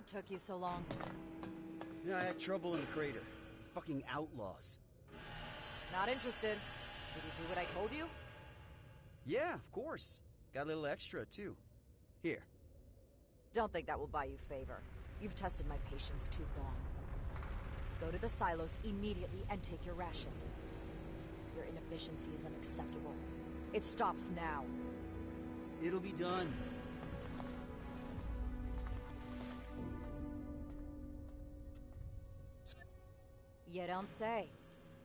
What took you so long? Yeah, I had trouble in the crater. Fucking outlaws. Not interested. Did you do what I told you? Yeah, of course. Got a little extra, too. Here. Don't think that will buy you favor. You've tested my patience too long. Go to the silos immediately and take your ration. Your inefficiency is unacceptable. It stops now. It'll be done. You don't say.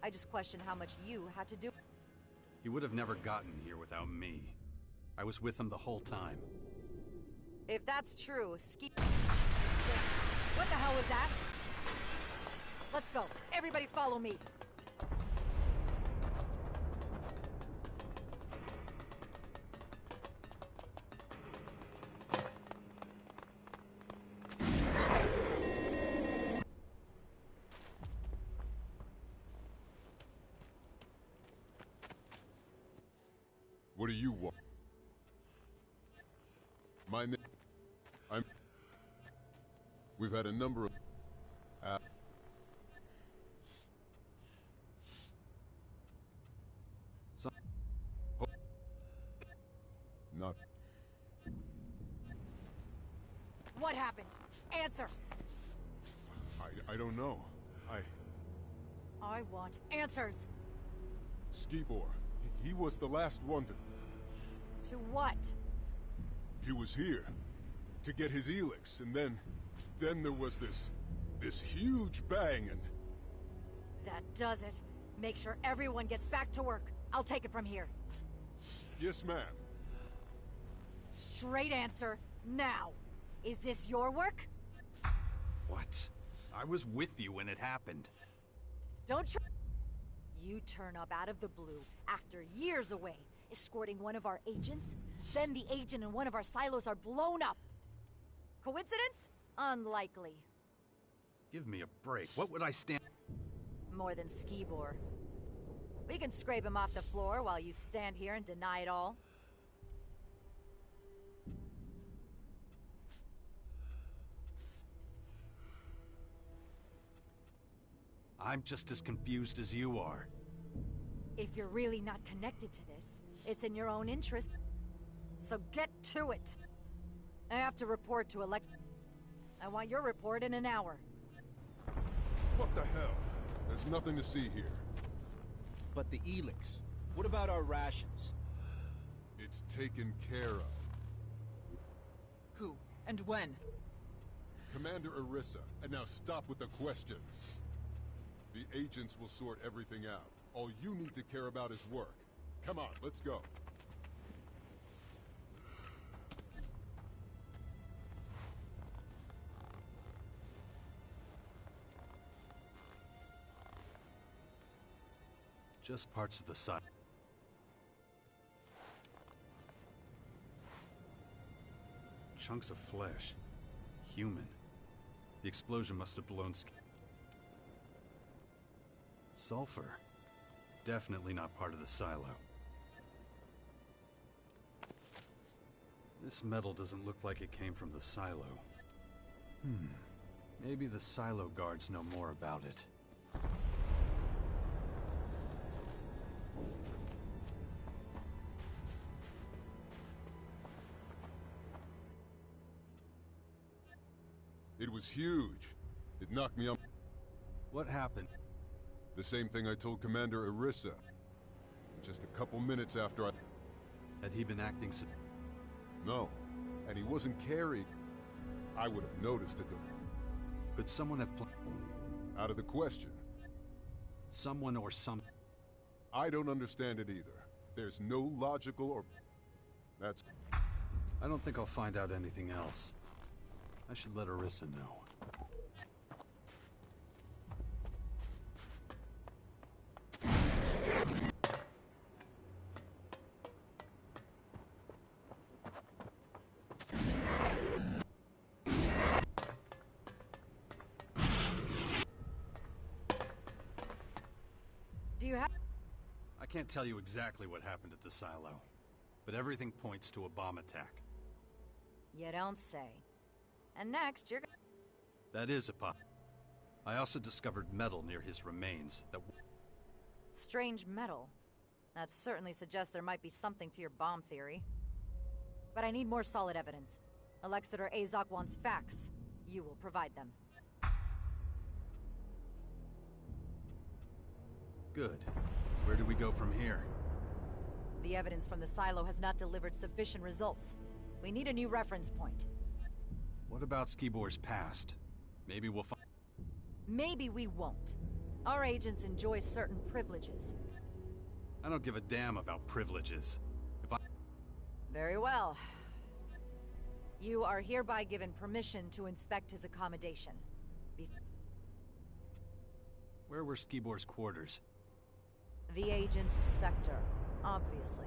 I just question how much you had to do. He would have never gotten here without me. I was with him the whole time. If that's true, What the hell was that? Let's go. Everybody follow me. What do you want? My name... We've had a number of... Not... What happened? Answer! I don't know. I want answers! Skibor. He was the last one to... To what? He was here. To get his Elex, and then there was this huge bang, and... That does it. Make sure everyone gets back to work. I'll take it from here. Yes, ma'am. Straight answer, now. Is this your work? What? I was with you when it happened. Don't try. You turn up out of the blue after years away, escorting one of our agents. Then the agent and one of our silos are blown up. Coincidence? Unlikely. Give me a break. What would I stand... More than Skibor. We can scrape him off the floor while you stand here and deny it all. I'm just as confused as you are. If you're really not connected to this, it's in your own interest. So get to it. I have to report to Elex. I want your report in an hour. What the hell? There's nothing to see here. But the Elex, what about our rations? It's taken care of. Who? And when? Commander Orissa, and now stop with the questions. The agents will sort everything out. All you need to care about is work. Come on, let's go. Just parts of the side. Chunks of flesh. Human. The explosion must have blown... Sulfur. Definitely not part of the silo. This metal doesn't look like it came from the silo. Maybe the silo guards know more about it. It was huge. It knocked me up. What happened? The same thing I told Commander Orissa. Just a couple minutes after I... Had he been acting No. And he wasn't carried. I would have noticed it. Could someone have Out of the question. Someone or some... I don't understand it either. There's no logical or... That's... I don't think I'll find out anything else. I should let Orissa know. Do you have... I can't tell you exactly what happened at the silo, but everything points to a bomb attack. You don't say. And next, you're... That is a I also discovered metal near his remains that... Strange metal. That certainly suggests there might be something to your bomb theory. But I need more solid evidence. Alexander Azok wants facts. You will provide them. Good. Where do we go from here? The evidence from the silo has not delivered sufficient results. We need a new reference point. What about Skibor's past? Maybe we'll find... Maybe we won't. Our agents enjoy certain privileges. I don't give a damn about privileges. If I... Very well. You are hereby given permission to inspect his accommodation. Where were Skibor's quarters? The agent's sector, obviously.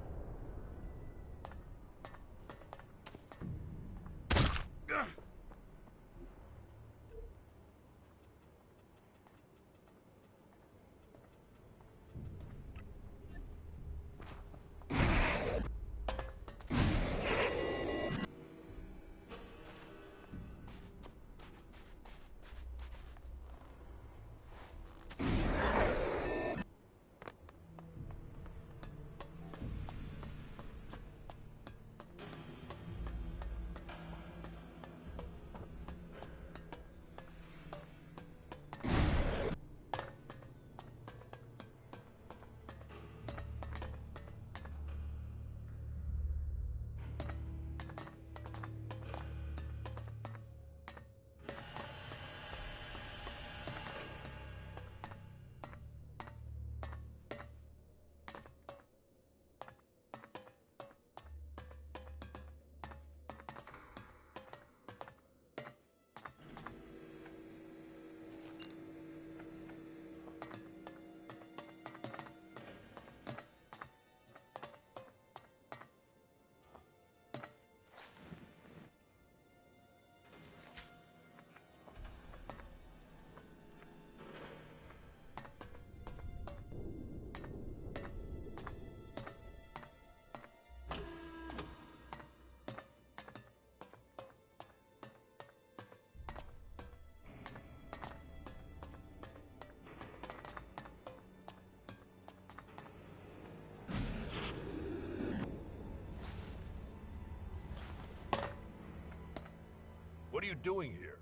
What are you doing here?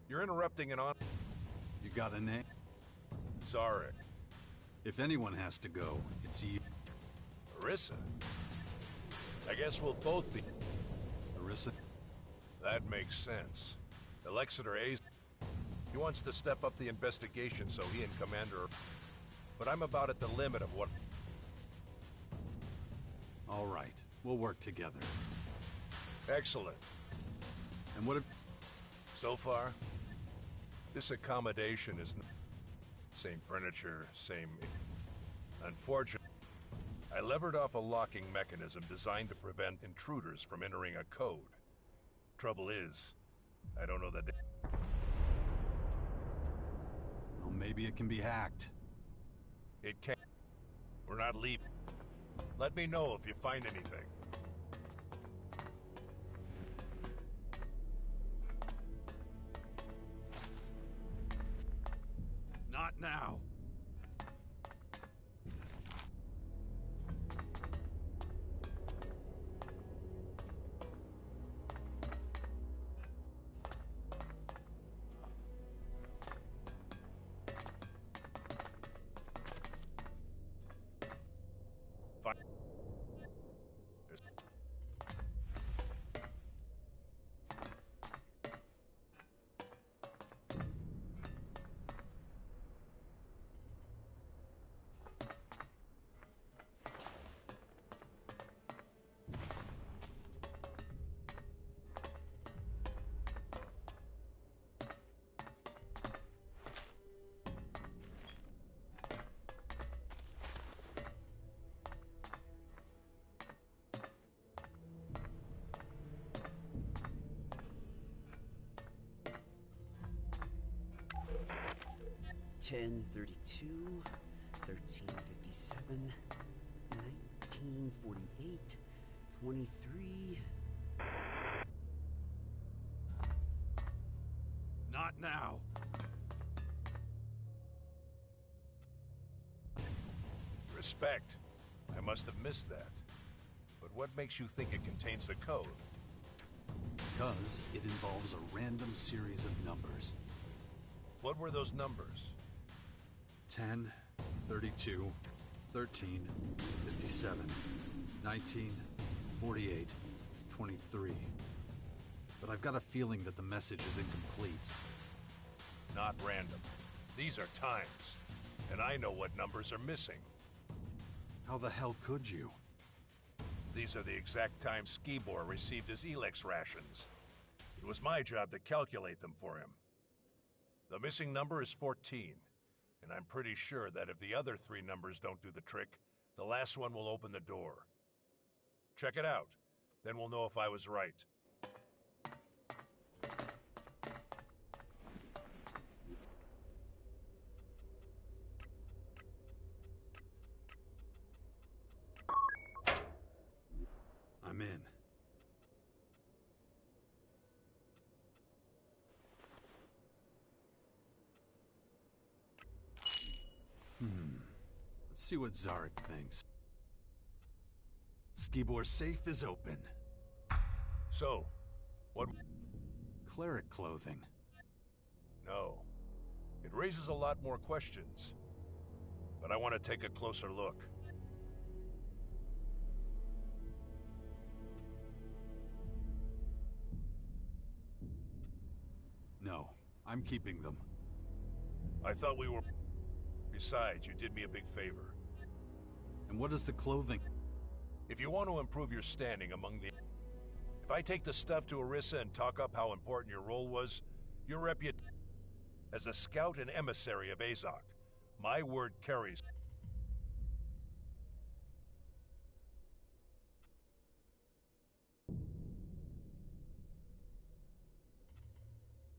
You're interrupting an on... You got a name? Sorry. If anyone has to go, it's you. Arissa? I guess we'll both be... Arissa? That makes sense. Alexander A's... He wants to step up the investigation so he and Commander... But I'm about at the limit of what... All right. We'll work together. Excellent. And what if... So far, this accommodation is... Same furniture, same... Unfortunately, I levered off a locking mechanism designed to prevent intruders from entering a code. Trouble is, I don't know that... Well, maybe it can be hacked. It can't. We're not leaving. Let me know if you find anything. Not now. Fine. Ten 32, 1357, 1948, 23. Not now. Respect. I must have missed that. But what makes you think it contains the code? Because it involves a random series of numbers. What were those numbers? 10, 32, 13, 57, 19, 48, 23. But I've got a feeling that the message is incomplete. Not random. These are times. And I know what numbers are missing. How the hell could you? These are the exact times Skibor received his Elex rations. It was my job to calculate them for him. The missing number is 14, and I'm pretty sure that if the other 3 numbers don't do the trick, the last one will open the door. Check it out, then we'll know if I was right. I'm in. Let's see what Zarek thinks. Skibor's safe is open. So, what... Cleric clothing. No. It raises a lot more questions. But I want to take a closer look. No, I'm keeping them. I thought we were... Besides, you did me a big favor. And what is the clothing? If you want to improve your standing among the... If I take the stuff to Orissa and talk up how important your role was, your reputation as a scout and emissary of Azok, my word carries.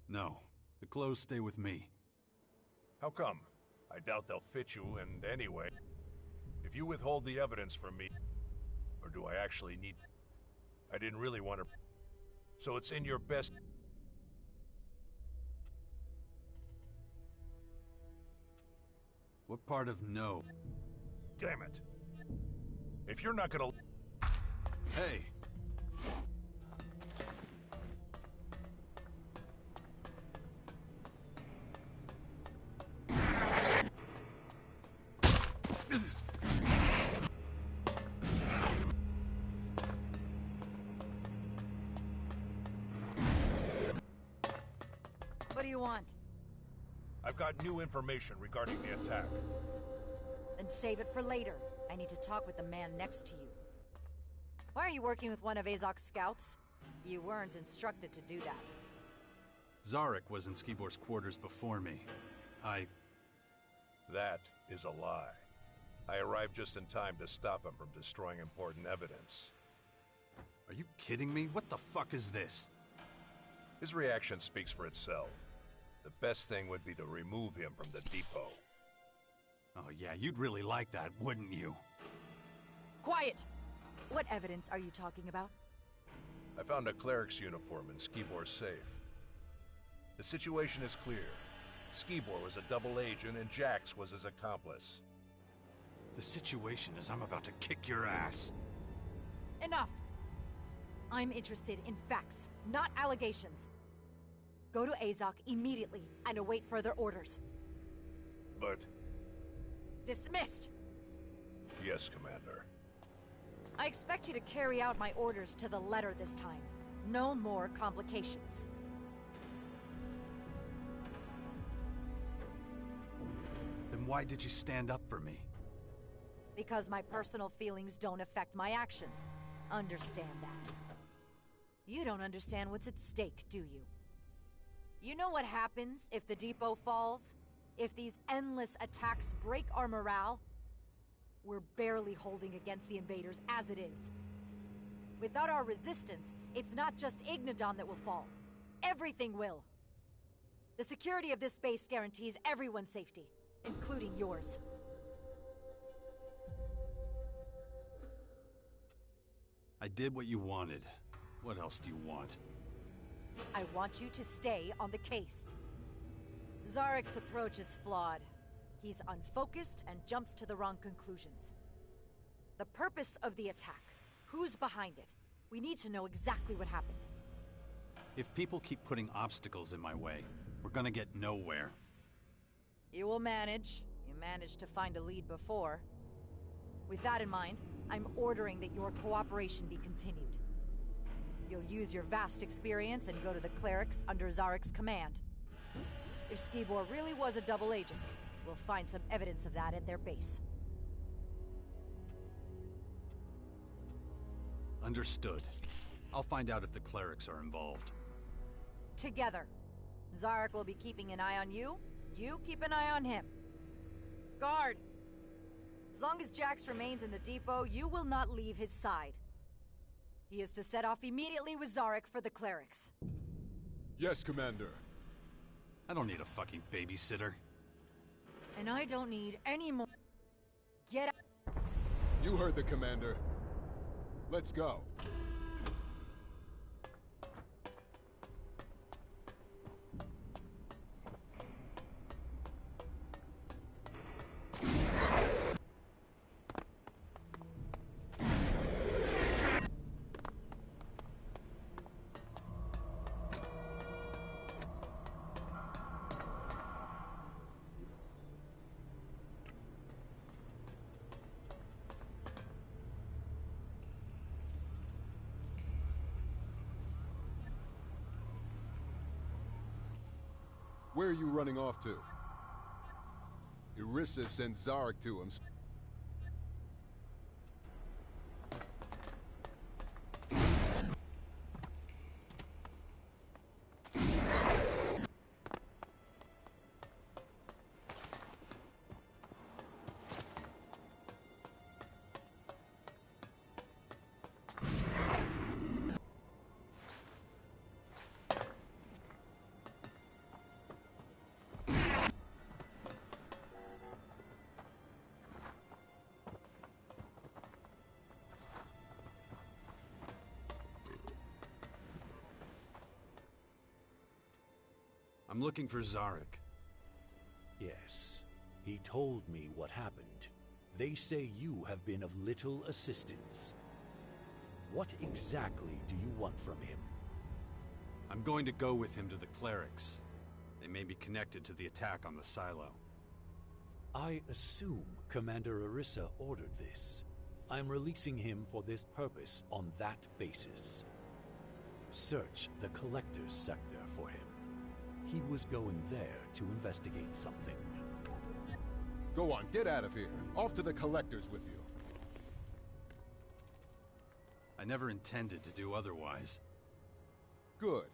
No, the clothes stay with me. How come? I doubt they'll fit you, and anyway, if you withhold the evidence from me, or do I actually need... I didn't really want to... So it's in your best... What part of no? Damn it. If you're not gonna... Hey! What do you want? I've got new information regarding the attack. Then save it for later. I need to talk with the man next to you. Why are you working with one of Azok's scouts? You weren't instructed to do that. Zarek was in Skibor's quarters before me. That is a lie. I arrived just in time to stop him from destroying important evidence. Are you kidding me? What the fuck is this? His reaction speaks for itself. The best thing would be to remove him from the depot. Oh yeah, you'd really like that, wouldn't you? Quiet! What evidence are you talking about? I found a cleric's uniform in Skibor's safe. The situation is clear. Skibor was a double agent and Jax was his accomplice. The situation is I'm about to kick your ass. Enough! I'm interested in facts, not allegations. Go to Azok immediately and await further orders. But... Dismissed! Yes, Commander. I expect you to carry out my orders to the letter this time. No more complications. Then why did you stand up for me? Because my personal feelings don't affect my actions. Understand that. You don't understand what's at stake, do you? You know what happens if the depot falls? If these endless attacks break our morale? We're barely holding against the invaders as it is. Without our resistance, it's not just Ignodon that will fall. Everything will. The security of this base guarantees everyone's safety, including yours. I did what you wanted. What else do you want? I want you to stay on the case. Zarek's approach is flawed. He's unfocused and jumps to the wrong conclusions. The purpose of the attack. Who's behind it? We need to know exactly what happened. If people keep putting obstacles in my way, we're gonna get nowhere. You will manage. You managed to find a lead before. With that in mind, I'm ordering that your cooperation be continued. You'll use your vast experience and go to the clerics under Zarek's command. If Skibor really was a double agent, we'll find some evidence of that at their base. Understood. I'll find out if the clerics are involved. Together. Zarek will be keeping an eye on you. You keep an eye on him. Guard! As long as Jax remains in the depot, you will not leave his side. He is to set off immediately with Zarek for the clerics. Yes, Commander. I don't need a fucking babysitter. And I don't need any more. Get out. You heard the Commander. Let's go. Where are you running off to? Irissa sent Zarek to him. I'm looking for Zarek. Yes, he told me what happened. They say you have been of little assistance. What exactly do you want from him? I'm going to go with him to the clerics. They may be connected to the attack on the silo. I assume Commander Irissa ordered this. I'm releasing him for this purpose on that basis. Search the Collector's sector for him. He was going there to investigate something. Go on, get out of here. Off to the Collectors with you. I never intended to do otherwise. Good.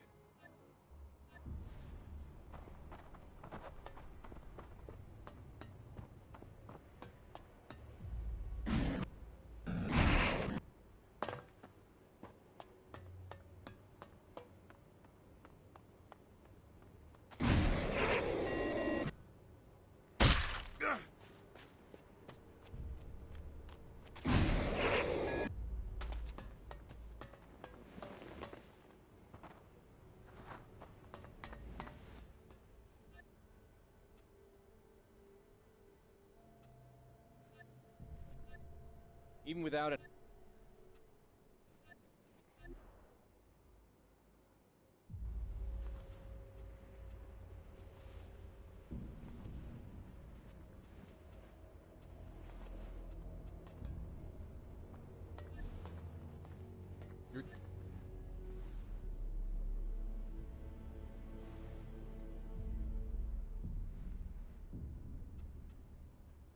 Even without it.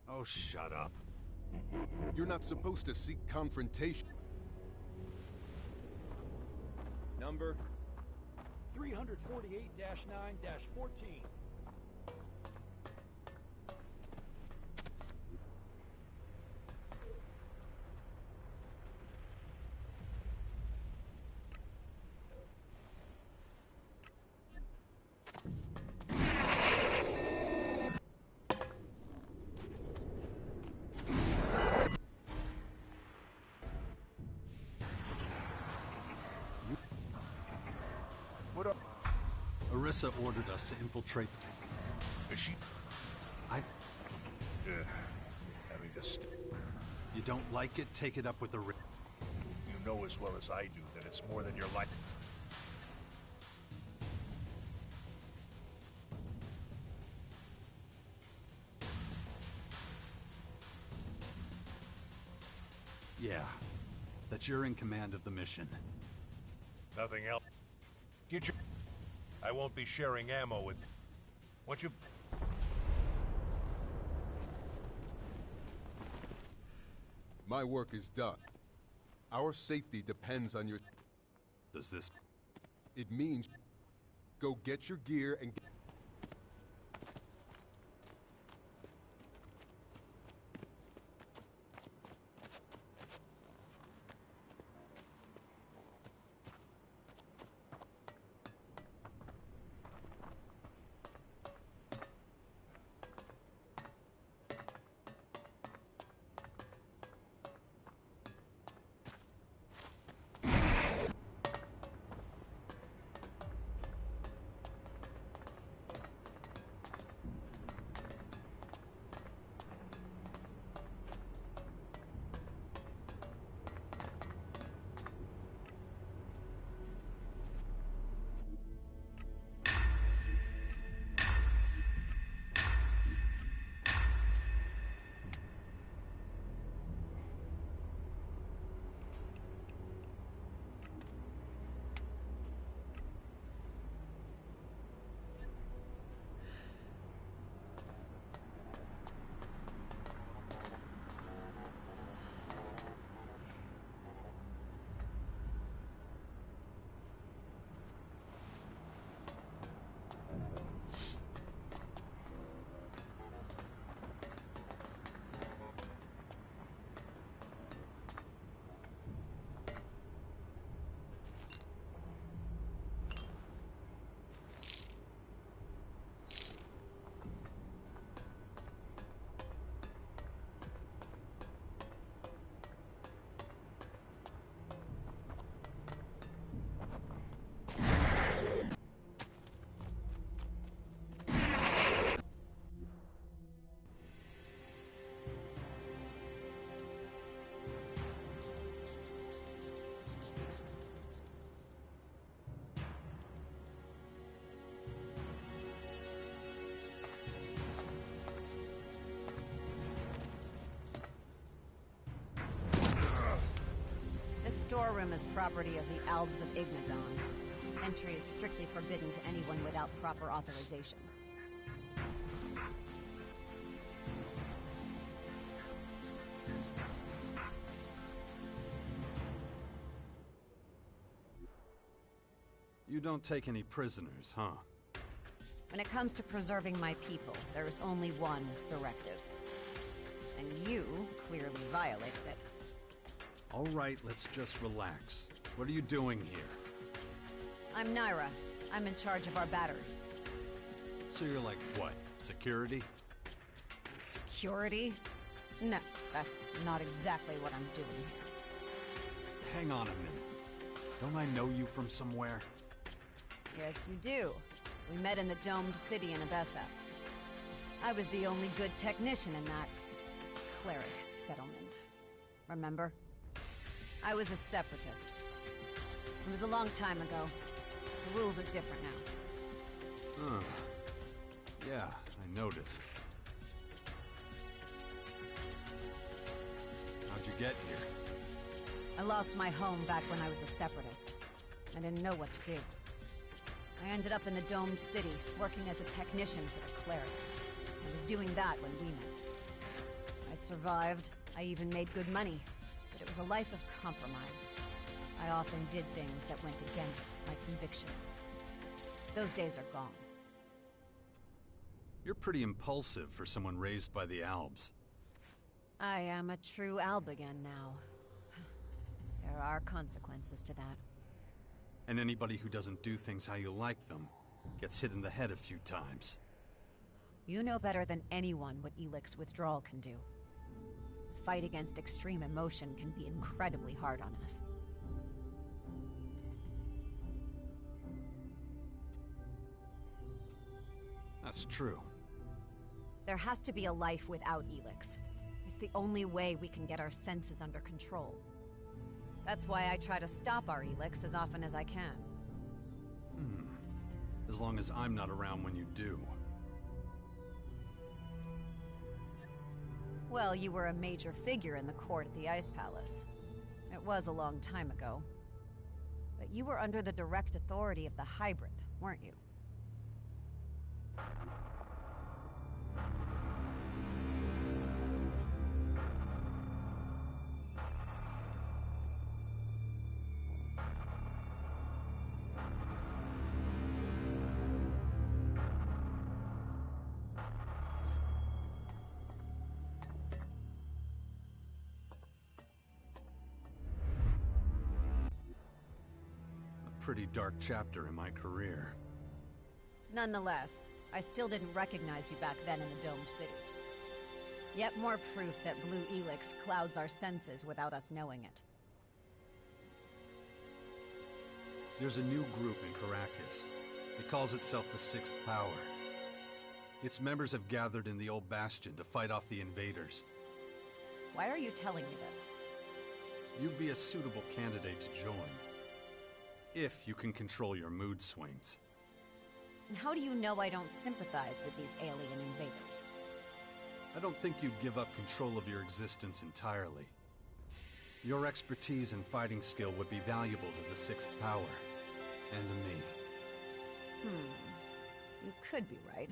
Oh, shut up. You're not supposed to seek confrontation. Number 348-9-14. Irissa ordered us to infiltrate the... Is she I... having to You don't like it, take it up with the You know as well as I do that it's more than your life. Yeah, that you're in command of the mission. Nothing else. Get your... I won't be sharing ammo with... Once you've... My work is done. Our safety depends on your... Does this... It means... Go get your gear and get... This storeroom is property of the Albs of Ignadon. Entry is strictly forbidden to anyone without proper authorization. You don't take any prisoners, huh? When it comes to preserving my people, there is only one directive. And you clearly violated it. All right, let's just relax. What are you doing here? I'm Naira. I'm in charge of our batteries. So you're like, what, security? Security? No, that's not exactly what I'm doing here. Hang on a minute. Don't I know you from somewhere? Yes, you do. We met in the domed city in Abessa. I was the only good technician in that cleric settlement. Remember? I was a separatist. It was a long time ago. The rules are different now. Huh. Yeah, I noticed. How'd you get here? I lost my home back when I was a separatist. I didn't know what to do. I ended up in the domed city, working as a technician for the clerics. I was doing that when we met. I survived. I even made good money. But it was a life of compromise. I often did things that went against my convictions. Those days are gone. You're pretty impulsive for someone raised by the Albs. I am a true Alb again now. There are consequences to that. And anybody who doesn't do things how you like them gets hit in the head a few times. You know better than anyone what Elex withdrawal can do. The fight against extreme emotion can be incredibly hard on us. That's true. There has to be a life without Elex. It's the only way we can get our senses under control. That's why I try to stop our Elex as often as I can. As long as I'm not around when you do. Well, you were a major figure in the court at the Ice Palace. It was a long time ago. But you were under the direct authority of the hybrid, weren't you? Pretty dark chapter in my career. Nonetheless, I still didn't recognize you back then in the Domed City. Yet more proof that Blue Elex clouds our senses without us knowing it. There's a new group in Caracas. It calls itself the Sixth Power. Its members have gathered in the old bastion to fight off the invaders. Why are you telling me this? You'd be a suitable candidate to join. If you can control your mood swings. And how do you know I don't sympathize with these alien invaders? I don't think you'd give up control of your existence entirely. Your expertise and fighting skill would be valuable to the Sixth Power. And to me. You could be right.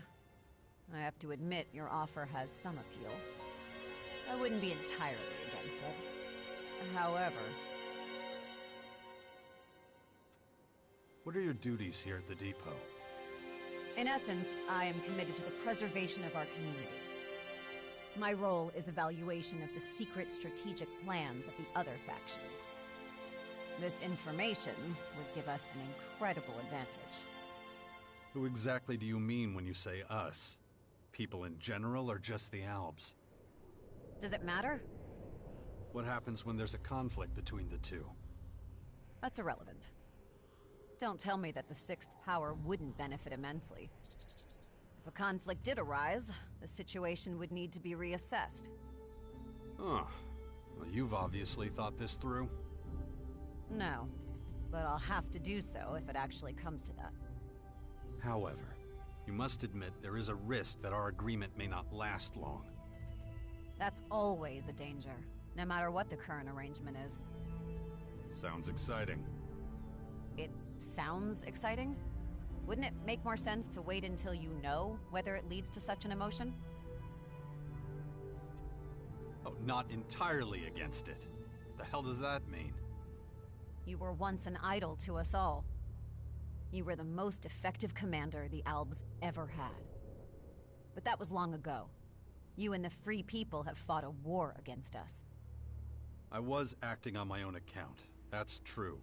I have to admit, your offer has some appeal. I wouldn't be entirely against it. However... What are your duties here at the depot? In essence, I am committed to the preservation of our community. My role is evaluation of the secret strategic plans of the other factions. This information would give us an incredible advantage. Who exactly do you mean when you say us? People in general or just the Albs? Does it matter? What happens when there's a conflict between the two? That's irrelevant. Don't tell me that the Sixth Power wouldn't benefit immensely. If a conflict did arise, the situation would need to be reassessed. Huh. Well, you've obviously thought this through. No, but I'll have to do so if it actually comes to that. However, you must admit there is a risk that our agreement may not last long. That's always a danger, no matter what the current arrangement is. Sounds exciting. It sounds exciting? Wouldn't it make more sense to wait until you know whether it leads to such an emotion? Oh, not entirely against it. What the hell does that mean? You were once an idol to us all. You were the most effective commander the Albs ever had. But that was long ago. You and the Free People have fought a war against us. I was acting on my own account. That's true.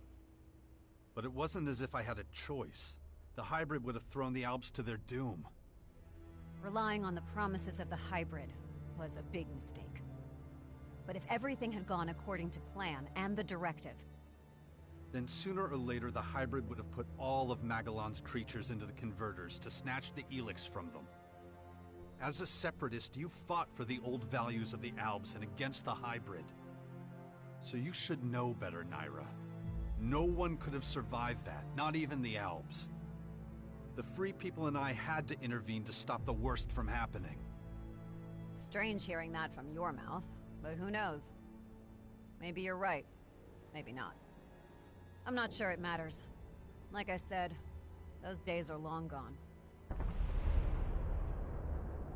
But it wasn't as if I had a choice. The hybrid would have thrown the Albs to their doom. Relying on the promises of the hybrid was a big mistake. But if everything had gone according to plan and the directive... Then sooner or later the hybrid would have put all of Magellan's creatures into the converters to snatch the Elex from them. As a separatist, you fought for the old values of the Albs and against the hybrid. So you should know better, Naira. No one could have survived that, not even the Albs. The Free People and I had to intervene to stop the worst from happening. Strange hearing that from your mouth, but who knows? Maybe you're right. Maybe not. I'm not sure it matters. Like I said, those days are long gone.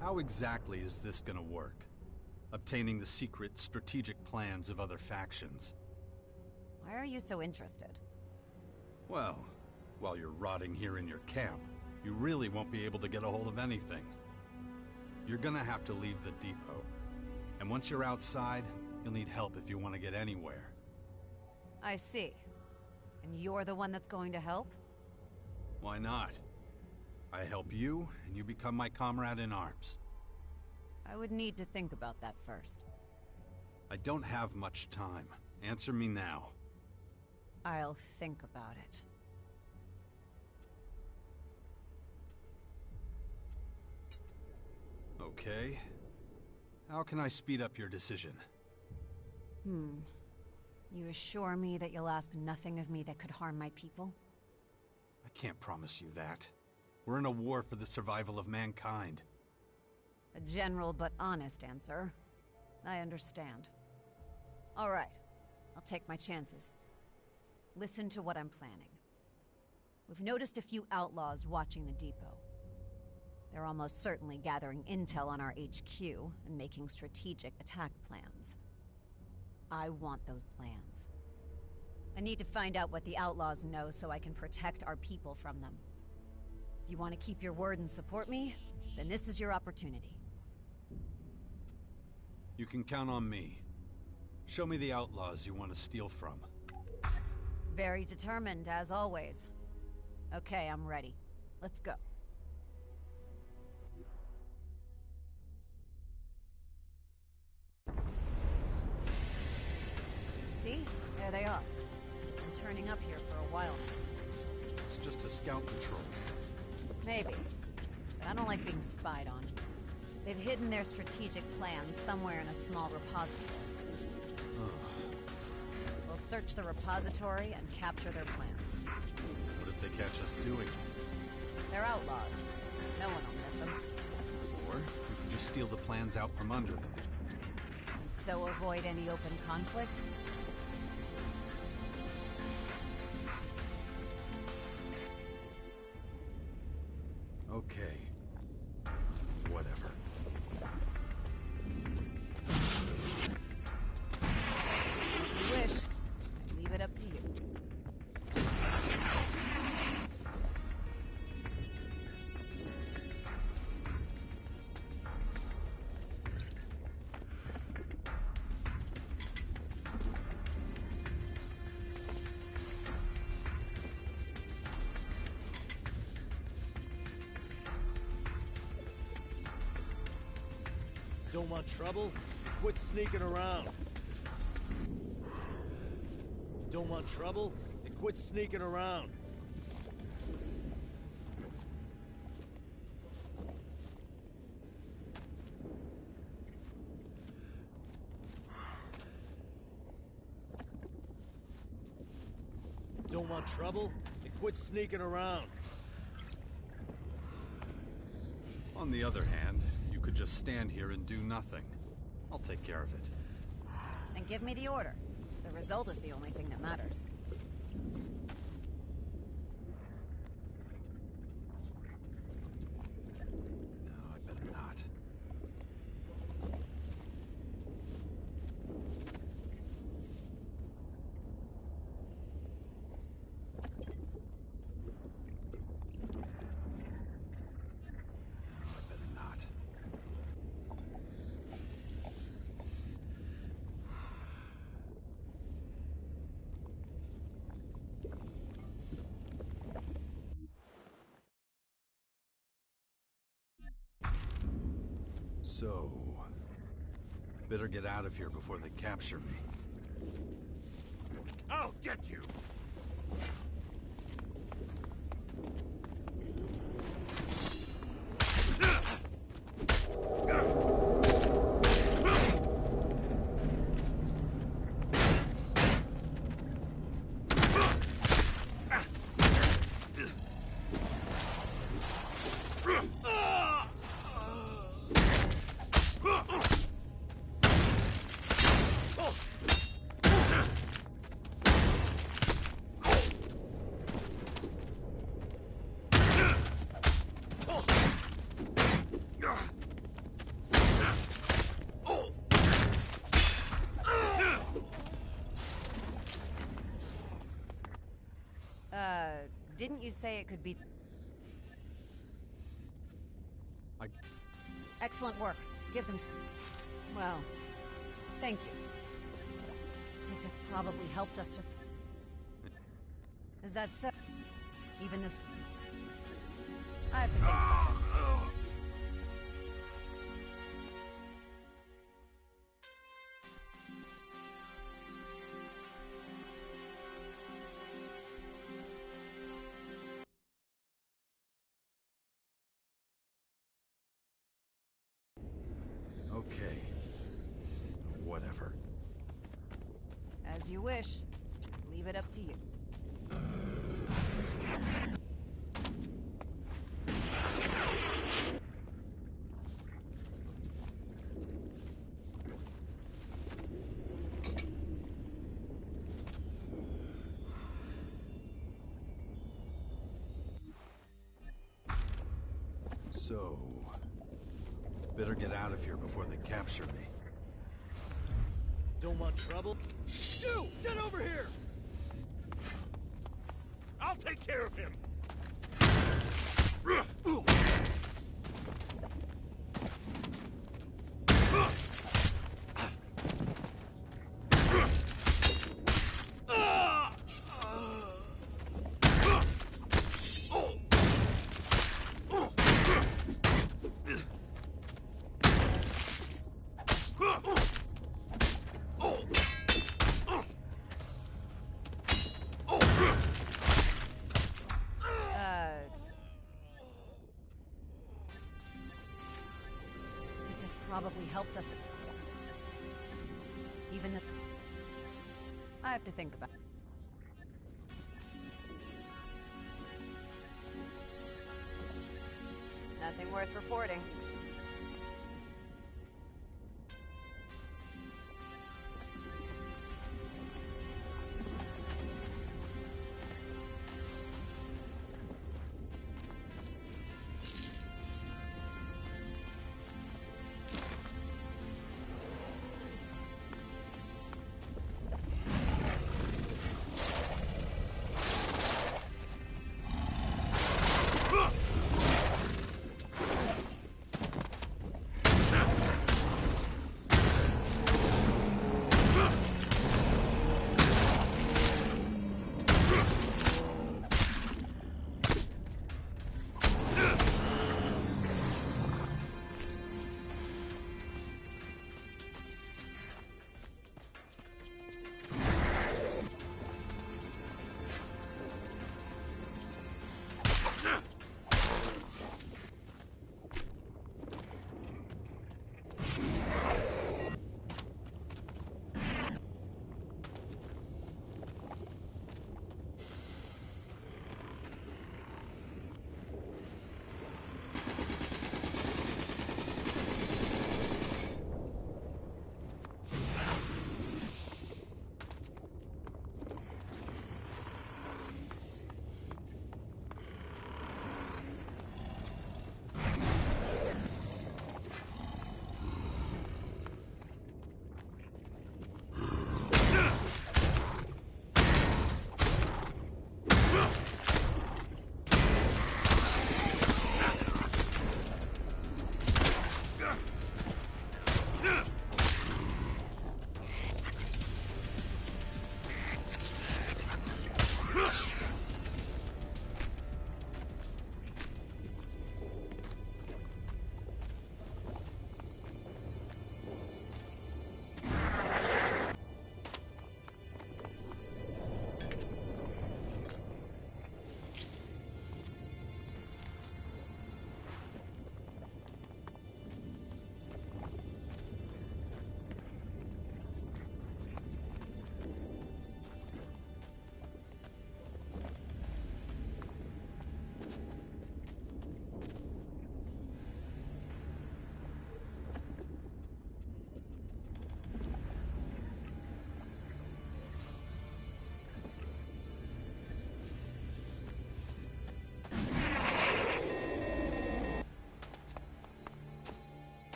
How exactly is this gonna work? Obtaining the secret, strategic plans of other factions. Why are you so interested? Well, while you're rotting here in your camp, you really won't be able to get a hold of anything. You're gonna have to leave the depot. And once you're outside, you'll need help if you want to get anywhere. I see. And you're the one that's going to help? Why not? I help you, and you become my comrade in arms. I would need to think about that first. I don't have much time. Answer me now. I'll think about it. Okay. How can I speed up your decision? You assure me that you'll ask nothing of me that could harm my people? I can't promise you that. We're in a war for the survival of mankind. A general but honest answer. I understand. All right. I'll take my chances. Listen to what I'm planning. We've noticed a few outlaws watching the depot. They're almost certainly gathering intel on our HQ and making strategic attack plans. I want those plans. I need to find out what the outlaws know so I can protect our people from them. If you want to keep your word and support me, then this is your opportunity. You can count on me. Show me the outlaws you want to steal from. Very determined, as always. Okay, I'm ready. Let's go. See? There they are. Been turning up here for a while now. It's just a scout patrol. Maybe. But I don't like being spied on. They've hidden their strategic plans somewhere in a small repository. We'll search the repository and capture their plans. What if they catch us doing it? They're outlaws. No one will miss them. Or we could just steal the plans out from under them. And so avoid any open conflict? Okay. Whatever. As you wish. I leave it up to you. Don't want trouble? Quit sneaking around. Don't want trouble? Then quit sneaking around. Don't want trouble? Then quit sneaking around. On the other hand, you could just stand here and do nothing. I'll take care of it. And give me the order. The result is the only thing that matters. No, I better not. So, better get out of here before they capture me. I'll get you! Didn't you say it could be... Excellent work. Give them... Well, thank you. This has probably helped us to... Is that so? Even this... I've been... Okay. As you wish. Leave it up to you. So, better get out of here before they capture me. Don't want trouble? You! Get over here! I'll take care of him! This has probably helped us. Even the... I have to think about it. Nothing worth reporting.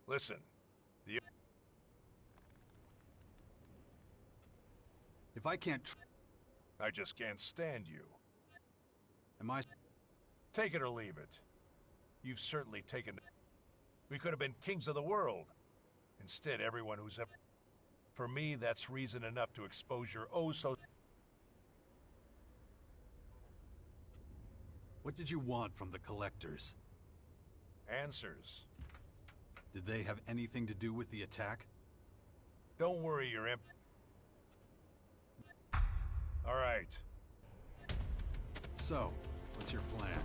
Listen, If I can't I just can't stand you. am I... Take it or leave it. You've certainly taken... We could have been kings of the world. Instead, everyone who's ever... For me, that's reason enough to expose your oh-so... What did you want from the collectors? Answers. Did they have anything to do with the attack? Don't worry, you're imp... All right. So, what's your plan?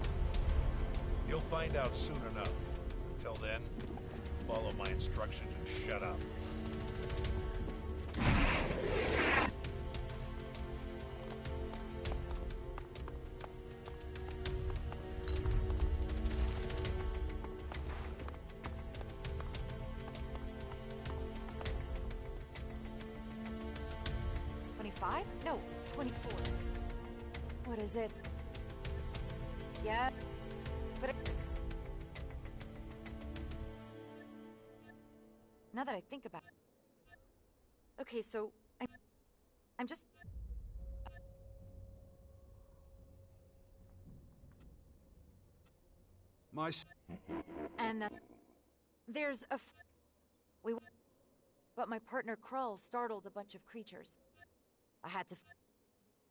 You'll find out soon enough. Until then, follow my instructions and shut up. No, 24. What is it? Yeah, but now that I think about it. Okay, so I'm just... And there's a... But my partner Krull startled a bunch of creatures. I had to...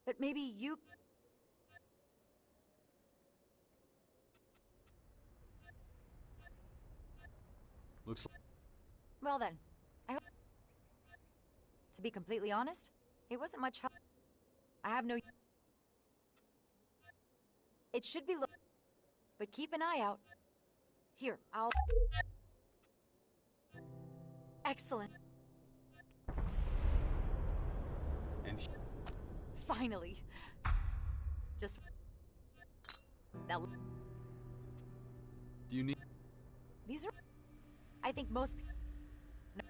But maybe you... Looks like... Well then, I hope... To be completely honest, it wasn't much help. I have no... It should be but keep an eye out. Here, I'll... Excellent. And... Finally. Just... Now... Do you need... These are... I think most... No.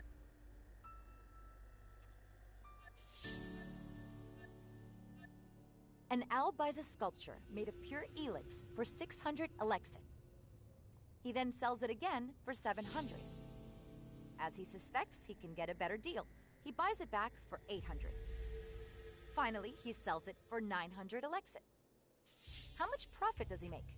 An owl buys a sculpture made of pure Elex for 600 Elex. He then sells it again for 700. As he suspects, he can get a better deal. He buys it back for 800. Finally, he sells it for 900 Elex. How much profit does he make?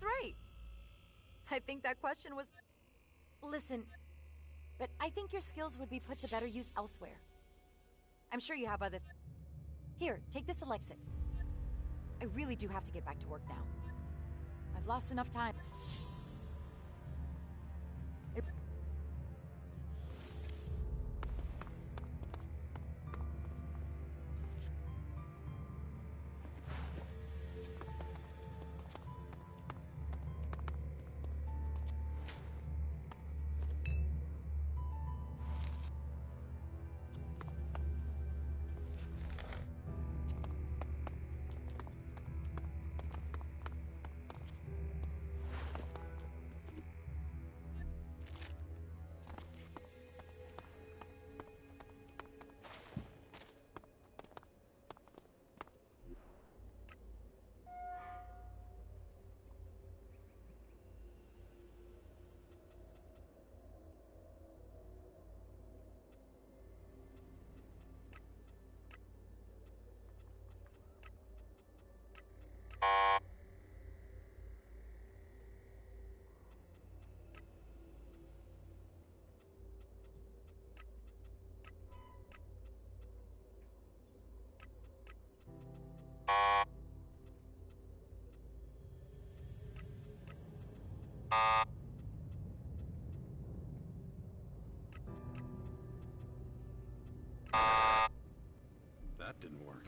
That's right. I think that question was... Listen, but I think your skills would be put to better use elsewhere. I'm sure you have other... Here, take this Elexit. I really do have to get back to work now. I've lost enough time. That didn't work.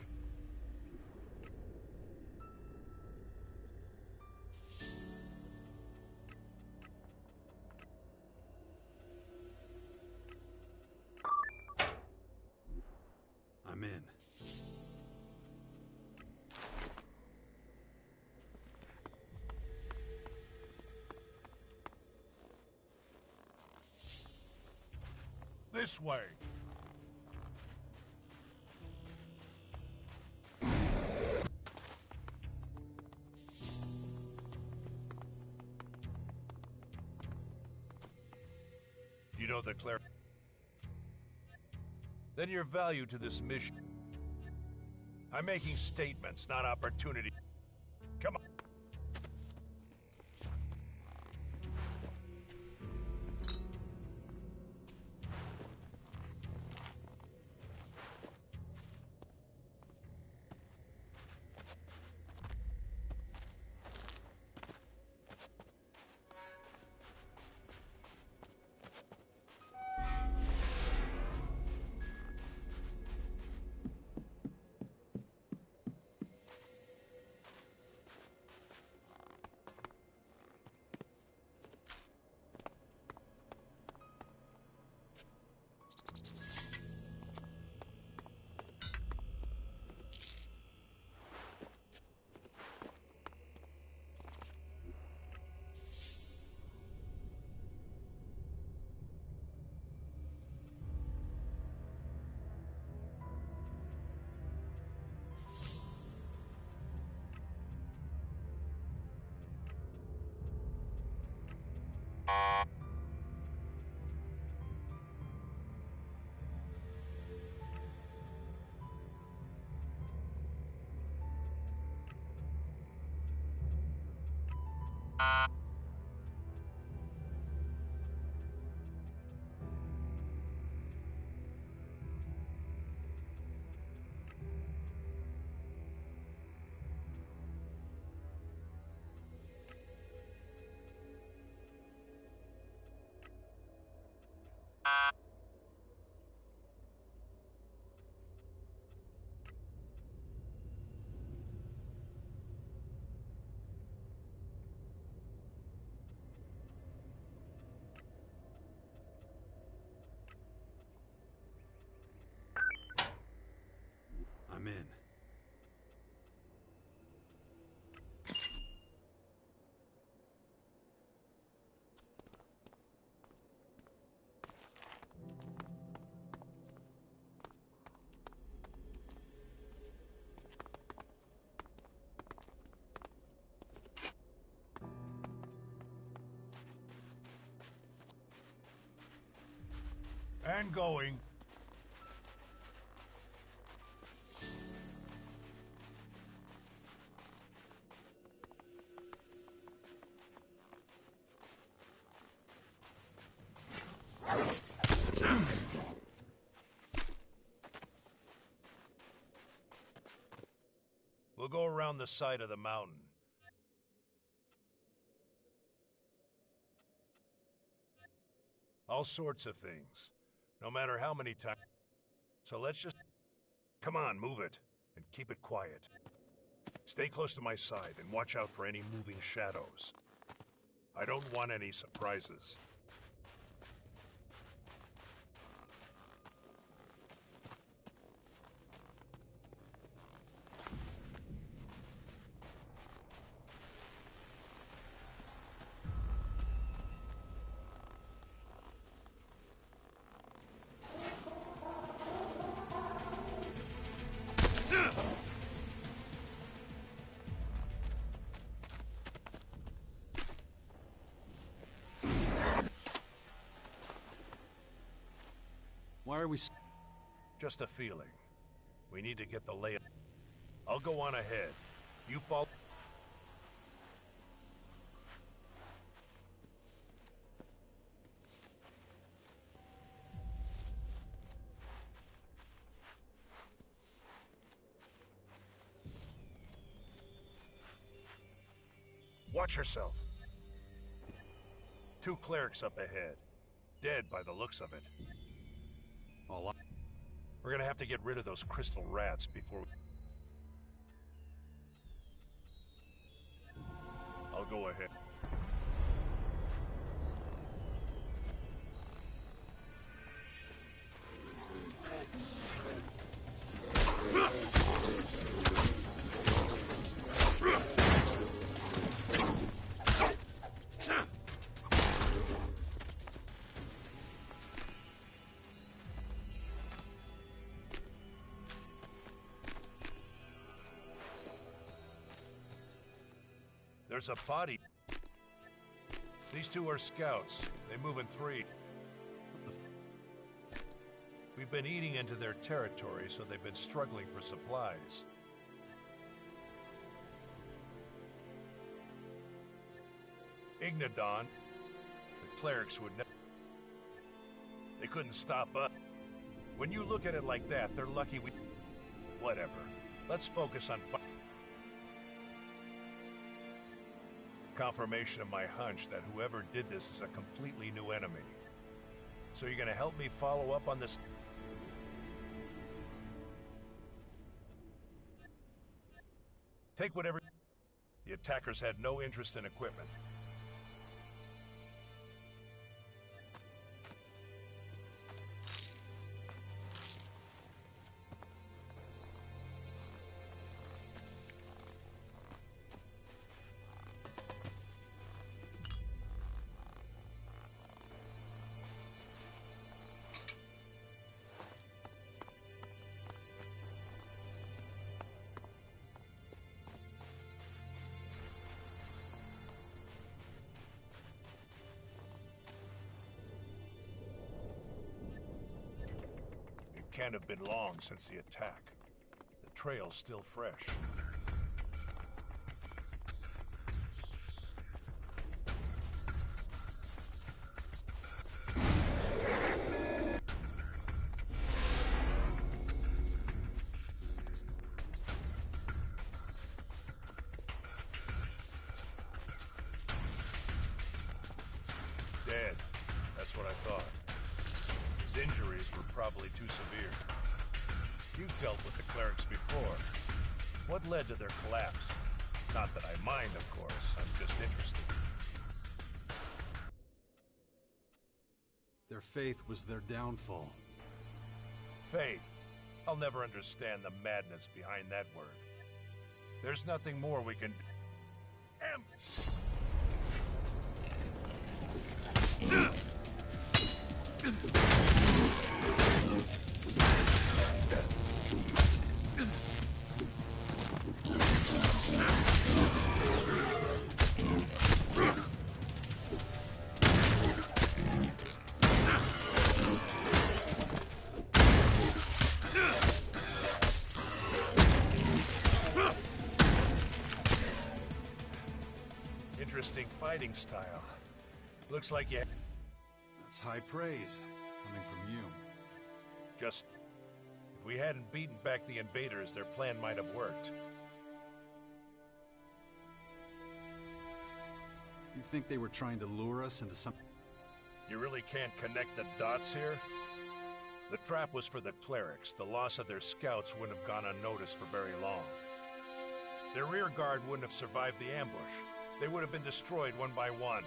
I'm in. This way. You know the cleric. Then your value to this mission. I'm making statements, not opportunity. Come on. I'm in. And going. around the side of the mountain. All sorts of things. No matter how many times. So let's just... Come on, move it. And keep it quiet. Stay close to my side and watch out for any moving shadows. I don't want any surprises. Why are we... Just a feeling. We need to get the lay... I'll go on ahead. You follow... Watch yourself. 2 clerics up ahead. Dead by the looks of it. We're gonna have to get rid of those crystal rats before we... I'll go ahead. There's a body. These 2 are scouts. They move in 3. We've been eating into their territory, so they've been struggling for supplies. Ignodon, the clerics would never... They couldn't stop us. When you look at it like that, they're lucky we... Whatever. Let's focus on... Confirmation of my hunch that whoever did this is a completely new enemy. So you're gonna help me follow up on this? Take whatever... The attackers had no interest in equipment. Can't have been long since the attack. The trail's still fresh. Dead. That's what I thought. His injuries were probably too severe. You've dealt with the clerics before. What led to their collapse? Not that I mind, of course. I'm just interested. Their faith was their downfall. Faith. I'll never understand the madness behind that word. There's nothing more we can do. Interesting fighting style. Looks like you... That's high praise, coming from you. Just... If we hadn't beaten back the invaders, their plan might have worked. You think they were trying to lure us into some... You really can't connect the dots here? The trap was for the clerics. The loss of their scouts wouldn't have gone unnoticed for very long. Their rear guard wouldn't have survived the ambush. They would have been destroyed one by one.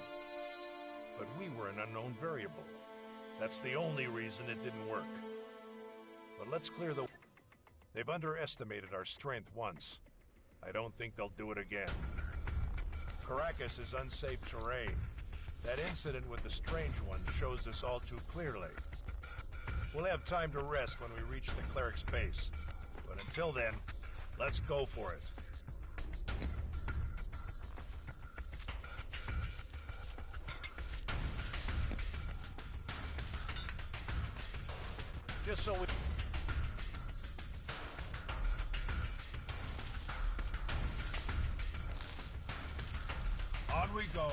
But we were an unknown variable. That's the only reason it didn't work. But let's clear the... They've underestimated our strength once. I don't think they'll do it again. Caracas is unsafe terrain. That incident with the Strange One shows this all too clearly. We'll have time to rest when we reach the cleric's base. But until then, let's go for it. Just so we... On we go.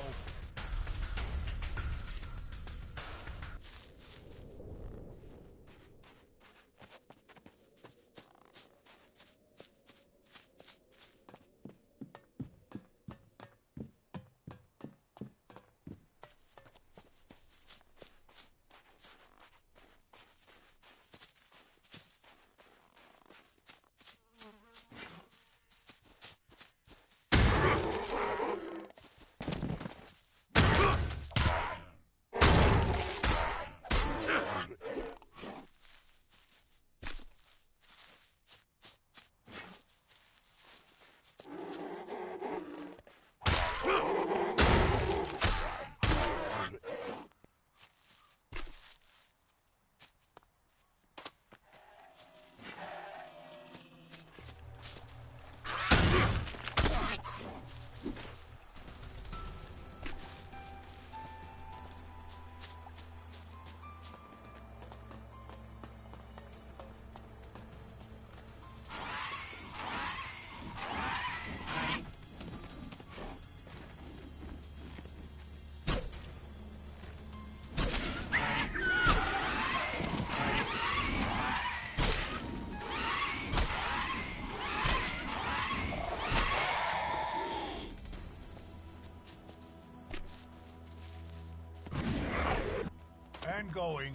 And going.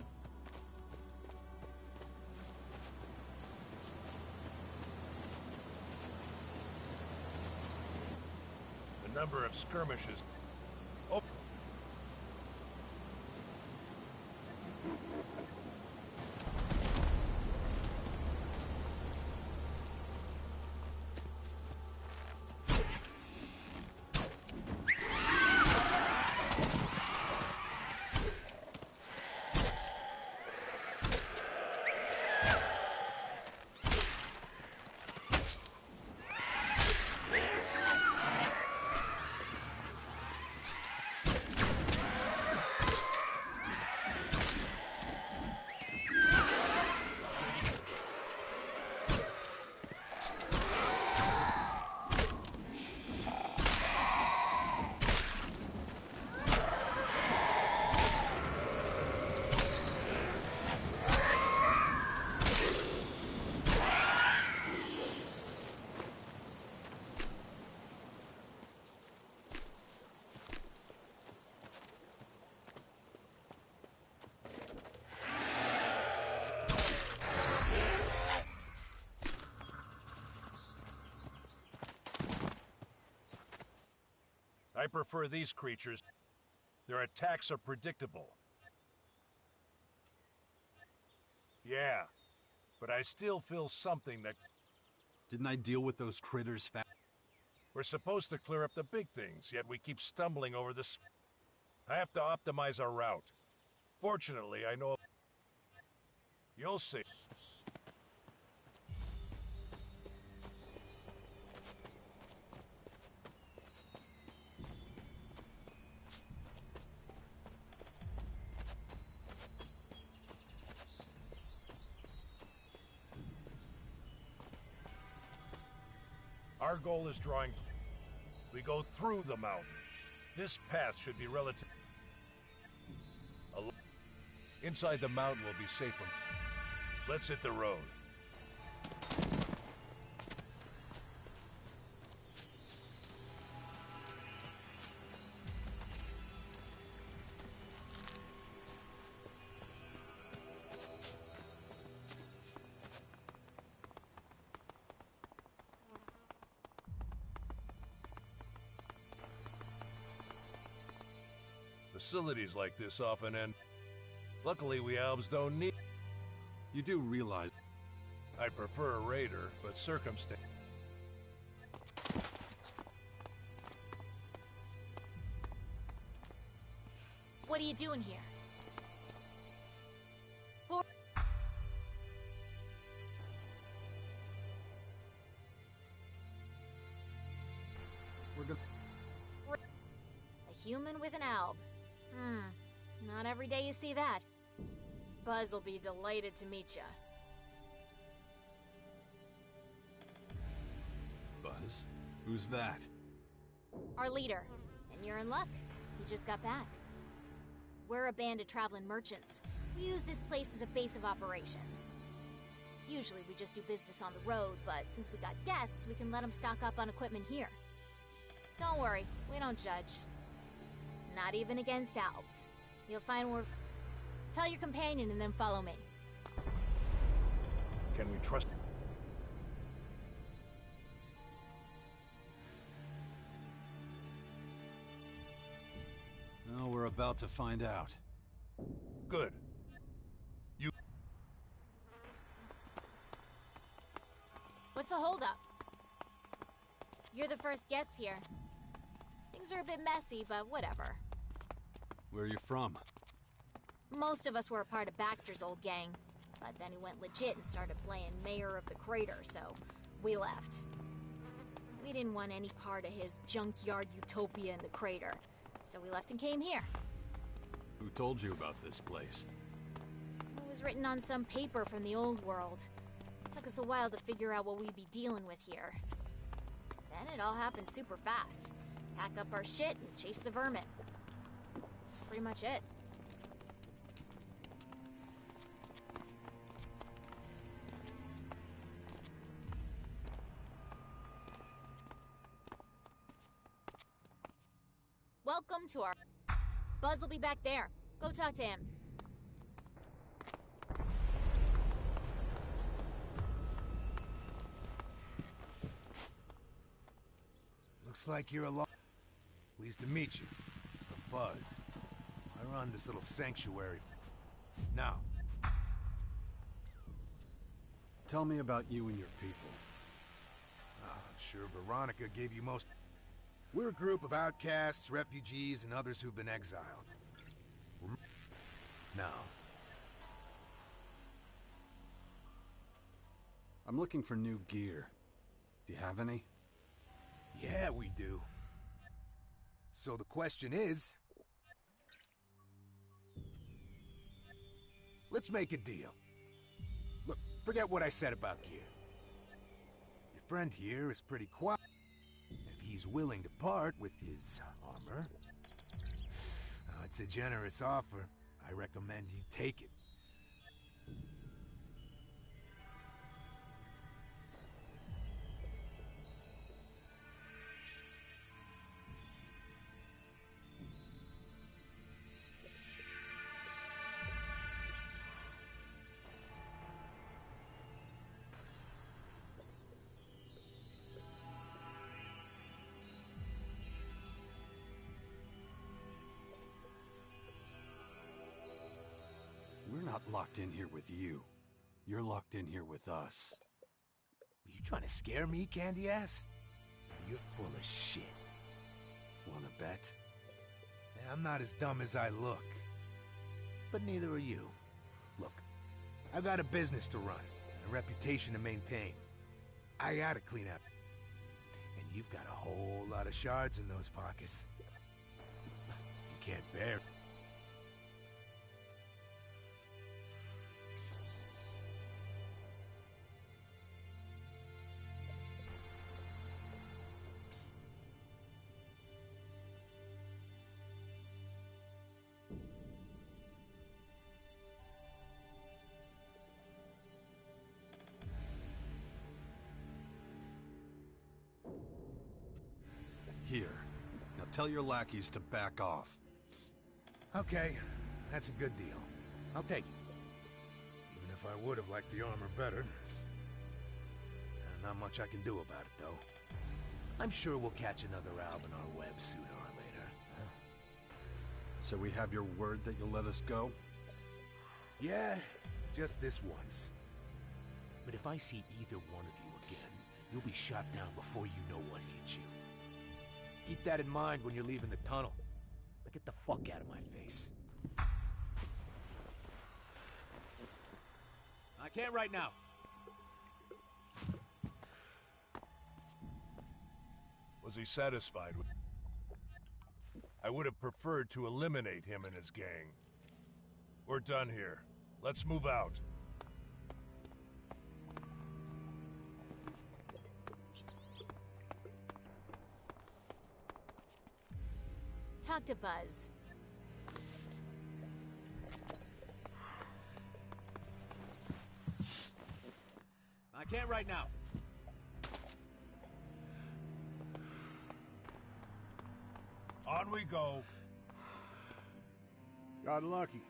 The number of skirmishes. Oh. I prefer these creatures. Their attacks are predictable. Yeah, but I still feel something that... Didn't I deal with those critters fast? We're supposed to clear up the big things, yet we keep stumbling over this... I have to optimize our route. Fortunately, I know... You'll see. Our goal is drawing... We go through the mountain. This path should be relative... Inside the mountain will be safer. Let's hit the road. Facilities like this often end. Luckily, we Albs don't need. You do realize... I'd prefer a raider, but circumstance. What are you doing here? A human with an alb. Not every day you see that. Buzz will be delighted to meet ya. Buzz? Who's that? Our leader. And you're in luck. He just got back. We're a band of traveling merchants. We use this place as a base of operations. Usually we just do business on the road, but since we got guests, we can let them stock up on equipment here. Don't worry, we don't judge. Not even against Albs. You'll find we're... Tell your companion and then follow me. Can we trust? Well, we're about to find out. Good. You... What's the holdup? You're the first guests here. Things are a bit messy, but whatever. Where are you from? Most of us were a part of Baxter's old gang, but then he went legit and started playing Mayor of the Crater, so we left. We didn't want any part of his junkyard utopia in the crater, so we left and came here. Who told you about this place? It was written on some paper from the old world. Took us a while to figure out what we'd be dealing with here. Then it all happened super fast. Pack up our shit and chase the vermin. That's pretty much it. Welcome to our... Buzz will be back there. Go talk to him. Looks like you're alone. Pleased to meet you. I'm Buzz. I run this little sanctuary. Now. Tell me about you and your people. I'm sure Veronica gave you most... We're a group of outcasts, refugees, and others who've been exiled. Now. I'm looking for new gear. Do you have any? Yeah, we do. So the question is... Let's make a deal. Look, forget what I said about gear. Your friend here is pretty quiet. If he's willing to part with his armor... it's a generous offer. I recommend you take it. We're not locked in here with you. You're locked in here with us. Are you trying to scare me, candy ass? You're full of shit. Wanna bet? I'm not as dumb as I look. But neither are you. Look, I've got a business to run, and a reputation to maintain. I gotta clean up. And you've got a whole lot of shards in those pockets. You can't bear it. Here. Now tell your lackeys to back off. Okay, that's a good deal. I'll take it. Even if I would have liked the armor better. Not much I can do about it, though. I'm sure we'll catch another Alb in our web sooner or later. Huh? So we have your word that you'll let us go? Yeah, just this once. But if I see either one of you again, you'll be shot down before you know what hit you. Keep that in mind when you're leaving the tunnel. Now get the fuck out of my face. I can't right now. Was he satisfied with... I would have preferred to eliminate him and his gang. We're done here. Let's move out. Talk to Buzz. I can't right now. On we go. Got lucky.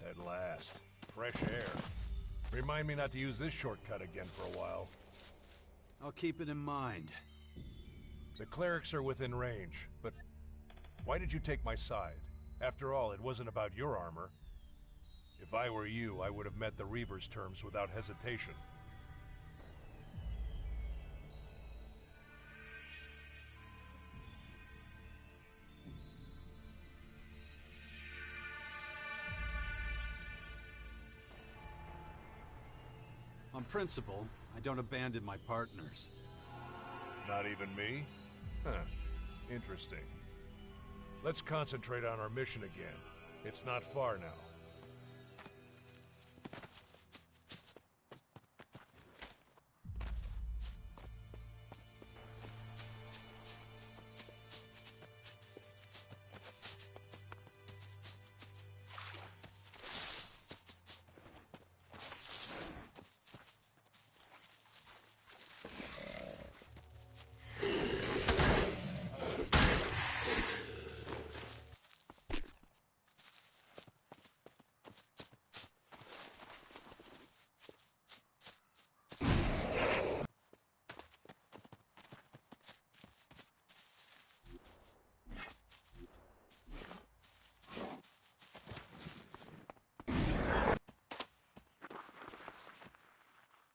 At last. Fresh air. Remind me not to use this shortcut again for a while. I'll keep it in mind. The clerics are within range, but why did you take my side? After all, it wasn't about your armor. If I were you, I would have met the Reaver's terms without hesitation. On principle, I don't abandon my partners. Not even me? Huh. Interesting. Let's concentrate on our mission again. It's not far now.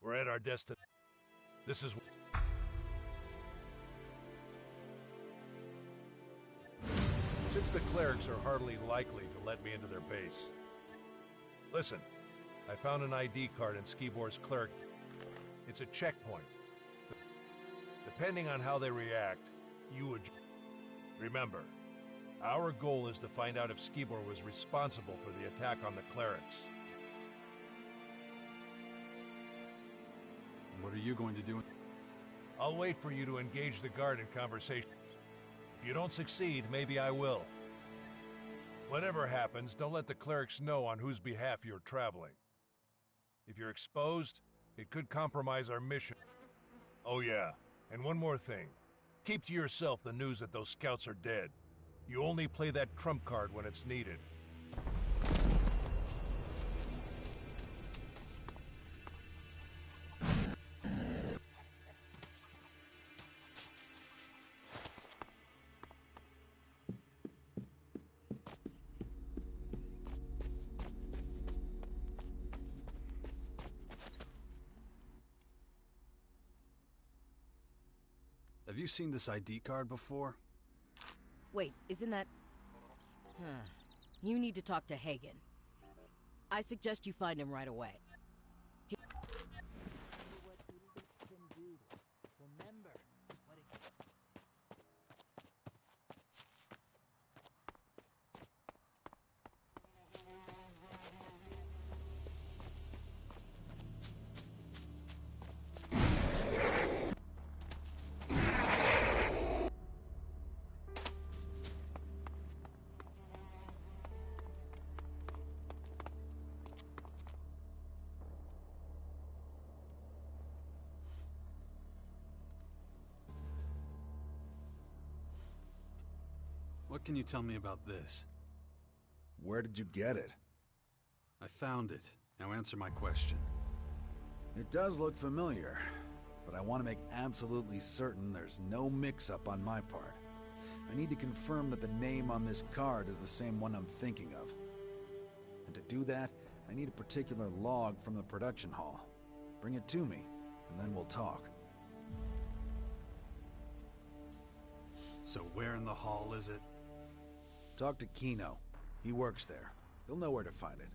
We're at our destination. This is... Since the clerics are hardly likely to let me into their base. Listen, I found an ID card in Skibor's cleric. It's a checkpoint. Depending on how they react, you would... Remember, our goal is to find out if Skibor was responsible for the attack on the clerics. What are you going to do? I'll wait for you to engage the guard in conversation. If you don't succeed, maybe I will. Whatever happens, don't let the clerics know on whose behalf you're traveling. If you're exposed, it could compromise our mission. Oh yeah, and one more thing. Keep to yourself the news that those scouts are dead. You only play that trump card when it's needed. Have you seen this ID card before? Wait, isn't that... You need to talk to Hagen. I suggest you find him right away. What can you tell me about this? Where did you get it? I found it. Now answer my question. It does look familiar, but I want to make absolutely certain there's no mix-up on my part. I need to confirm that the name on this card is the same one I'm thinking of. And to do that, I need a particular log from the production hall. Bring it to me, and then we'll talk. So where in the hall is it? Talk to Kino. He works there. He'll know where to find it.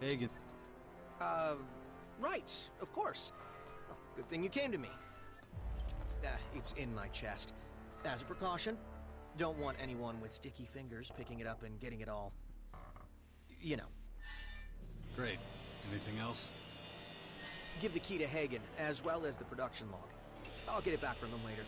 Hagen. Right, of course. Well, good thing you came to me. It's in my chest. As a precaution, don't want anyone with sticky fingers picking it up and getting it all... you know. Great. Anything else? Give the key to Hagen, as well as the production log. I'll get it back from him later.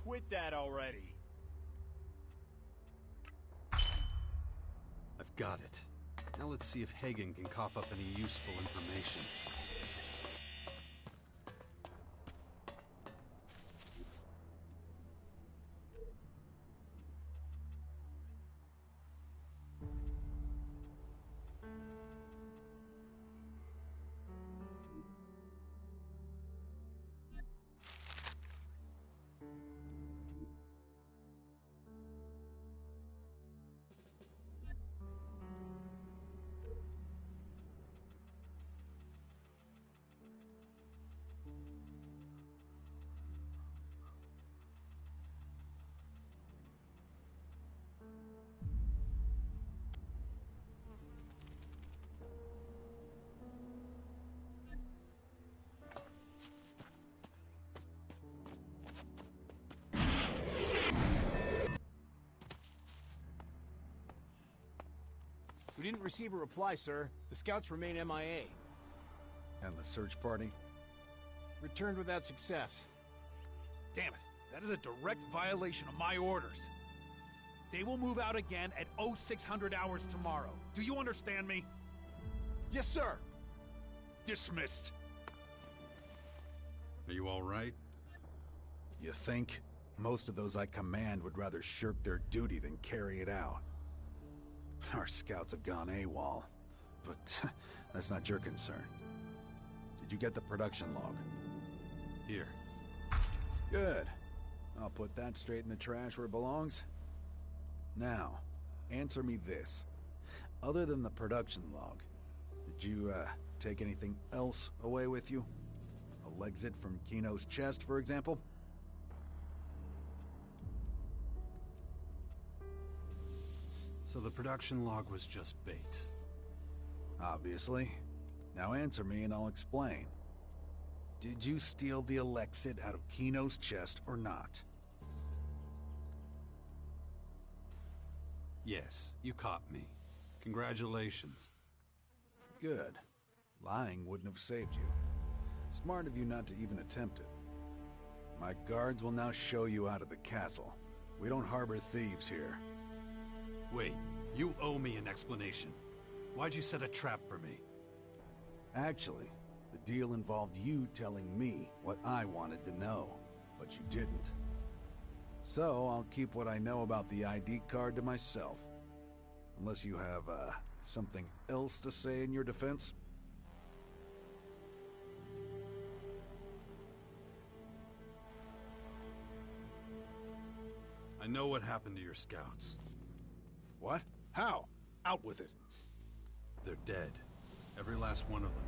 Quit that already. I've got it. Now let's see if Hagen can cough up any useful information. We didn't receive a reply, sir. The scouts remain MIA. And the search party? Returned without success. Damn it. That is a direct violation of my orders. They will move out again at 0600 hours tomorrow. Do you understand me? Yes, sir. Dismissed. Are you all right? You think? Most of those I command would rather shirk their duty than carry it out. Our scouts have gone AWOL, but that's not your concern. Did you get the production log? Here. Good. I'll put that straight in the trash where it belongs. Now, answer me this. Other than the production log, did you, take anything else away with you? A Lexit from Kino's chest, for example? So the production log was just bait. Obviously. Now answer me and I'll explain. Did you steal the Elexit out of Kino's chest or not? Yes, you caught me. Congratulations. Good. Lying wouldn't have saved you. Smart of you not to even attempt it. My guards will now show you out of the castle. We don't harbor thieves here. Wait, you owe me an explanation. Why'd you set a trap for me? Actually, the deal involved you telling me what I wanted to know, but you didn't. So, I'll keep what I know about the ID card to myself. Unless you have, something else to say in your defense? I know what happened to your scouts. What? How? Out with it. They're dead. Every last one of them.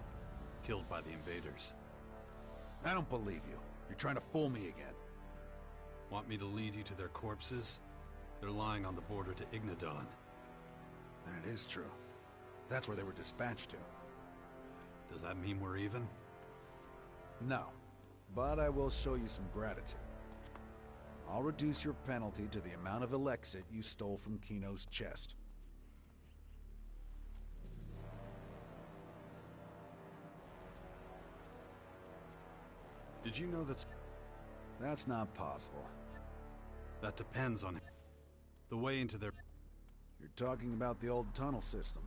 Killed by the invaders. I don't believe you. You're trying to fool me again. Want me to lead you to their corpses? They're lying on the border to Ignadon. Then it is true. That's where they were dispatched to. Does that mean we're even? No. But I will show you some gratitude. I'll reduce your penalty to the amount of Elexit you stole from Kino's chest. Did you know that's not possible? That depends on the way into their... You're talking about the old tunnel system.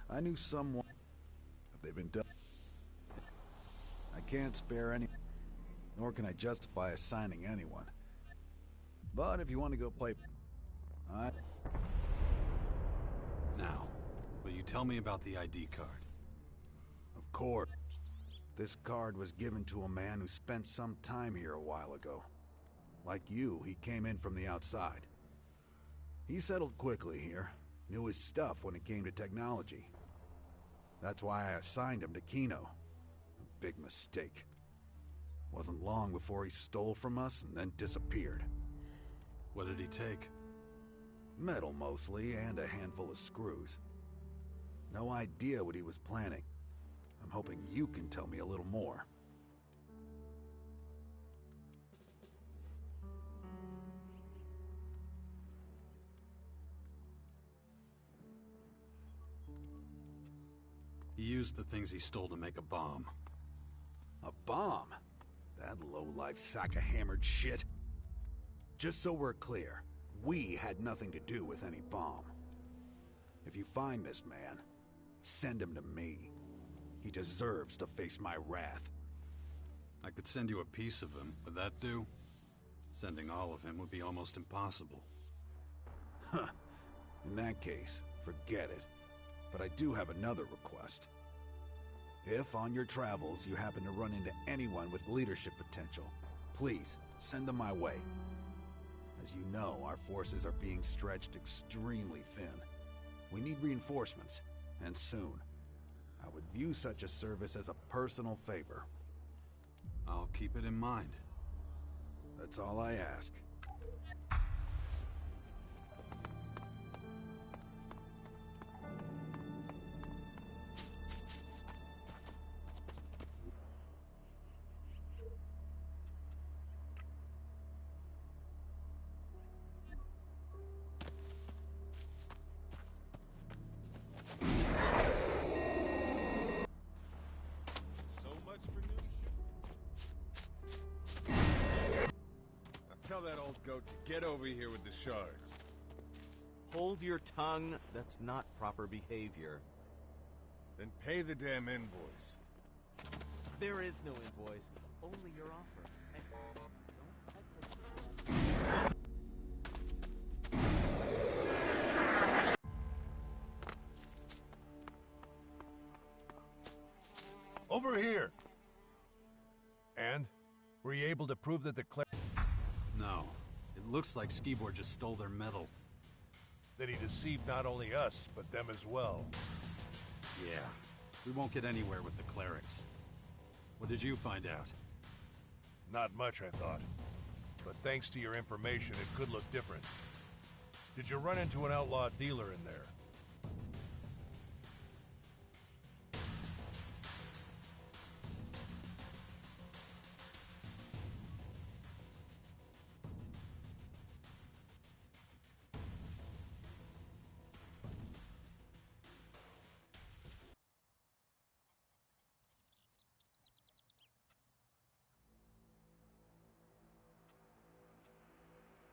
I knew someone... Have they been done? I can't spare any... Nor can I justify assigning anyone. But if you want to go play... Now, will you tell me about the ID card? Of course. This card was given to a man who spent some time here a while ago. Like you, he came in from the outside. He settled quickly here, knew his stuff when it came to technology. That's why I assigned him to Kino. A big mistake. Wasn't long before he stole from us and then disappeared. What did he take? Metal mostly, and a handful of screws. No idea what he was planning. I'm hoping you can tell me a little more. He used the things he stole to make a bomb. A bomb? That low-life sack of hammered shit. Just so we're clear, we had nothing to do with any bomb. If you find this man, send him to me. He deserves to face my wrath. I could send you a piece of him. Would that do? Sending all of him would be almost impossible. Huh. In that case, forget it. But I do have another request. If on your travels you happen to run into anyone with leadership potential, please send them my way. As you know, our forces are being stretched extremely thin. We need reinforcements, and soon. I would view such a service as a personal favor. I'll keep it in mind. That's all I ask. Tell that old goat to get over here with the shards. Hold your tongue. That's not proper behavior. Then pay the damn invoice. There is no invoice, only your offer. Over here! And? Were you able to prove that the No. It looks like Skibor just stole their metal. That he deceived not only us, but them as well. Yeah. We won't get anywhere with the clerics. What did you find out? Not much, I thought. But thanks to your information, it could look different. Did you run into an outlaw dealer in there?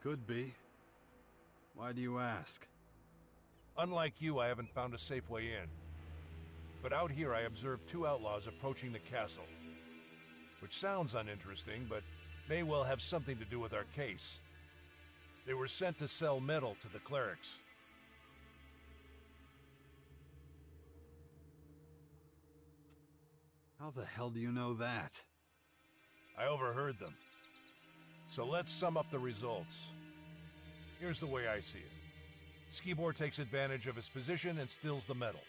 Could be. Why do you ask? Unlike you, I haven't found a safe way in. But out here I observed two outlaws approaching the castle. Which sounds uninteresting, but may well have something to do with our case. They were sent to sell metal to the clerics. How the hell do you know that? I overheard them. So let's sum up the results. Here's the way I see it. Skibor takes advantage of his position and steals the metal.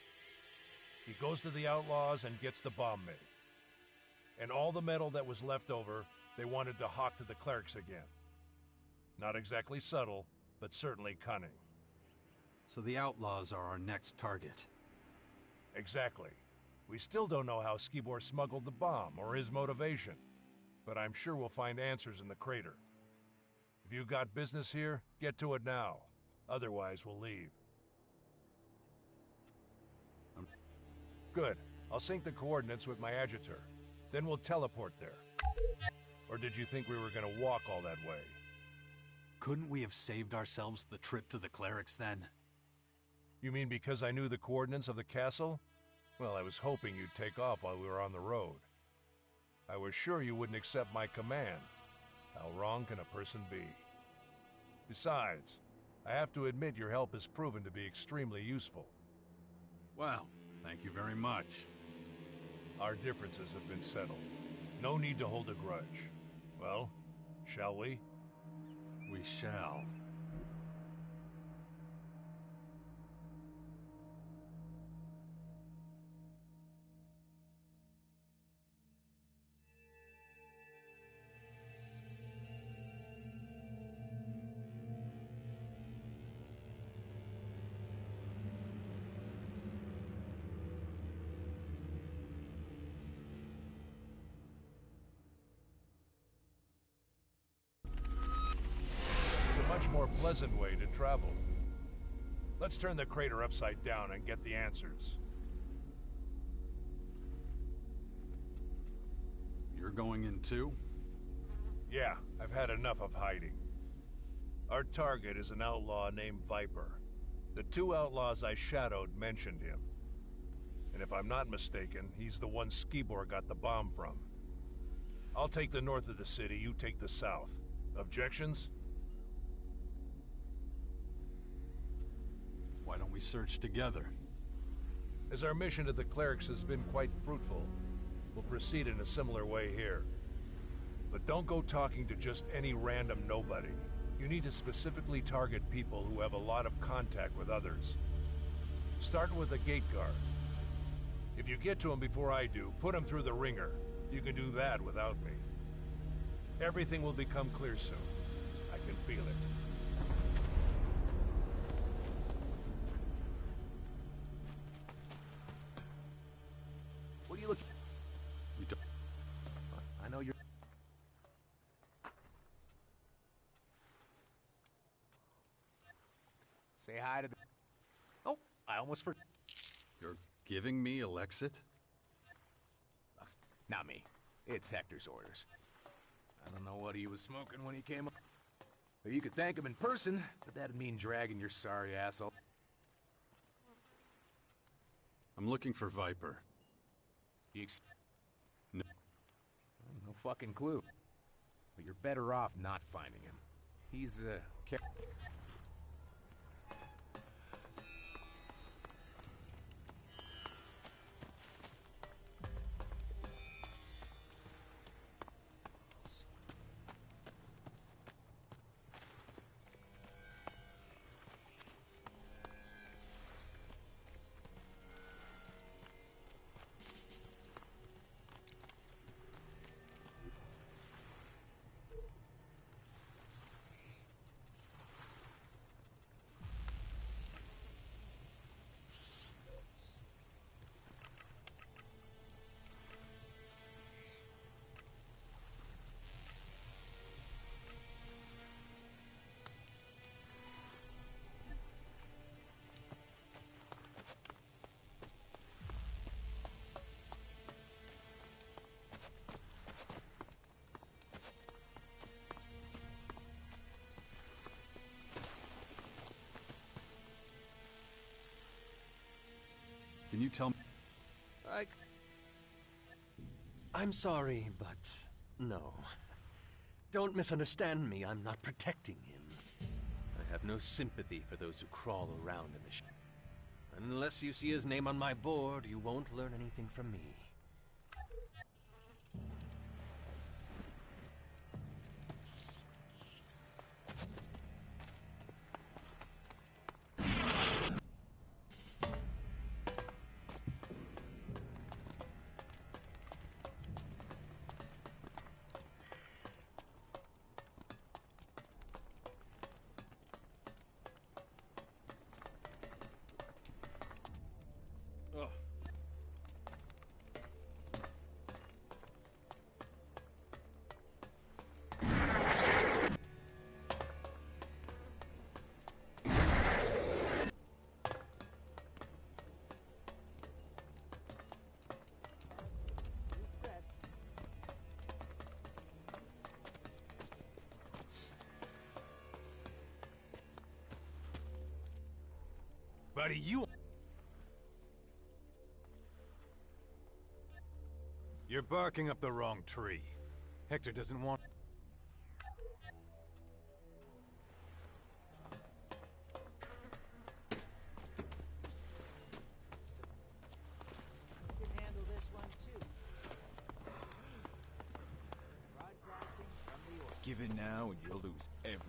He goes to the outlaws and gets the bomb made. And all the metal that was left over, they wanted to hawk to the clerics again. Not exactly subtle, but certainly cunning. So the outlaws are our next target. Exactly. We still don't know how Skibor smuggled the bomb or his motivation, but I'm sure we'll find answers in the crater. If you got business here, get to it now. Otherwise, we'll leave. Good. I'll sync the coordinates with my adjutor. Then we'll teleport there. Or did you think we were gonna walk all that way? Couldn't we have saved ourselves the trip to the clerics then? You mean because I knew the coordinates of the castle? Well, I was hoping you'd take off while we were on the road. I was sure you wouldn't accept my command. How wrong can a person be? Besides, I have to admit your help has proven to be extremely useful. Well, thank you very much. Our differences have been settled. No need to hold a grudge. Well, shall we? We shall. More pleasant way to travel. Let's turn the crater upside down and get the answers. You're going in too? Yeah, I've had enough of hiding. Our target is an outlaw named Viper. The two outlaws I shadowed mentioned him. And if I'm not mistaken, he's the one Skibor got the bomb from. I'll take the north of the city, you take the south. Objections? Why don't we search together? As our mission to the clerics has been quite fruitful, we'll proceed in a similar way here. But don't go talking to just any random nobody. You need to specifically target people who have a lot of contact with others. Start with a gate guard. If you get to him before I do, put him through the ringer. You can do that without me. Everything will become clear soon. I can feel it. What are you looking? We don't. I know you're. Say hi to the. Oh, I almost forgot. You're giving me Elexit? Not me. It's Hector's orders. I don't know what he was smoking when he came up. But you could thank him in person, but that'd mean dragging your sorry asshole. I'm looking for Viper. No. No fucking clue. But you're better off not finding him. He's, Can you tell me? I'm sorry, but no. Don't misunderstand me. I'm not protecting him. I have no sympathy for those who crawl around in the Unless you see his name on my board, you won't learn anything from me. Buddy, You're barking up the wrong tree. Hector doesn't want... You can handle this one too. Broadcasting from the order. Give in now and you'll lose everything.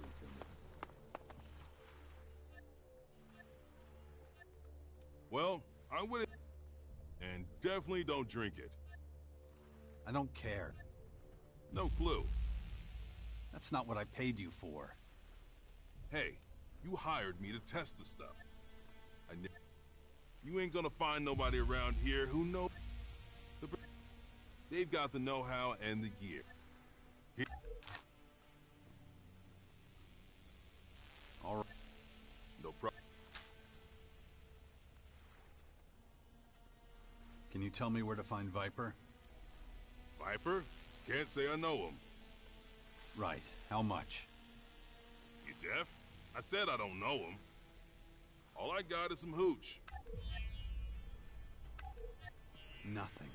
Well, I'm with it. And definitely don't drink it. I don't care. No clue. That's not what I paid you for. Hey, you hired me to test the stuff. You ain't gonna find nobody around here who knows. They've got the know-how and the gear. All right. No problem. Can you tell me where to find Viper? Viper? Can't say I know him. Right. How much? You deaf? I said I don't know him. All I got is some hooch. Nothing.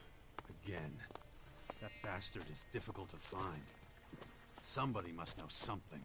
Again. That bastard is difficult to find. Somebody must know something.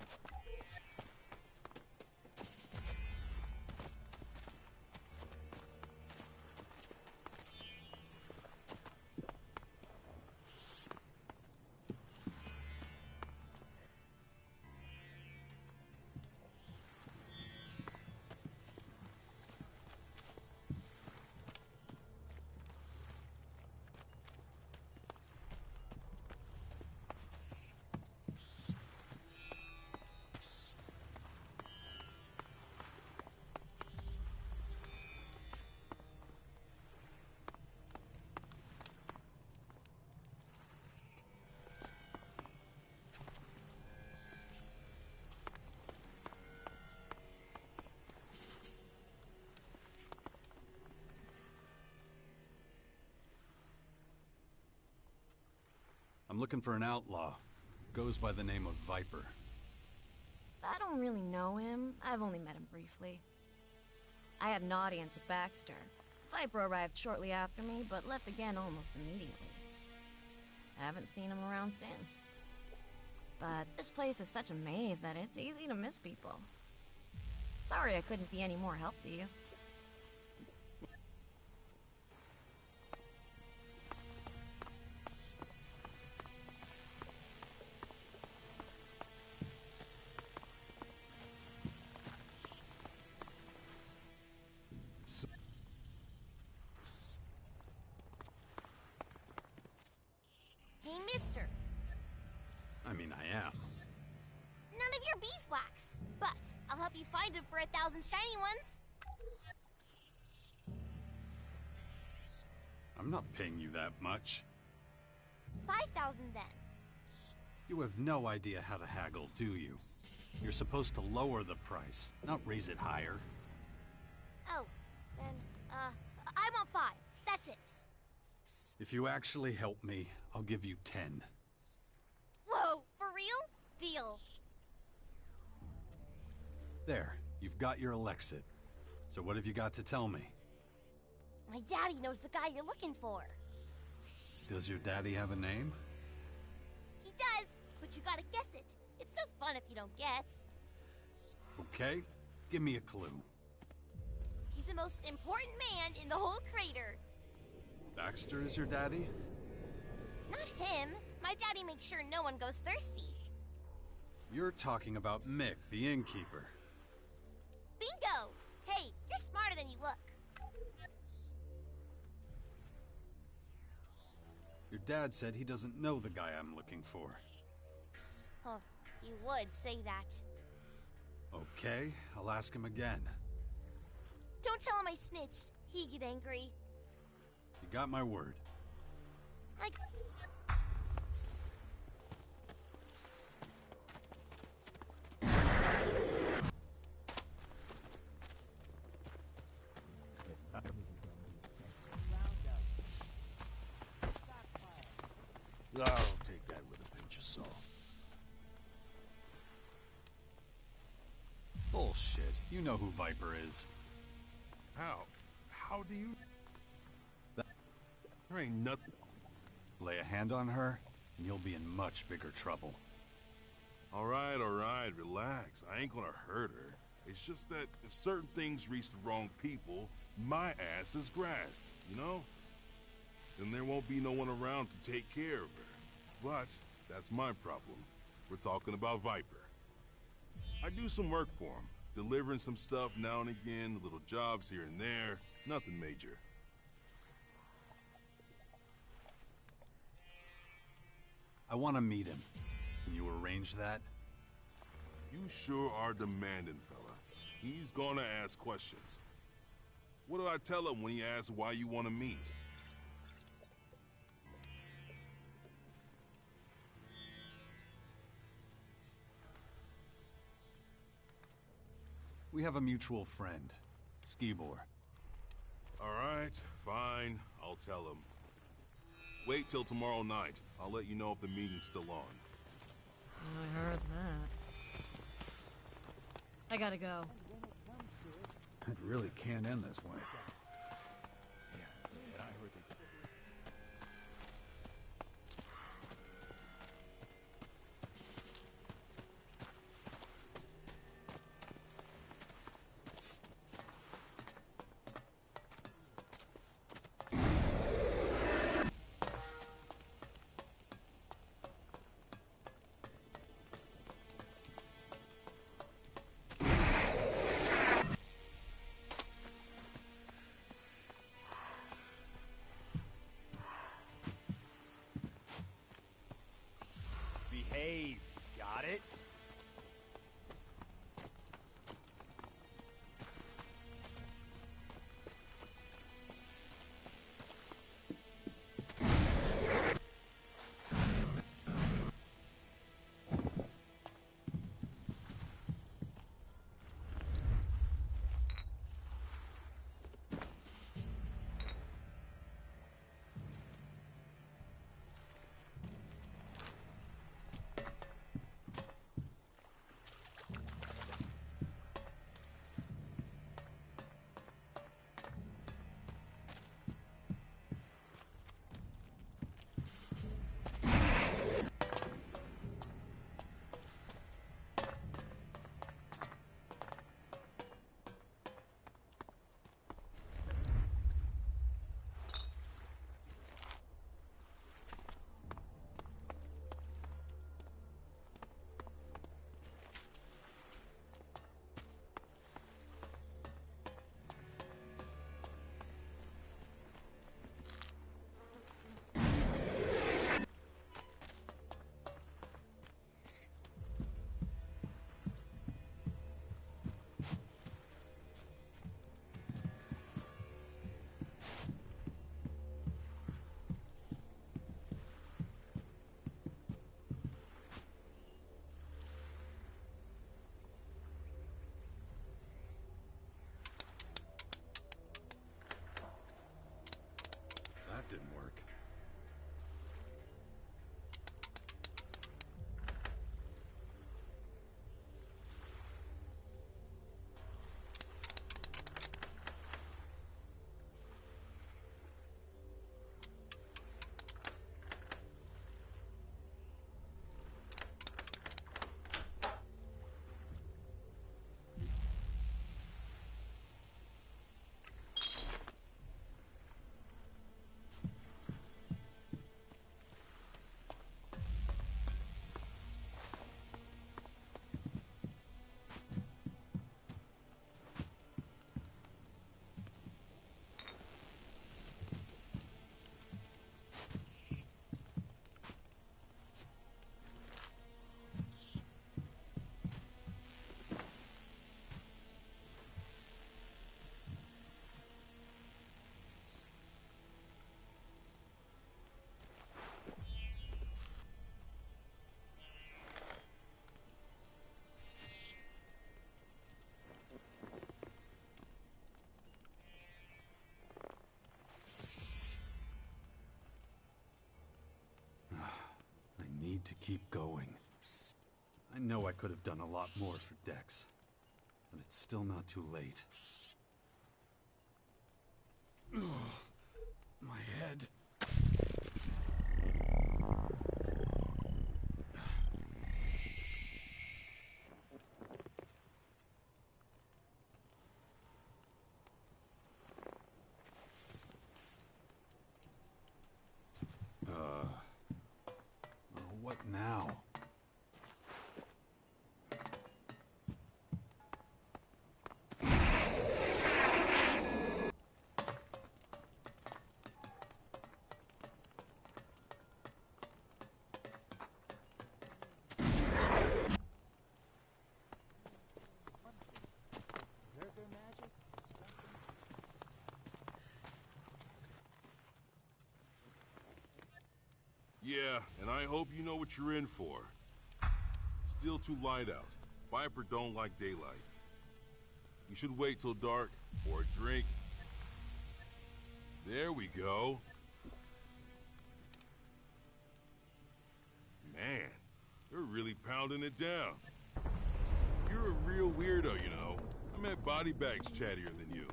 I'm looking for an outlaw. Goes by the name of Viper. I don't really know him. I've only met him briefly. I had an audience with Baxter. Viper arrived shortly after me, but left again almost immediately. I haven't seen him around since. But this place is such a maze that it's easy to miss people. Sorry I couldn't be any more help to you. Hey, mister. I mean, I am. None of your beeswax. But I'll help you find him for 1,000 shiny ones. I'm not paying you that much. 5,000 then. You have no idea how to haggle, do you? You're supposed to lower the price, not raise it higher. Oh, then, I want 5. That's it. If you actually help me, I'll give you 10. Whoa, for real? Deal. There, you've got your Elexit. So what have you got to tell me? My daddy knows the guy you're looking for. Does your daddy have a name? He does, but you gotta guess it. It's no fun if you don't guess. Okay, give me a clue. He's the most important man in the whole crater. Baxter is your daddy? Not him. My daddy makes sure no one goes thirsty. You're talking about Mick, the innkeeper. Bingo! Hey, you're smarter than you look. Your dad said he doesn't know the guy I'm looking for. Oh, you would say that. Okay, I'll ask him again. Don't tell him I snitched. He'd get angry. You got my word. I'll take that with a pinch of salt. Bullshit. You know who Viper is. How? How do you... There ain't nothing... Lay a hand on her, and you'll be in much bigger trouble. All right, relax. I ain't gonna hurt her. It's just that if certain things reach the wrong people, my ass is grass, you know? Then there won't be no one around to take care of her. But that's my problem. We're talking about Viper. I do some work for him, delivering some stuff now and again, little jobs here and there, nothing major. I want to meet him. Can you arrange that? You sure are demanding, fella. He's gonna ask questions. What do I tell him when he asks why you want to meet? We have a mutual friend, Skibor. All right, fine. I'll tell him. Wait till tomorrow night. I'll let you know if the meeting's still on. I heard that. I gotta go. It really can't end this way. Behave. Got it? need to keep going. I know I could have done a lot more for Dex, but it's still not too late. Ugh, my head. What now? Yeah, and I hope you know what you're in for. Still too light out. Viper don't like daylight. You should wait till dark, or a drink. There we go. Man, you're really pounding it down. You're a real weirdo, you know. I met body bags chattier than you.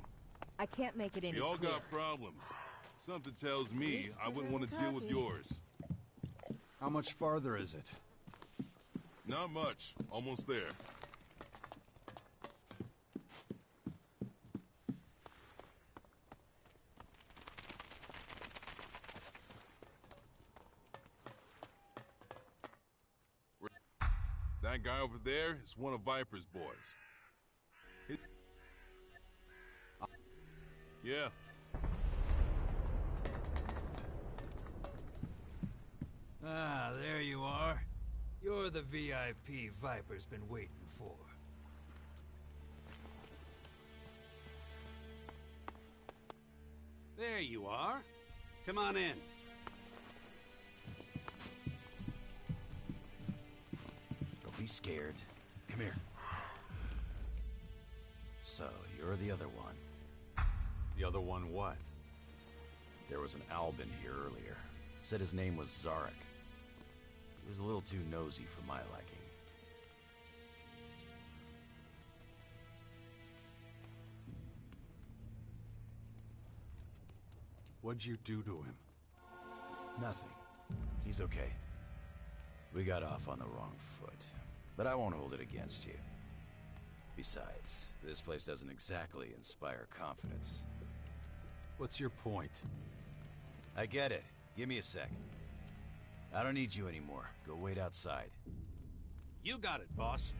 I can't make it any We all clearer. got problems. Something tells me I wouldn't want to deal with yours. How much farther is it? Not much. Almost there. That guy over there is one of Viper's boys. Yeah. Ah, there you are. You're the VIP Viper's been waiting for. There you are. Come on in. Don't be scared. Come here. So, you're the other one. The other one what? There was an Albin here earlier. Said his name was Zarek. He was a little too nosy for my liking. What'd you do to him? Nothing. He's okay. We got off on the wrong foot, but I won't hold it against you. Besides, this place doesn't exactly inspire confidence. What's your point? I get it. Give me a sec. I don't need you anymore. Go wait outside. You got it, boss.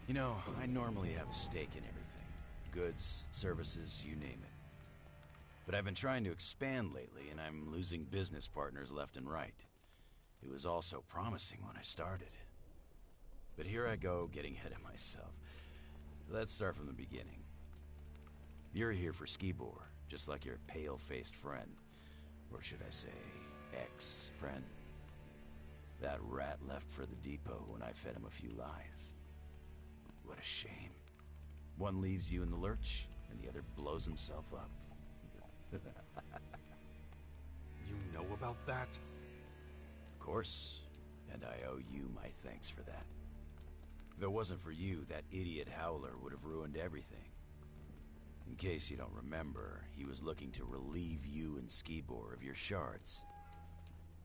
You know, I normally have a stake in everything. Goods, services, you name it. But I've been trying to expand lately, and I'm losing business partners left and right. It was all so promising when I started. But here I go, getting ahead of myself. Let's start from the beginning. You're here for Skibor, just like your pale-faced friend. Or should I say, ex-friend? That rat left for the depot when I fed him a few lies. What a shame. One leaves you in the lurch, and the other blows himself up. You know about that? Of course, and I owe you my thanks for that. If it wasn't for you, that idiot Howler would have ruined everything. In case you don't remember, he was looking to relieve you and Skibor of your shards.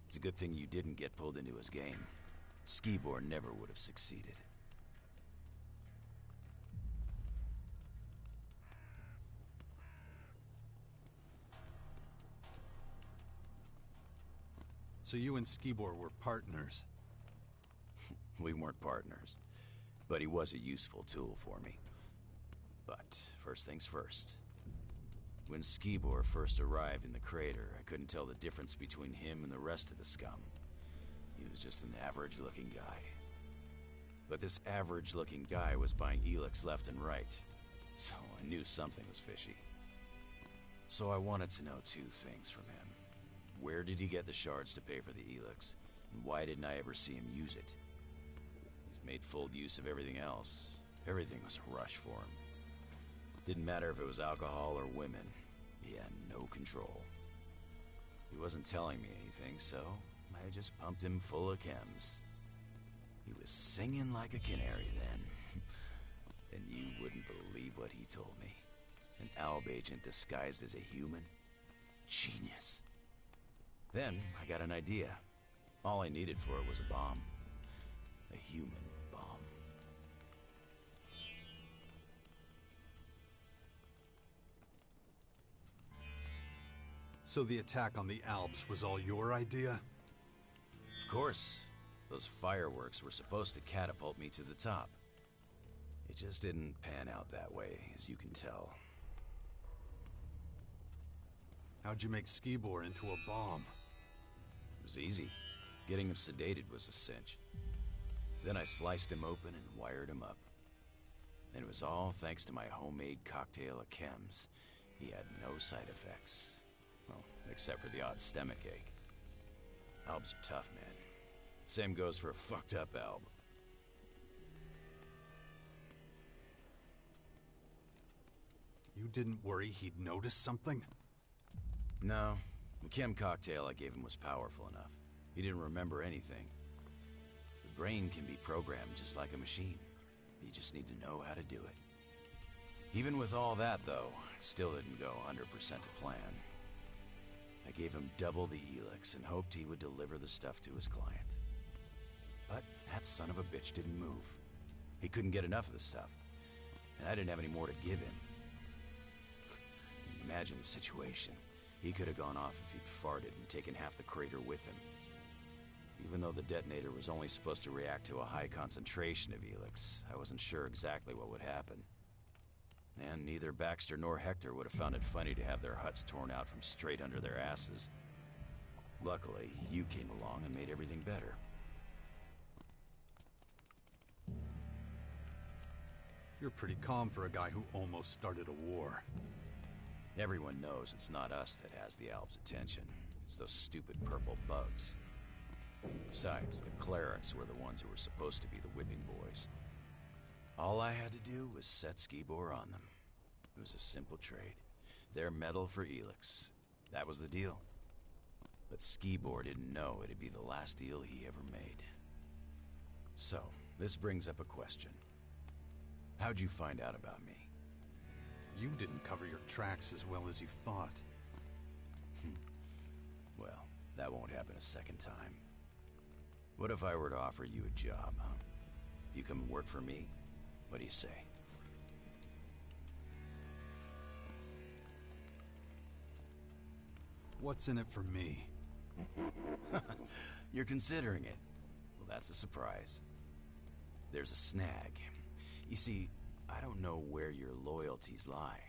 It's a good thing you didn't get pulled into his game. Skibor never would have succeeded. So you and Skibor were partners? We weren't partners, but he was a useful tool for me. But first things first. When Skibor first arrived in the crater, I couldn't tell the difference between him and the rest of the scum. He was just an average-looking guy. But this average-looking guy was buying Elex left and right, so I knew something was fishy. So I wanted to know two things from him. Where did he get the shards to pay for the Elex, and why didn't I ever see him use it? He's made full use of everything else. Everything was a rush for him. Didn't matter if it was alcohol or women. He had no control. He wasn't telling me anything, so I just pumped him full of chems. He was singing like a canary then. And you wouldn't believe what he told me. An ALB agent disguised as a human? Genius. Then I got an idea. All I needed for it was a bomb. A human bomb. So the attack on the Alps was all your idea? Of course. Those fireworks were supposed to catapult me to the top. It just didn't pan out that way, as you can tell. How'd you make Skibor into a bomb? It was easy. Getting him sedated was a cinch. Then I sliced him open and wired him up. And it was all thanks to my homemade cocktail of chems. He had no side effects. Well, except for the odd stomach ache. Albs are tough, man. Same goes for a fucked up Alb. You didn't worry he'd notice something? No. The chem cocktail I gave him was powerful enough. He didn't remember anything. The brain can be programmed just like a machine. You just need to know how to do it. Even with all that, though, it still didn't go 100% to plan. I gave him double the Elex and hoped he would deliver the stuff to his client. But that son of a bitch didn't move. He couldn't get enough of the stuff, and I didn't have any more to give him. Imagine the situation. He could have gone off if he'd farted and taken half the crater with him. Even though the detonator was only supposed to react to a high concentration of Elex, I wasn't sure exactly what would happen. And neither Baxter nor Hector would have found it funny to have their huts torn out from straight under their asses. Luckily, you came along and made everything better. You're pretty calm for a guy who almost started a war. Everyone knows it's not us that has the Alb's attention. It's those stupid purple bugs. Besides, the clerics were the ones who were supposed to be the whipping boys. All I had to do was set Skibor on them. It was a simple trade. Their metal for Elex. That was the deal. But Skibor didn't know it'd be the last deal he ever made. So, this brings up a question. How'd you find out about me? You didn't cover your tracks as well as you thought. Well, that won't happen a second time. What if I were to offer you a job, huh? You come and work for me? What do you say? What's in it for me? You're considering it. Well, that's a surprise. There's a snag. You see, I don't know where your loyalties lie.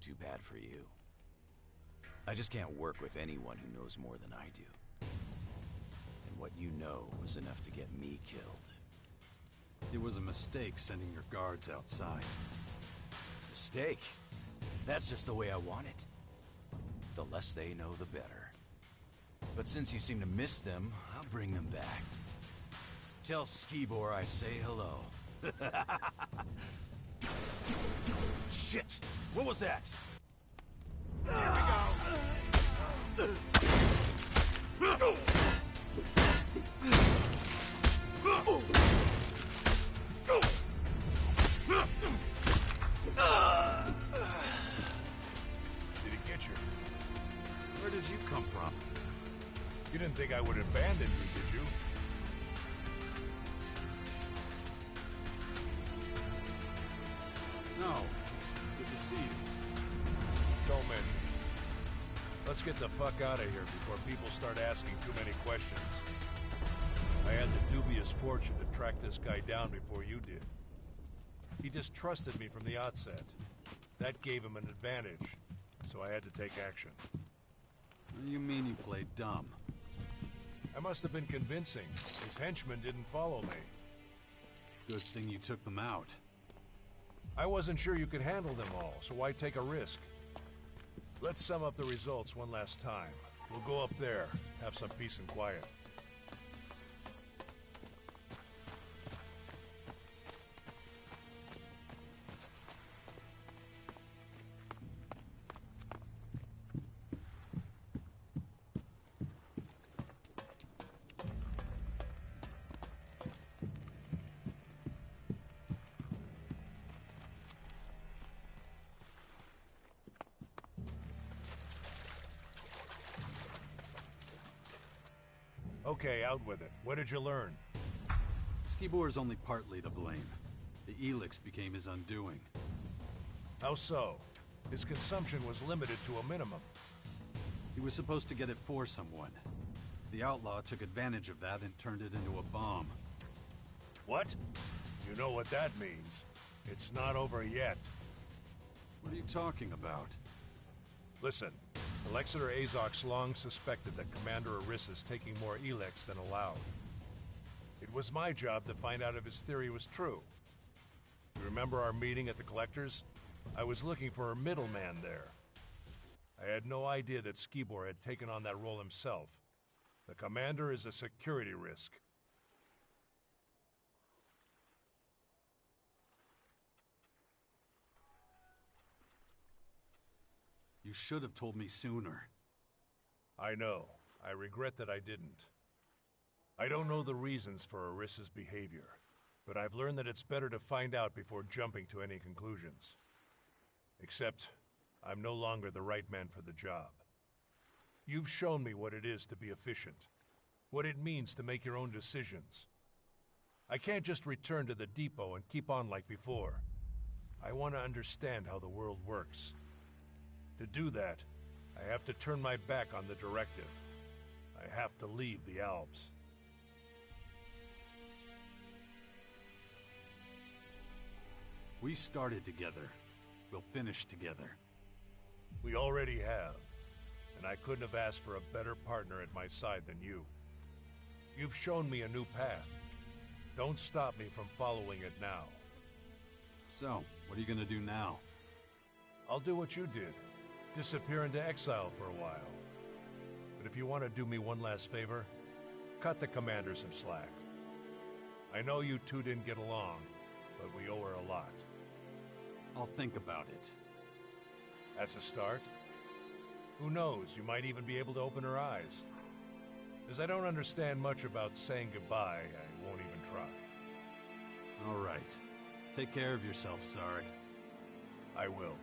Too bad for you. I just can't work with anyone who knows more than I do. And what you know is enough to get me killed. It was a mistake sending your guards outside. Mistake? That's just the way I want it. The less they know, the better. But since you seem to miss them, I'll bring them back. Tell Skibor I say hello. Shit! What was that? Here we go! Did it get you? Where did you come from? You didn't think I would abandon you, did you? No. It's good to see you. Don't mention it. Let's get the fuck out of here before people start asking too many questions. I had the dubious fortune to track this guy down before you did. He distrusted me from the outset. That gave him an advantage, so I had to take action. You mean you played dumb? I must have been convincing. His henchmen didn't follow me. Good thing you took them out. I wasn't sure you could handle them all, so why take a risk? Let's sum up the results one last time. We'll go up there, have some peace and quiet. Okay, out with it. What did you learn? Skibor's only partly to blame. The Elex became his undoing. How so? His consumption was limited to a minimum. He was supposed to get it for someone. The outlaw took advantage of that and turned it into a bomb. What? You know what that means. It's not over yet. What are you talking about? Listen, Alexander Azok's long suspected that Commander Arissa's taking more Elex than allowed. It was my job to find out if his theory was true. You remember our meeting at the Collectors? I was looking for a middleman there. I had no idea that Skibor had taken on that role himself. The Commander is a security risk. You should have told me sooner. I know. I regret that I didn't. I don't know the reasons for Arissa's behavior, but I've learned that it's better to find out before jumping to any conclusions. Except, I'm no longer the right man for the job. You've shown me what it is to be efficient, what it means to make your own decisions. I can't just return to the depot and keep on like before. I want to understand how the world works. To do that, I have to turn my back on the directive. I have to leave the Alps. We started together. We'll finish together. We already have, and I couldn't have asked for a better partner at my side than you. You've shown me a new path. Don't stop me from following it now. So, what are you gonna do now? I'll do what you did. Disappear into exile for a while. But if you want to do me one last favor, cut the commander some slack. I know you two didn't get along, but we owe her a lot. I'll think about it. As a start? Who knows, you might even be able to open her eyes. As I don't understand much about saying goodbye, I won't even try. All right. Take care of yourself, Zarg. I will.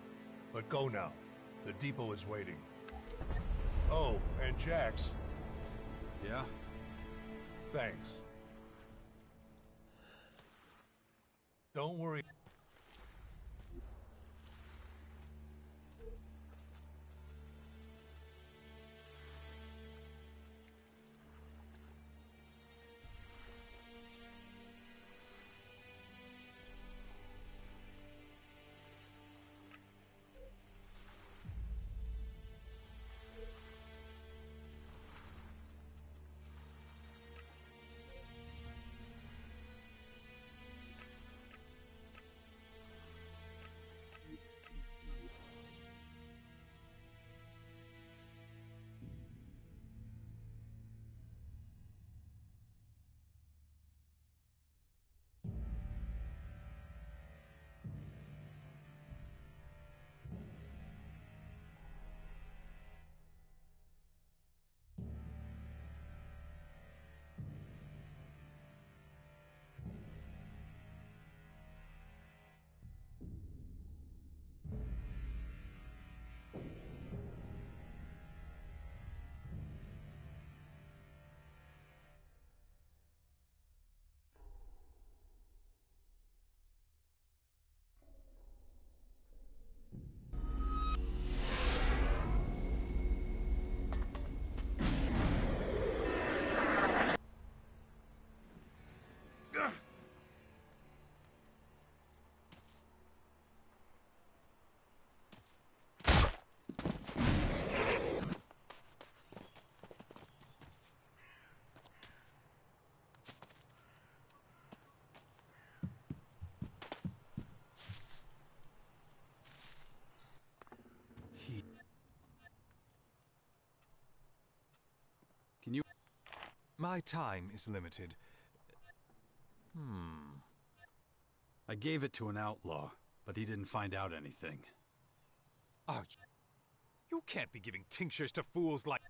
But go now. The depot is waiting. Oh, and Jax. Yeah? Thanks. Don't worry. Can you... My time is limited. I gave it to an outlaw, but he didn't find out anything. Oh, you can't be giving tinctures to fools like...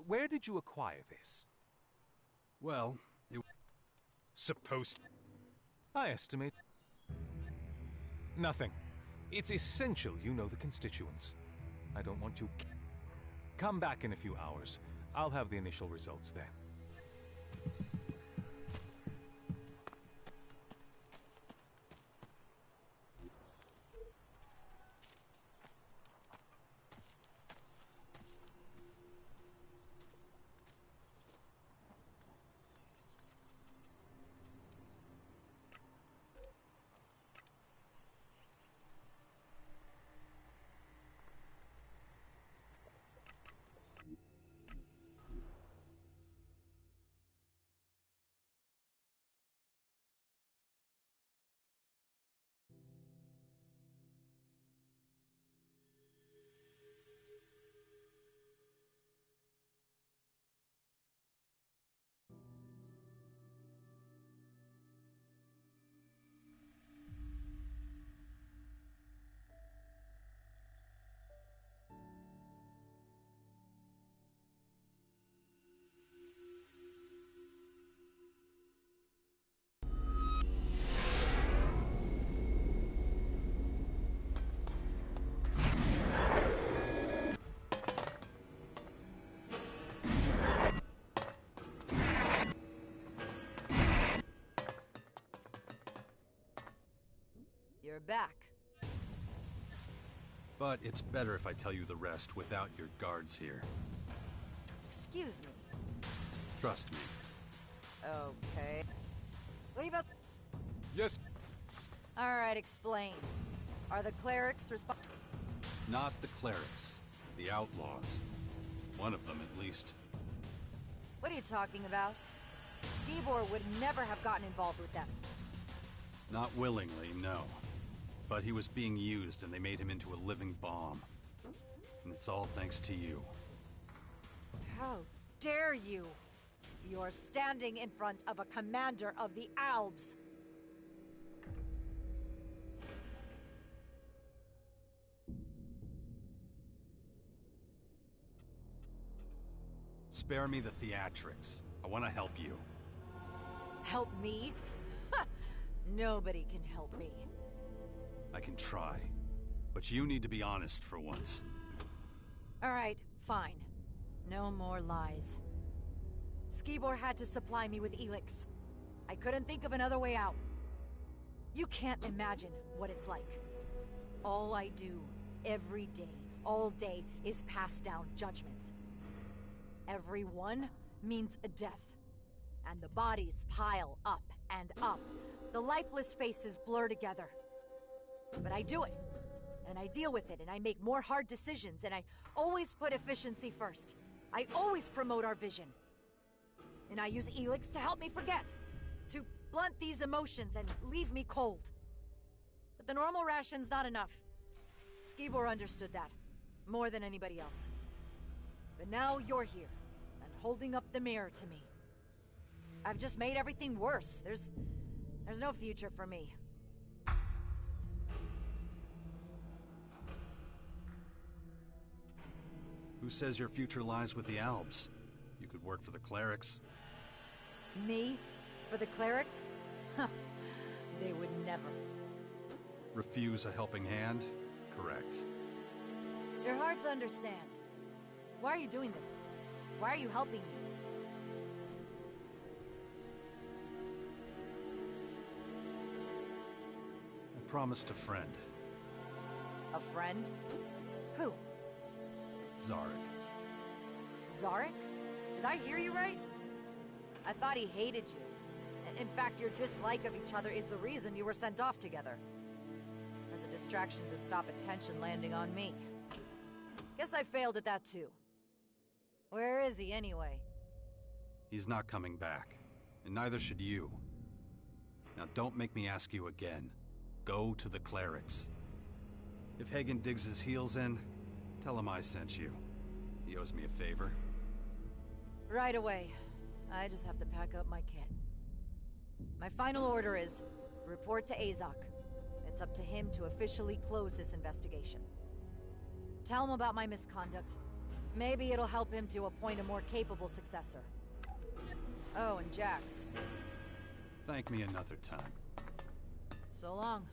Where did you acquire this? Well, it... Supposed... I estimate... Nothing. It's essential you know the constituents. I don't want you... Come back in a few hours. I'll have the initial results then. You're back. But it's better if I tell you the rest without your guards here. Excuse me. Trust me. Okay. Leave us. Yes. All right, explain. Are the clerics responsible? Not the clerics. The outlaws. One of them, at least. What are you talking about? Skibor would never have gotten involved with them. Not willingly, no. But he was being used and they made him into a living bomb. And it's all thanks to you. How dare you? You're standing in front of a commander of the Albs. Spare me the theatrics. I want to help you. Help me? Nobody can help me. I can try. But you need to be honest for once. All right, fine. No more lies. Skibor had to supply me with Elex. I couldn't think of another way out. You can't imagine what it's like. All I do, every day, all day, is pass down judgments. Every one means a death. And the bodies pile up and up. The lifeless faces blur together. But I do it. And I deal with it, and I make more hard decisions, and I always put efficiency first. I always promote our vision. And I use Elex to help me forget. To blunt these emotions and leave me cold. But the normal ration's not enough. Skibor understood that. More than anybody else. But now you're here, and holding up the mirror to me. I've just made everything worse. There's no future for me. Who says your future lies with the Albs? You could work for the clerics. Me? For the clerics? Huh. They would never. Refuse a helping hand? Correct. You're hard to understand. Why are you doing this? Why are you helping me? I promised a friend. A friend? Who? Zarek. Zarek? Did I hear you right? I thought he hated you. In fact, your dislike of each other is the reason you were sent off together. As a distraction to stop attention landing on me. Guess I failed at that too. Where is he anyway? He's not coming back. And neither should you. Now don't make me ask you again. Go to the clerics. If Hagen digs his heels in, tell him I sent you. He owes me a favor. Right away. I just have to pack up my kit. My final order is, report to Azok. It's up to him to officially close this investigation. Tell him about my misconduct. Maybe it'll help him to appoint a more capable successor. Oh, and Jax. Thank me another time. So long.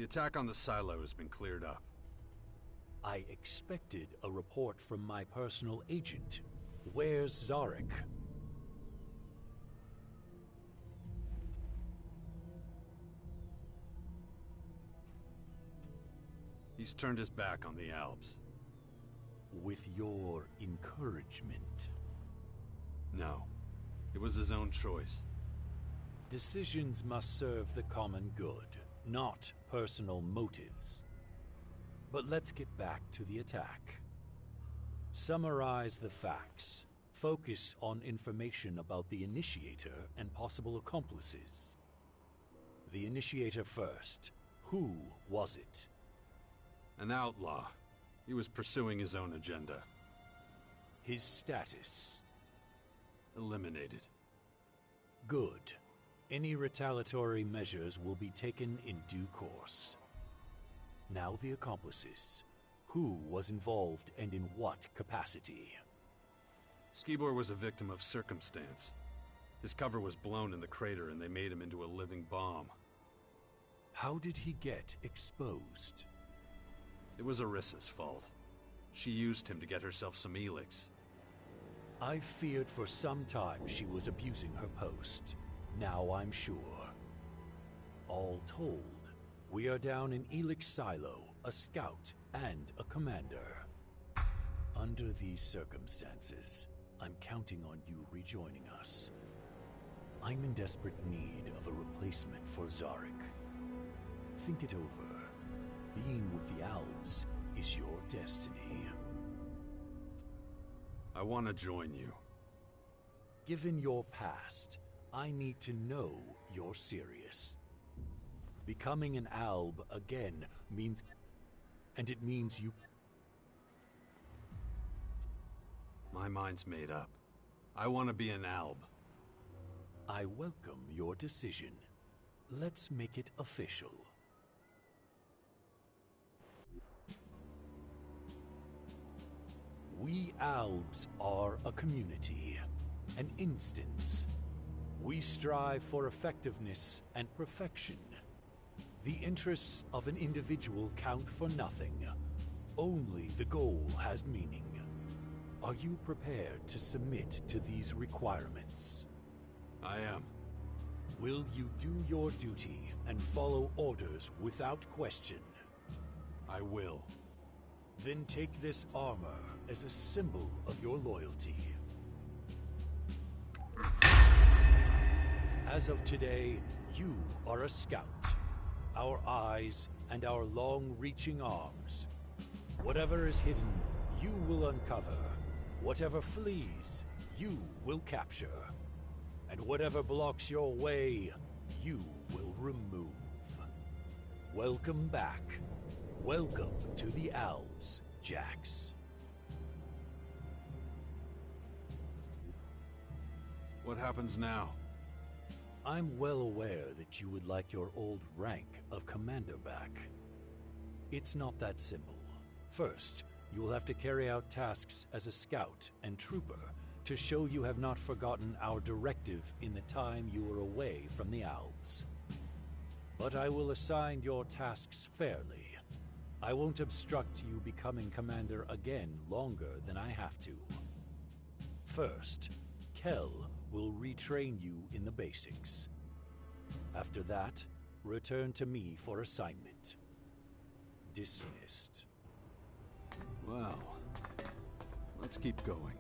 The attack on the silo has been cleared up. I expected a report from my personal agent. Where's Zarek? He's turned his back on the Alps. With your encouragement? No. It was his own choice. Decisions must serve the common good, not personal motives. But let's get back to the attack. Summarize the facts. Focus on information about the Initiator and possible accomplices. The Initiator first. Who was it? An outlaw. He was pursuing his own agenda. His status? Eliminated. Good. Any retaliatory measures will be taken in due course. Now the accomplices. Who was involved and in what capacity? Skibor was a victim of circumstance. His cover was blown in the crater and they made him into a living bomb. How did he get exposed? It was Arissa's fault. She used him to get herself some Elex. I feared for some time she was abusing her post. Now I'm sure. All told, we are down in Elex Silo, a scout, and a commander. Under these circumstances, I'm counting on you rejoining us. I'm in desperate need of a replacement for Zarek. Think it over. Being with the Alps is your destiny. I want to join you. Given your past, I need to know you're serious. Becoming an Alb again means... and it means you... My mind's made up. I want to be an Alb. I welcome your decision. Let's make it official. We Albs are a community, an instance. We strive for effectiveness and perfection. The interests of an individual count for nothing. Only the goal has meaning. Are you prepared to submit to these requirements? I am. Will you do your duty and follow orders without question? I will. Then take this armor as a symbol of your loyalty. As of today, you are a scout. Our eyes and our long-reaching arms. Whatever is hidden, you will uncover. Whatever flees, you will capture. And whatever blocks your way, you will remove. Welcome back. Welcome to the Alps, Jax. What happens now? I'm well aware that you would like your old rank of commander back. It's not that simple. First, you will have to carry out tasks as a scout and trooper to show you have not forgotten our directive in the time you were away from the Alps. But I will assign your tasks fairly. I won't obstruct you becoming commander again longer than I have to. First, Kel will retrain you in the basics. After that, return to me for assignment. Dismissed. Well, let's keep going.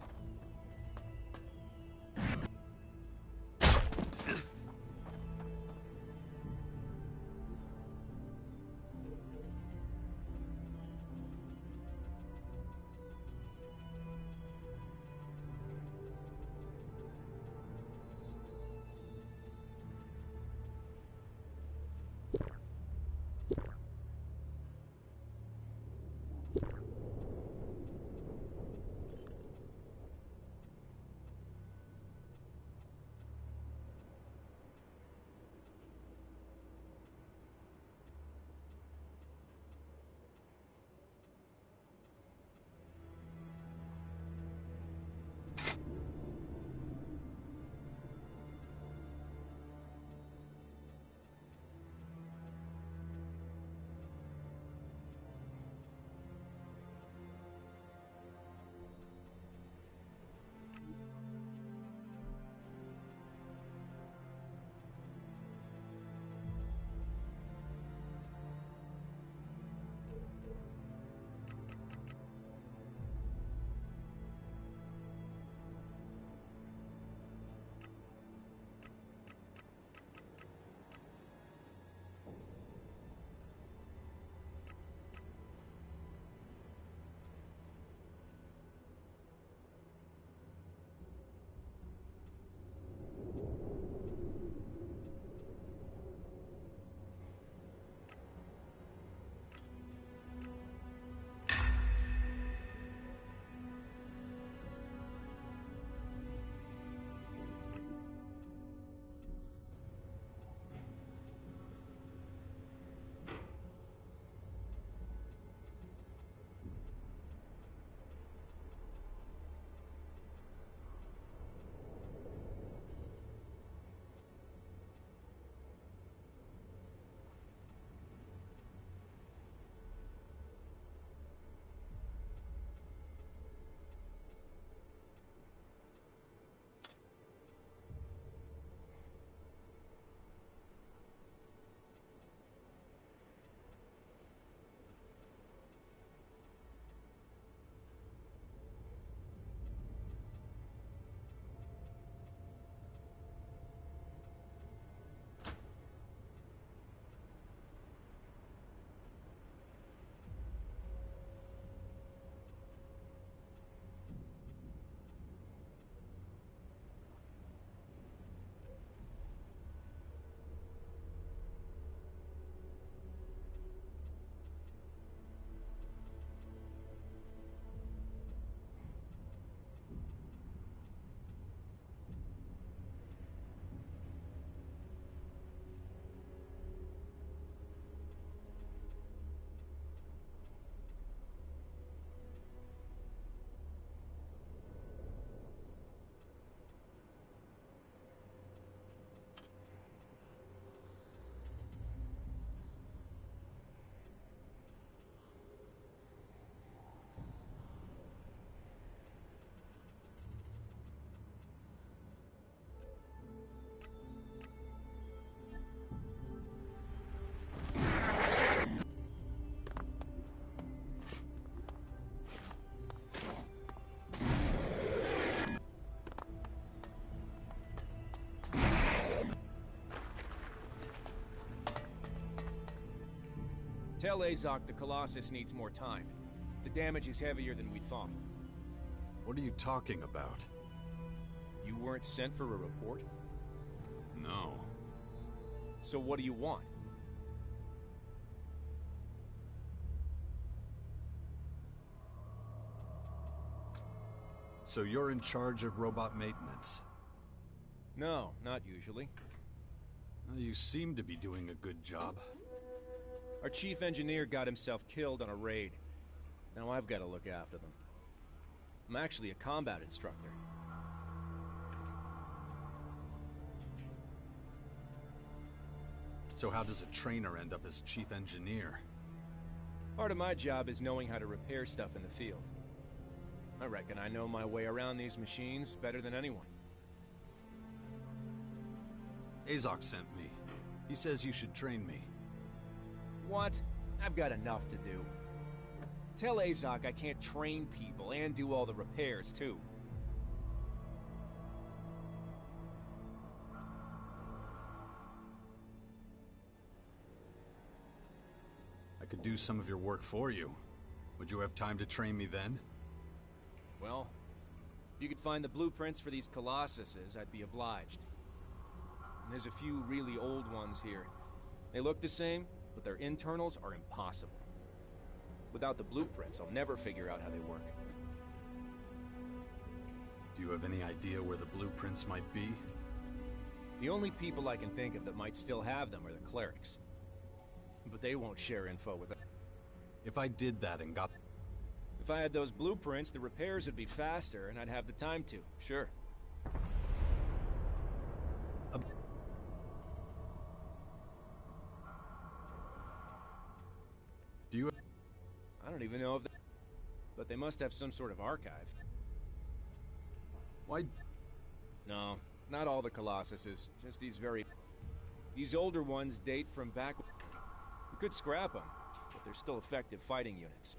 Tell Azok the Colossus needs more time. The damage is heavier than we thought. What are you talking about? You weren't sent for a report? No. So what do you want? So you're in charge of robot maintenance? No, not usually. Well, you seem to be doing a good job. Our chief engineer got himself killed on a raid. Now I've got to look after them. I'm actually a combat instructor. So how does a trainer end up as chief engineer? Part of my job is knowing how to repair stuff in the field. I reckon I know my way around these machines better than anyone. Azok sent me. He says you should train me. What? I've got enough to do. Tell Azok I can't train people and do all the repairs, too. I could do some of your work for you. Would you have time to train me then? Well, if you could find the blueprints for these Colossuses, I'd be obliged. And there's a few really old ones here. They look the same, but their internals are impossible. Without the blueprints, I'll never figure out how they work. Do you have any idea where the blueprints might be? The only people I can think of that might still have them are the clerics. But they won't share info with us. If I did that and got... If I had those blueprints, the repairs would be faster, and I'd have the time to, sure. Do you... I don't even know if they... But they must have some sort of archive. Why... No, not all the Colossuses. Just these very... These older ones date from back... We could scrap them, but they're still effective fighting units.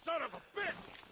Son of a bitch!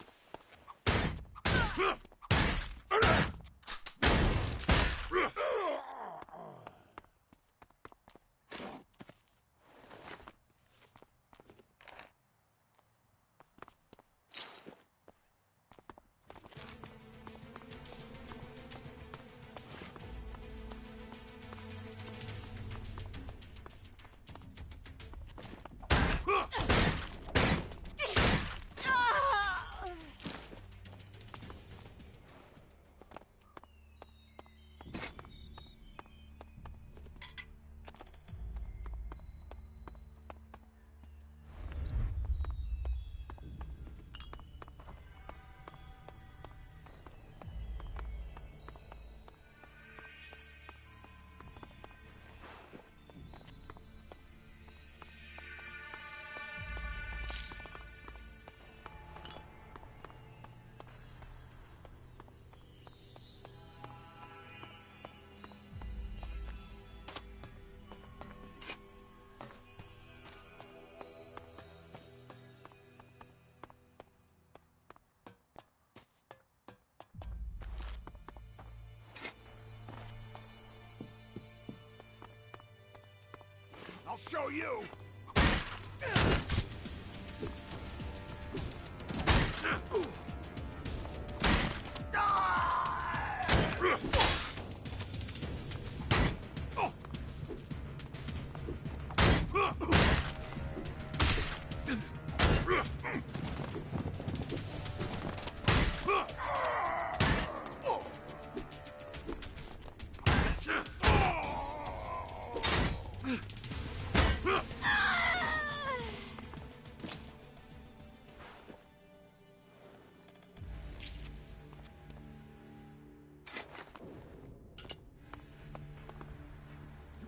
I'll show you!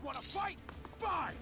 Wanna fight? Fine!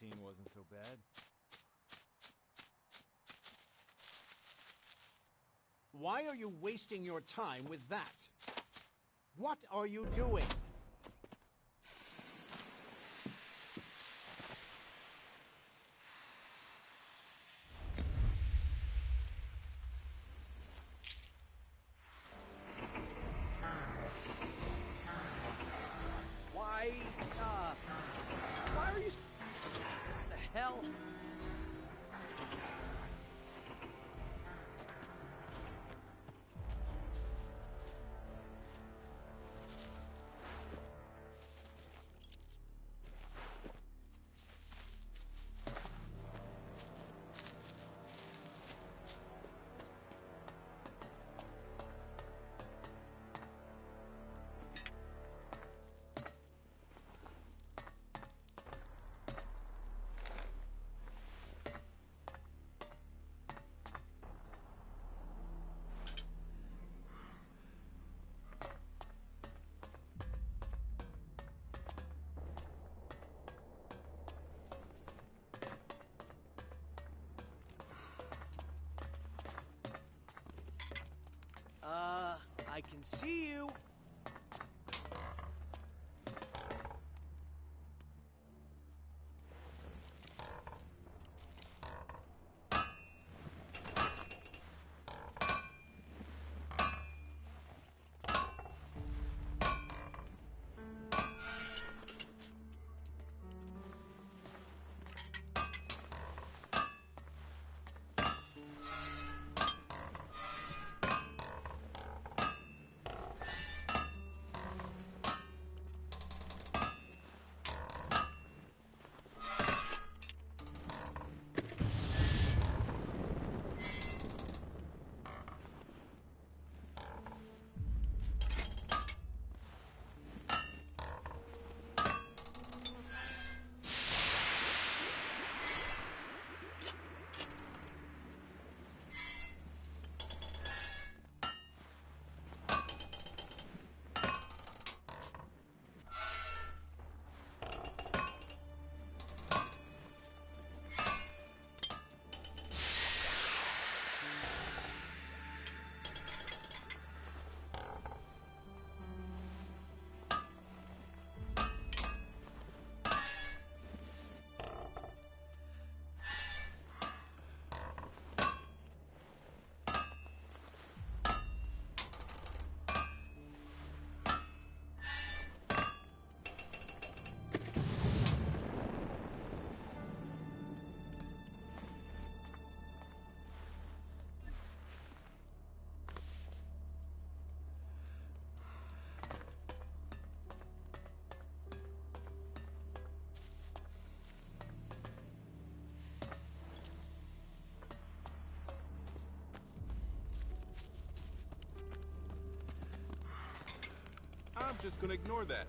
canteen wasn't so bad. Why are you wasting your time with that? What are you doing? Why are you... What the hell? I can see you. I'm just gonna ignore that.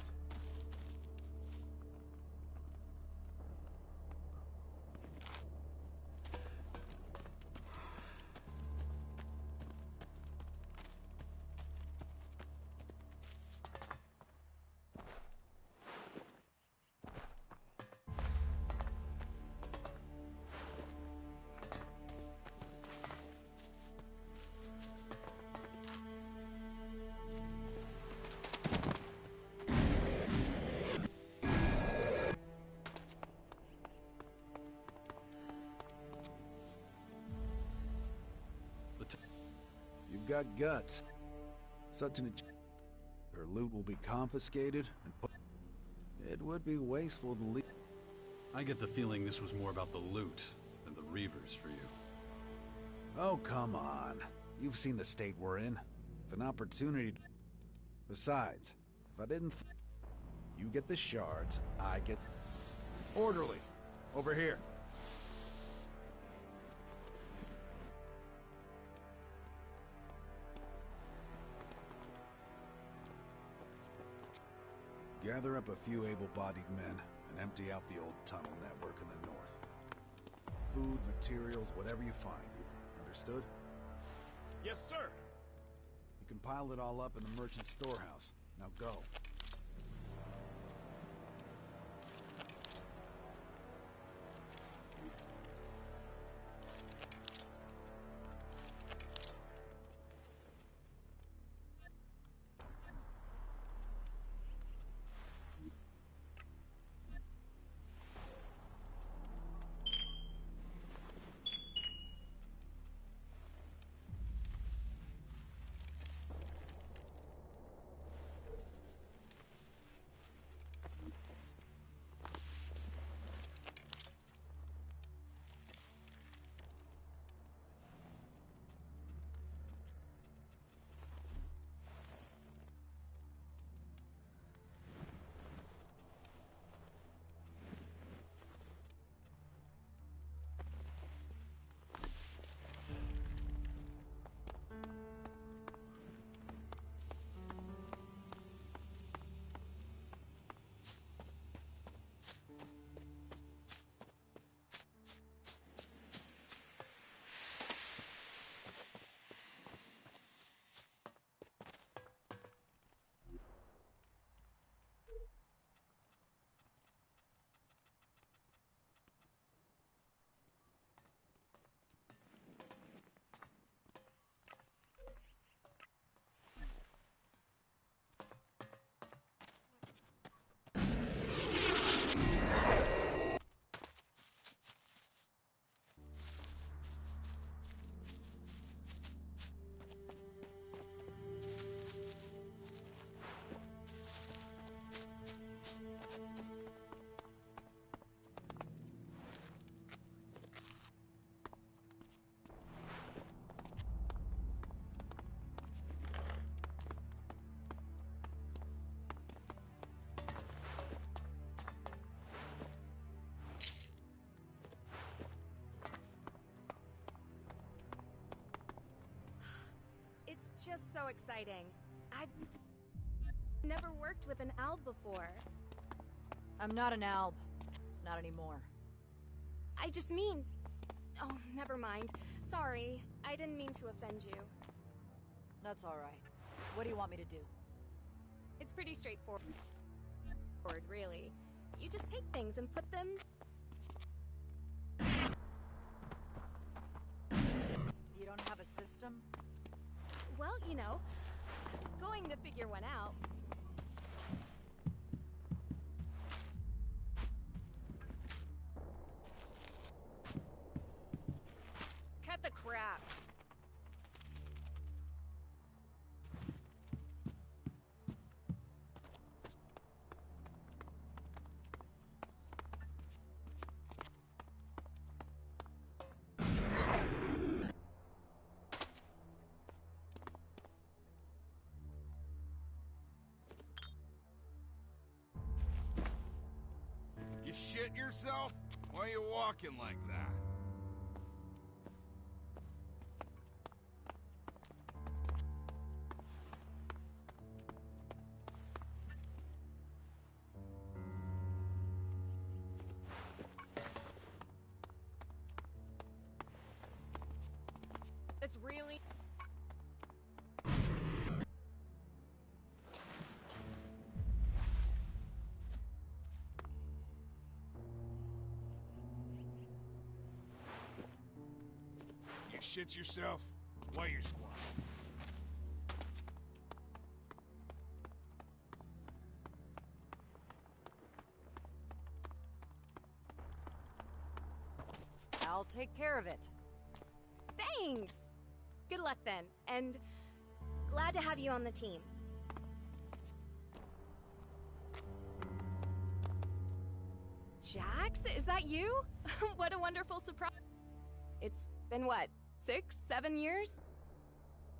You've got guts. Such an... Her loot will be confiscated and put... It would be wasteful to leave... I get the feeling this was more about the loot than the Reavers for you. Oh, come on. You've seen the state we're in. If an opportunity... Besides, if I didn't... You get the shards, I get... Orderly! Over here. Gather up a few able-bodied men and empty out the old tunnel network in the north. Food, materials, whatever you find. Understood? Yes, sir! You can pile it all up in the merchant storehouse. Now go. just so exciting. I've never worked with an alb before. I'm not an alb. Not anymore. I just mean... Oh, never mind. Sorry. I didn't mean to offend you. That's alright. What do you want me to do? It's pretty straightforward, really. You just take things and put them... You don't have a system? Well, you know, going to figure one out. Cut the crap. You shit yourself? Why are you walking like that? It's really... You shit yourself? Why you squat? I'll take care of it. Thanks! Good luck then, and glad to have you on the team. Jax, is that you? What a wonderful surprise. It's been what, 6, 7 years?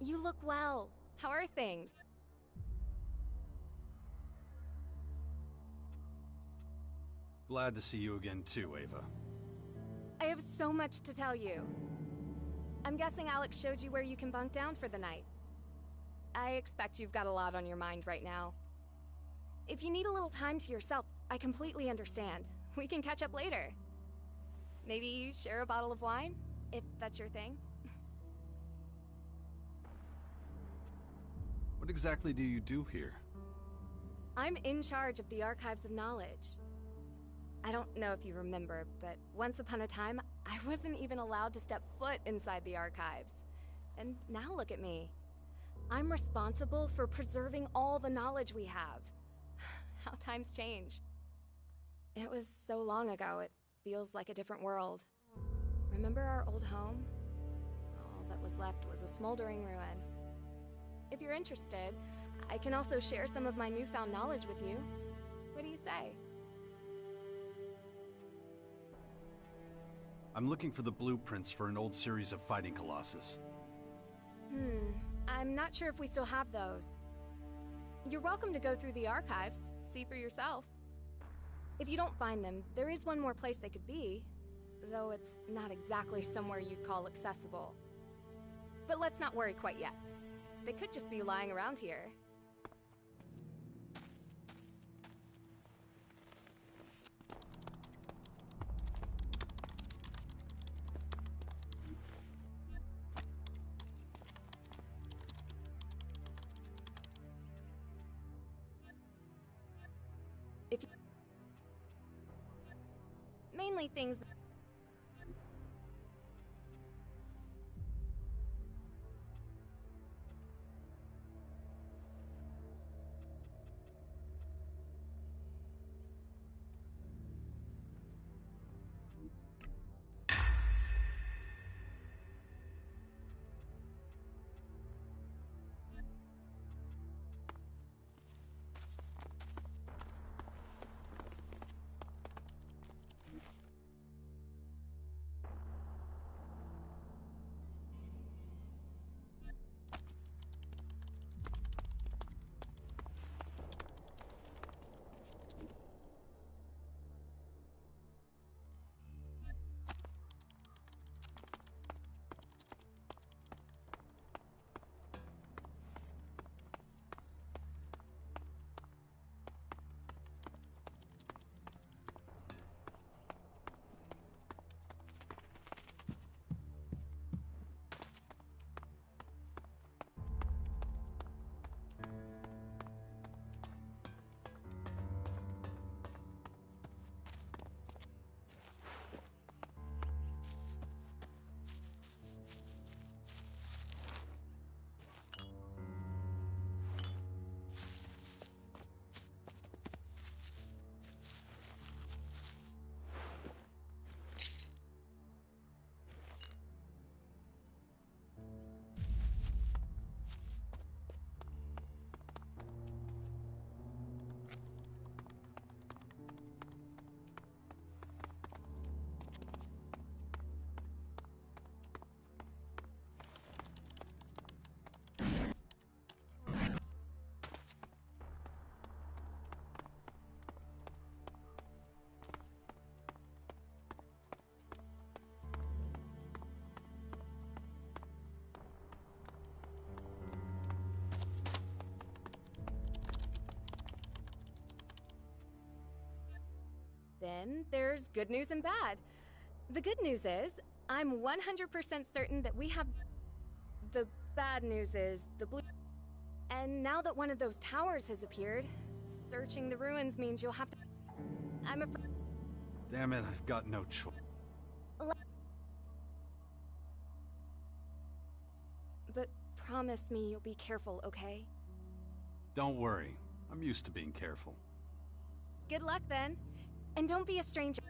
You look well. How are things? Glad to see you again too, Ava. I have so much to tell you. I'm guessing Alex showed you where you can bunk down for the night. I expect you've got a lot on your mind right now. If you need a little time to yourself, I completely understand. We can catch up later. Maybe share a bottle of wine, if that's your thing. What exactly do you do here? I'm in charge of the Archives of Knowledge. I don't know if you remember, but once upon a time, I wasn't even allowed to step foot inside the archives. And now look at me. I'm responsible for preserving all the knowledge we have. How times change. It was so long ago, it feels like a different world. Remember our old home? All that was left was a smoldering ruin. If you're interested, I can also share some of my newfound knowledge with you. What do you say? I'm looking for the blueprints for an old series of fighting colossus. I'm not sure if we still have those. You're welcome to go through the archives, see for yourself. If you don't find them, there is one more place they could be, though it's not exactly somewhere you'd call accessible. But let's not worry quite yet. They could just be lying around here. If you... Mainly things... Then there's good news and bad. The good news is, I'm 100% certain that we have... The bad news is, the blue... And now that one of those towers has appeared, searching the ruins means you'll have to... I'm afraid... Damn it, I've got no choice. But promise me you'll be careful, okay? Don't worry. I'm used to being careful. Good luck, then. And don't be a stranger.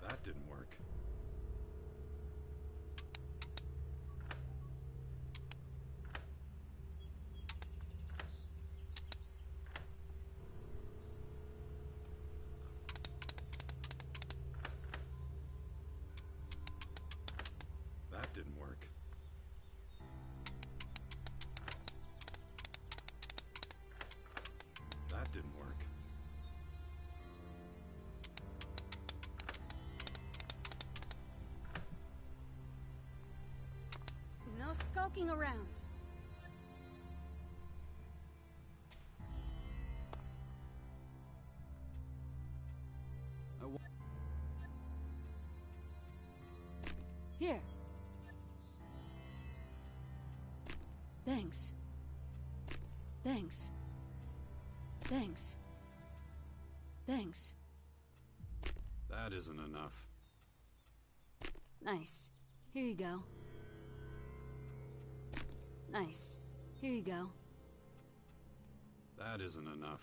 That didn't work. That didn't work. That didn't work. No skulking around. Here. Thanks. Thanks. Thanks. Thanks. That isn't enough. Nice. Here you go. Nice. Here you go. That isn't enough.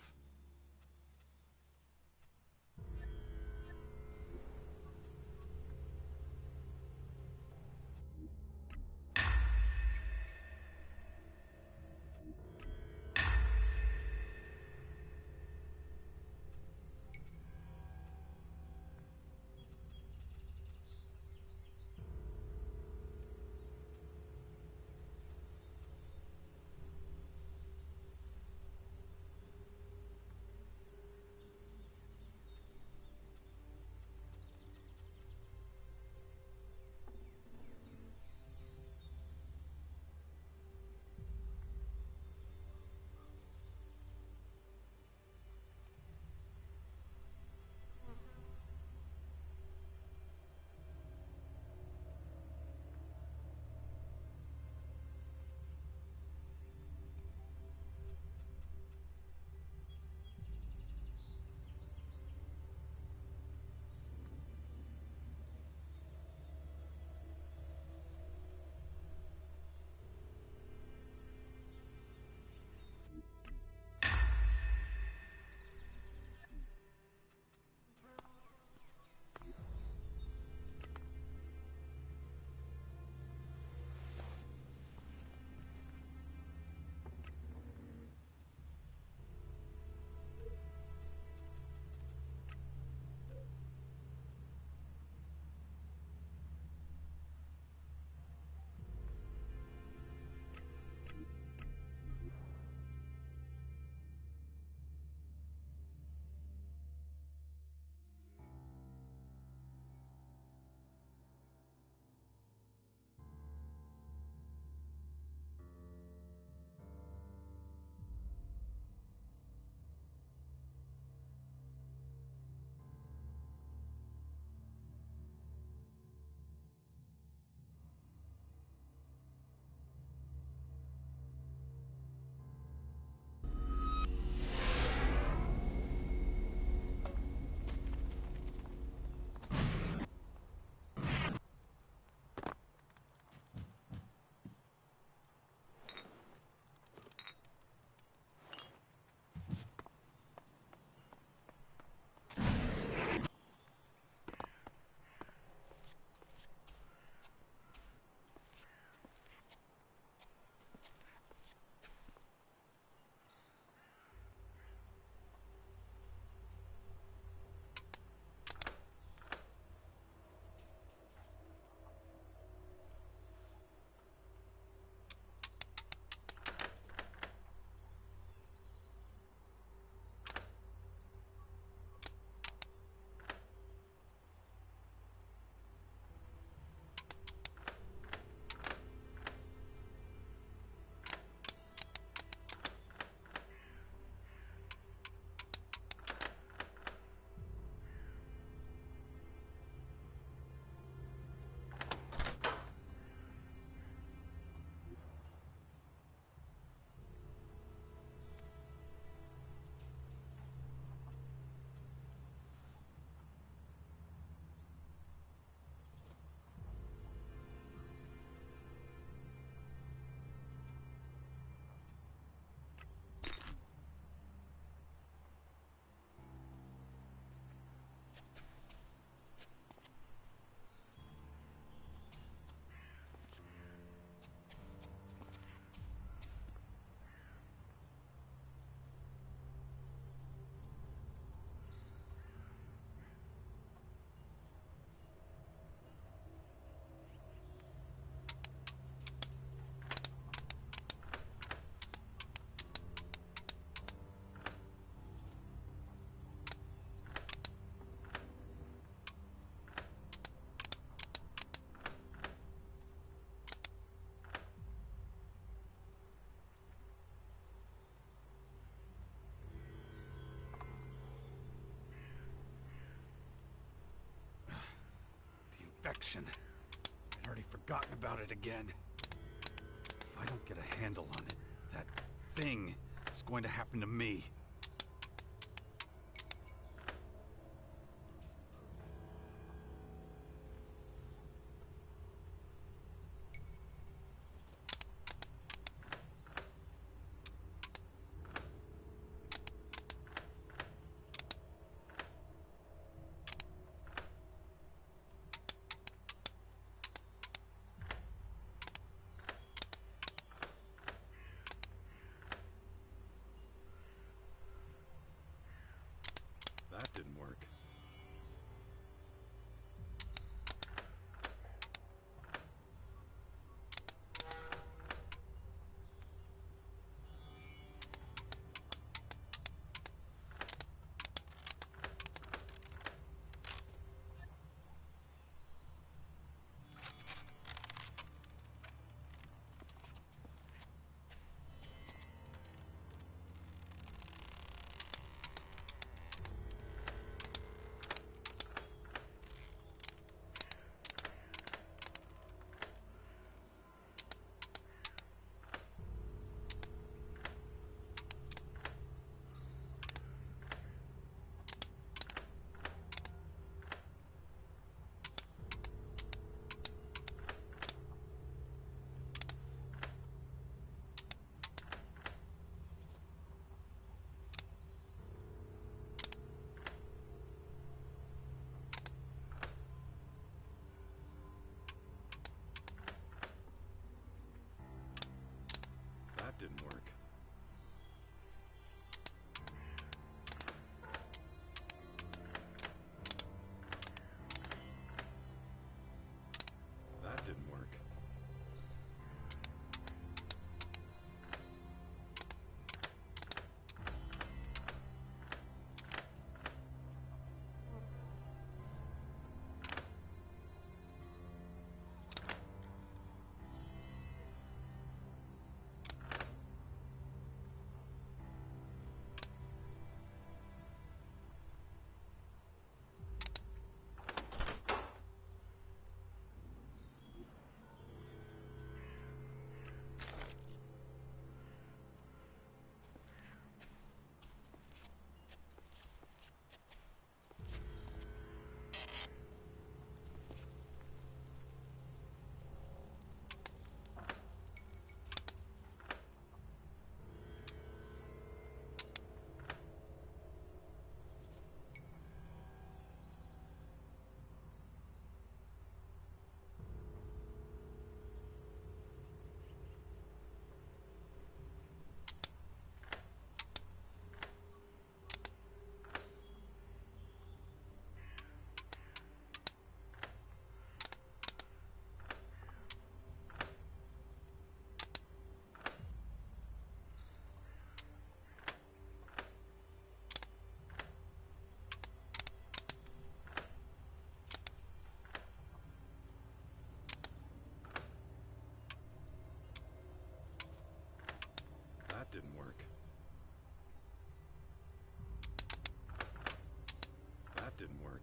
location. I'd already forgotten about it again. If I don't get a handle on it, that thing is going to happen to me. That didn't work. That didn't work. That didn't work. That didn't work. That didn't work.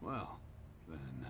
Well, then...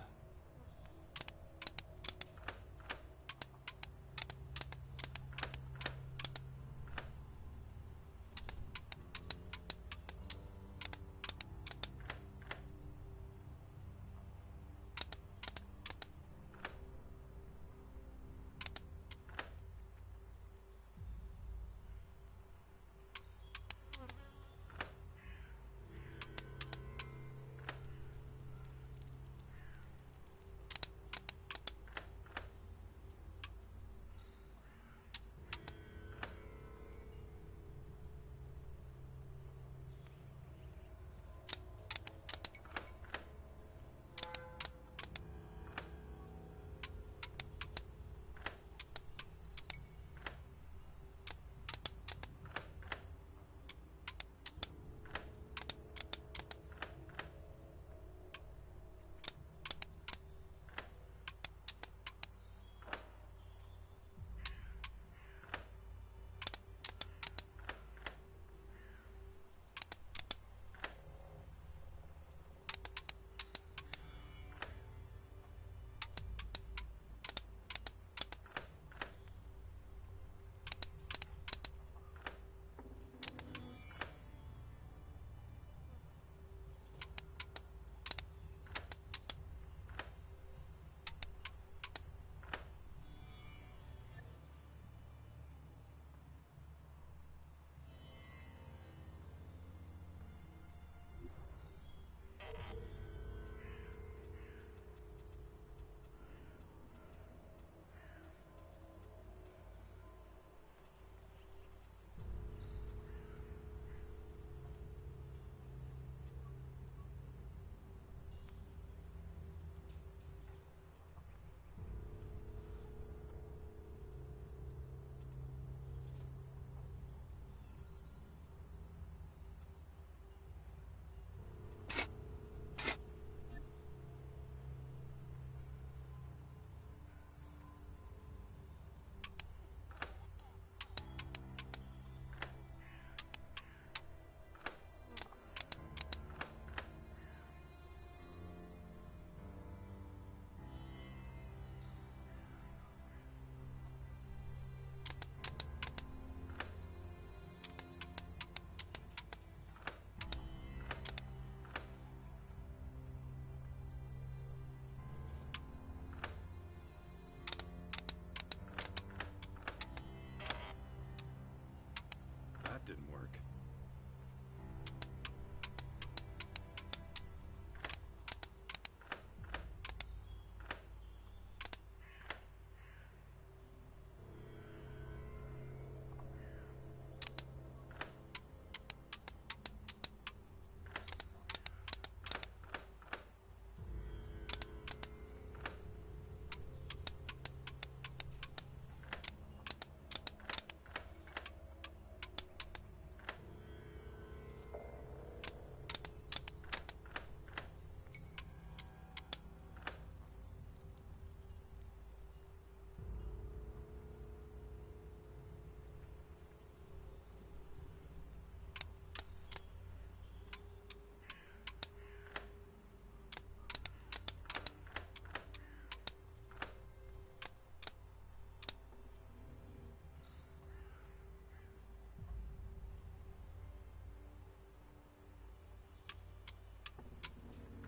work.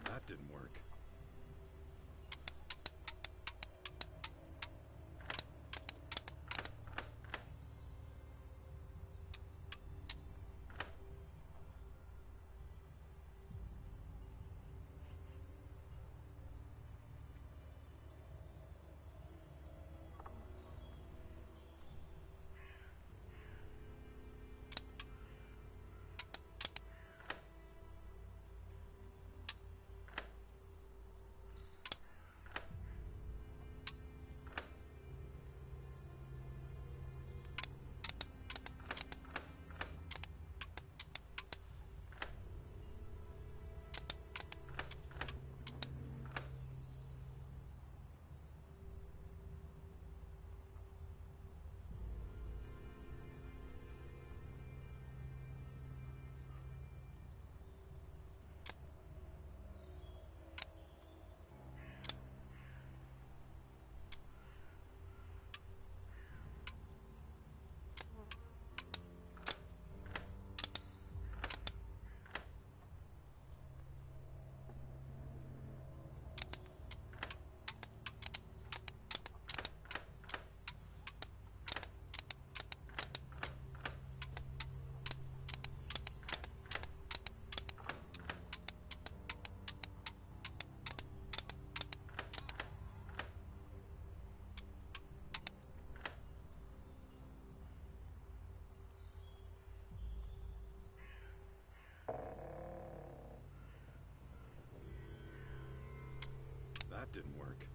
That didn't work. That didn't work.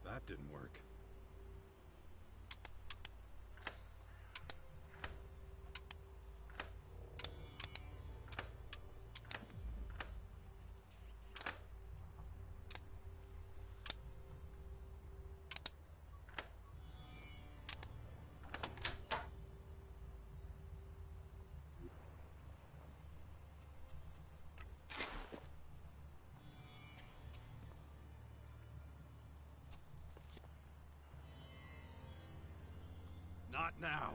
That didn't work. Not now.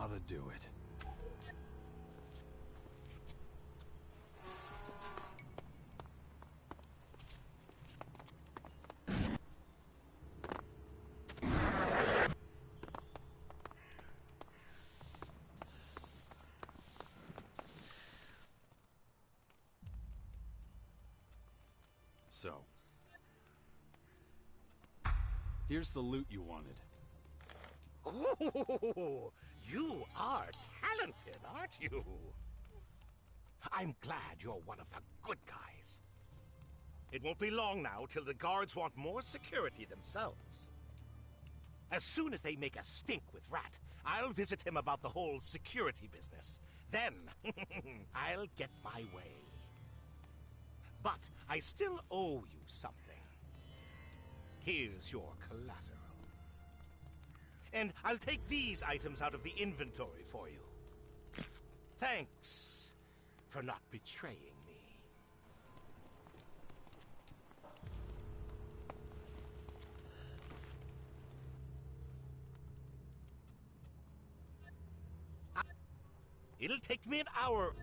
ought to do it. So, here's the loot you wanted. Ooh, you are talented, aren't you? I'm glad you're one of the good guys. It won't be long now till the guards want more security themselves. As soon as they make a stink with Rat, I'll visit him about the whole security business. Then, I'll get my way. But I still owe you something. Here's your collateral. And I'll take these items out of the inventory for you. Thanks for not betraying me. It'll take me an hour.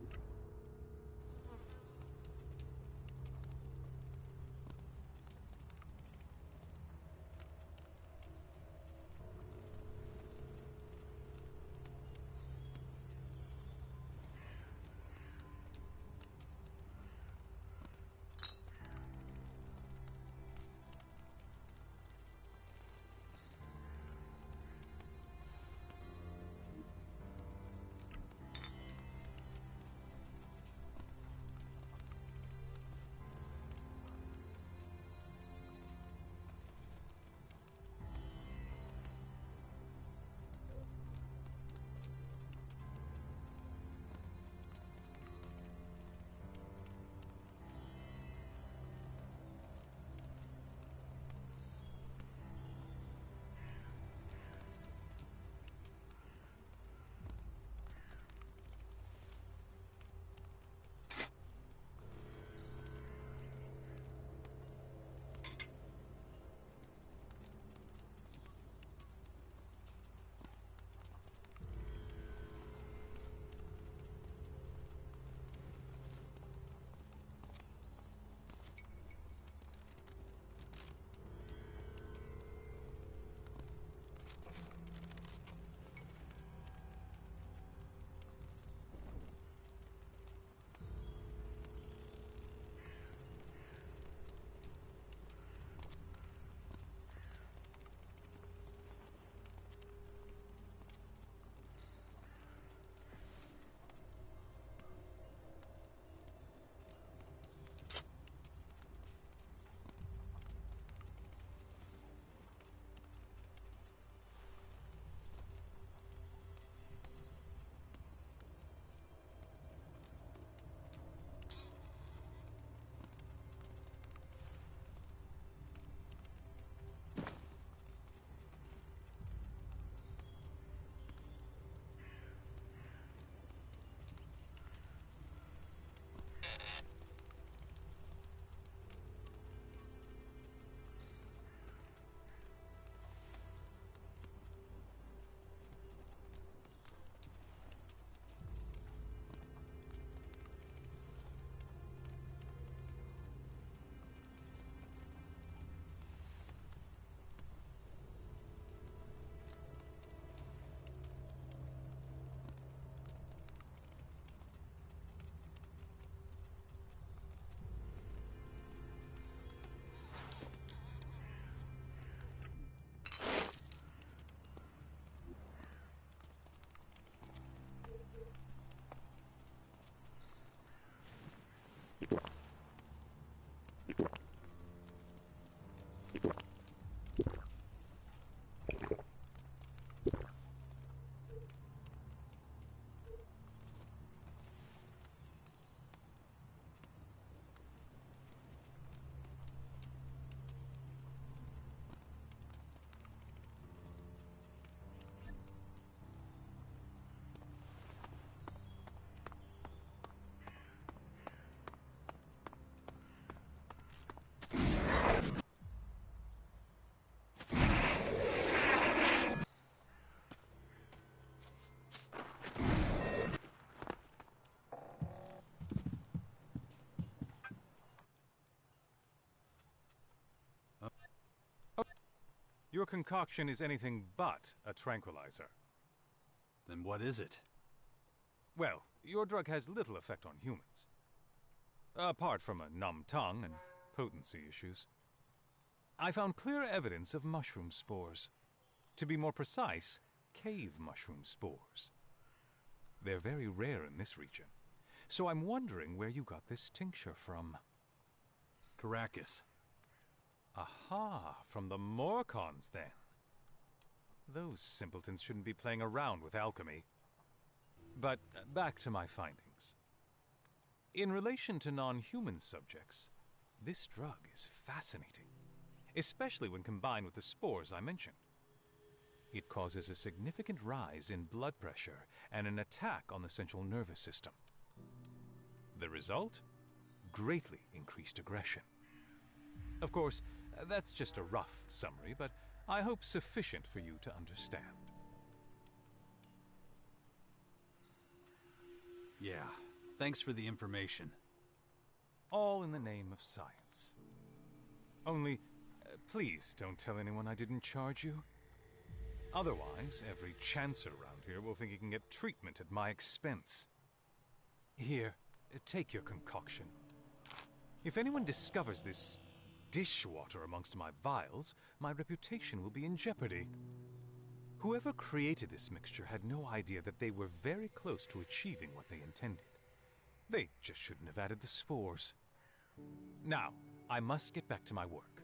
Your concoction is anything but a tranquilizer. Then what is it? Well, your drug has little effect on humans. Apart from a numb tongue and potency issues. I found clear evidence of mushroom spores. To be more precise, cave mushroom spores. They're very rare in this region, so I'm wondering where you got this tincture from. Caracas. Aha, from the Morcons, then. Those simpletons shouldn't be playing around with alchemy. But back to my findings. In relation to non-human subjects, this drug is fascinating, especially when combined with the spores I mentioned. It causes a significant rise in blood pressure and an attack on the central nervous system. The result? Greatly increased aggression. Of course, that's just a rough summary, but I hope sufficient for you to understand. Yeah, thanks for the information. All in the name of science. Only, please don't tell anyone I didn't charge you. Otherwise, every chancer around here will think he can get treatment at my expense. Here, take your concoction. If anyone discovers this dishwater amongst my vials, my reputation will be in jeopardy. Whoever created this mixture had no idea that they were very close to achieving what they intended. They just shouldn't have added the spores. Now, I must get back to my work.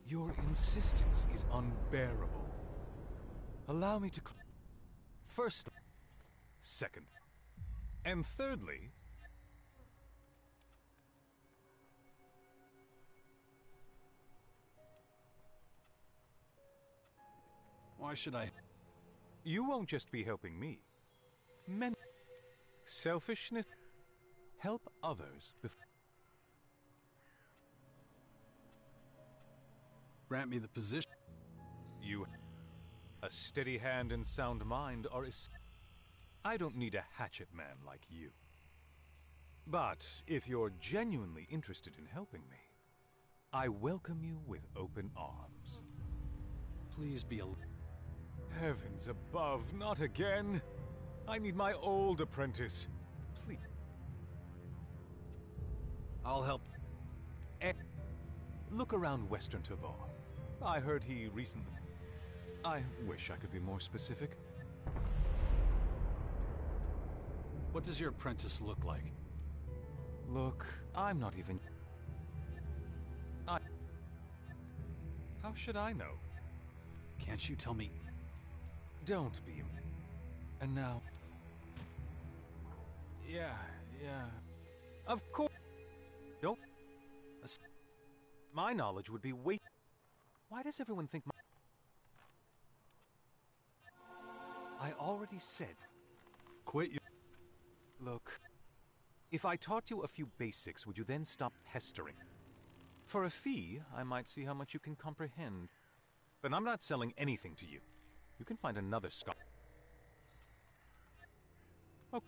Your insistence is unbearable. Allow me to first, second, and thirdly, why should I? You won't just be helping me. Selfishness. Help others before. Grant me the position. You. A steady hand and sound mind are I don't need a hatchet man like you. But if you're genuinely interested in helping me, I welcome you with open arms. Please be a... Heavens above, not again! I need my old apprentice. Please. I'll help. Look around Western Tavar. I heard he recently... I wish I could be more specific. What does your apprentice look like? Look, I'm not even... How should I know? Can't you tell me? Don't be... And now... Yeah. Of course... Nope. My knowledge would be way... Why does everyone think my... I already said... Quit your... Look... If I taught you a few basics, would you then stop pestering? For a fee, I might see how much you can comprehend. But I'm not selling anything to you. You can find another scholar. Oh.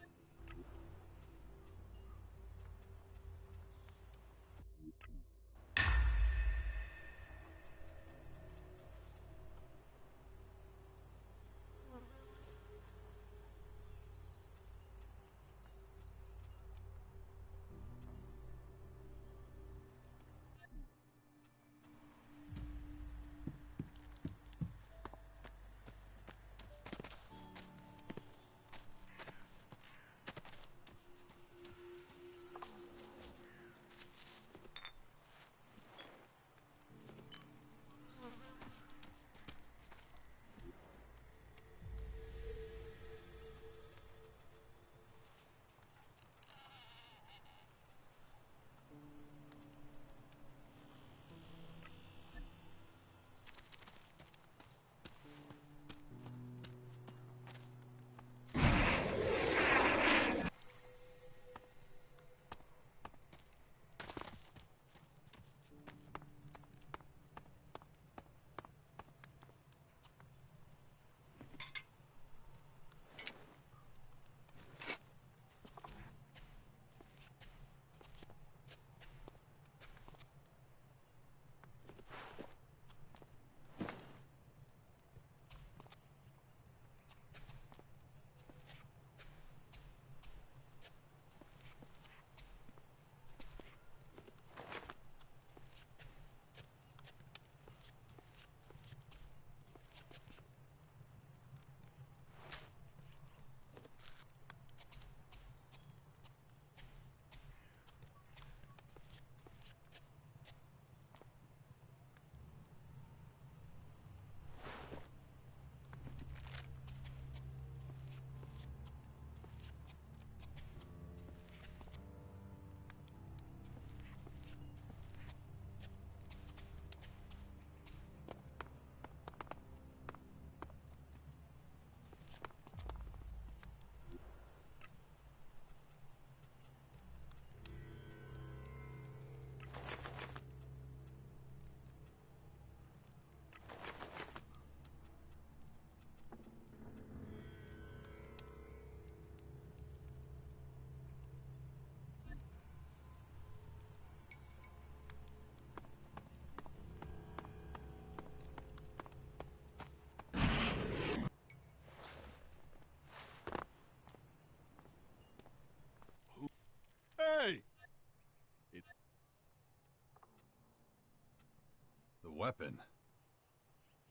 weapon.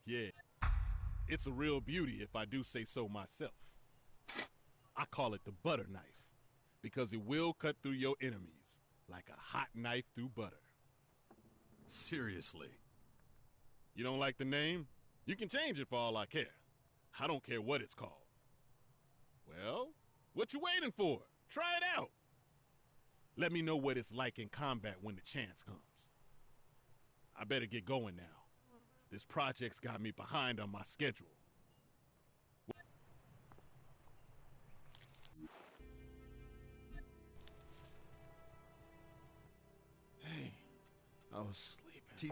Yeah. It's a real beauty if I do say so myself. I call it the butter knife, because it will cut through your enemies like a hot knife through butter. Seriously? You don't like the name? You can change it for all I care. I don't care what it's called. Well, what you waiting for? Try it out. Let me know what it's like in combat when the chance comes. I better get going now. This project's got me behind on my schedule. Hey, I was sleeping.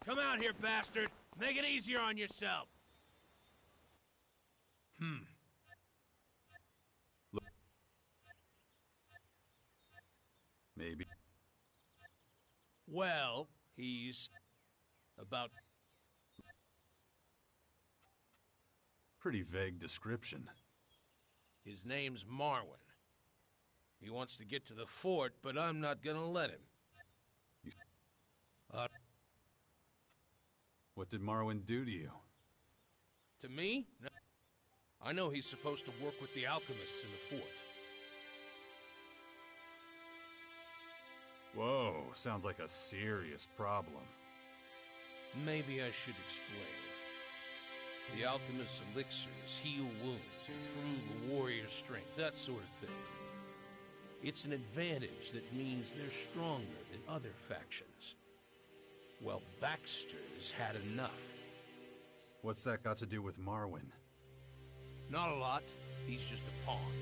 Come out here, bastard! Make it easier on yourself! Well, he's about... Pretty vague description. His name's Marwin. He wants to get to the fort, but I'm not gonna let him. What did Marwin do to you? To me? No. I know he's supposed to work with the alchemists in the fort. Whoa, sounds like a serious problem. Maybe I should explain. The alchemist's elixirs heal wounds, improve a warrior's strength, that sort of thing. It's an advantage that means they're stronger than other factions. Well, Baxter's had enough. What's that got to do with Marwin? Not a lot. He's just a pawn.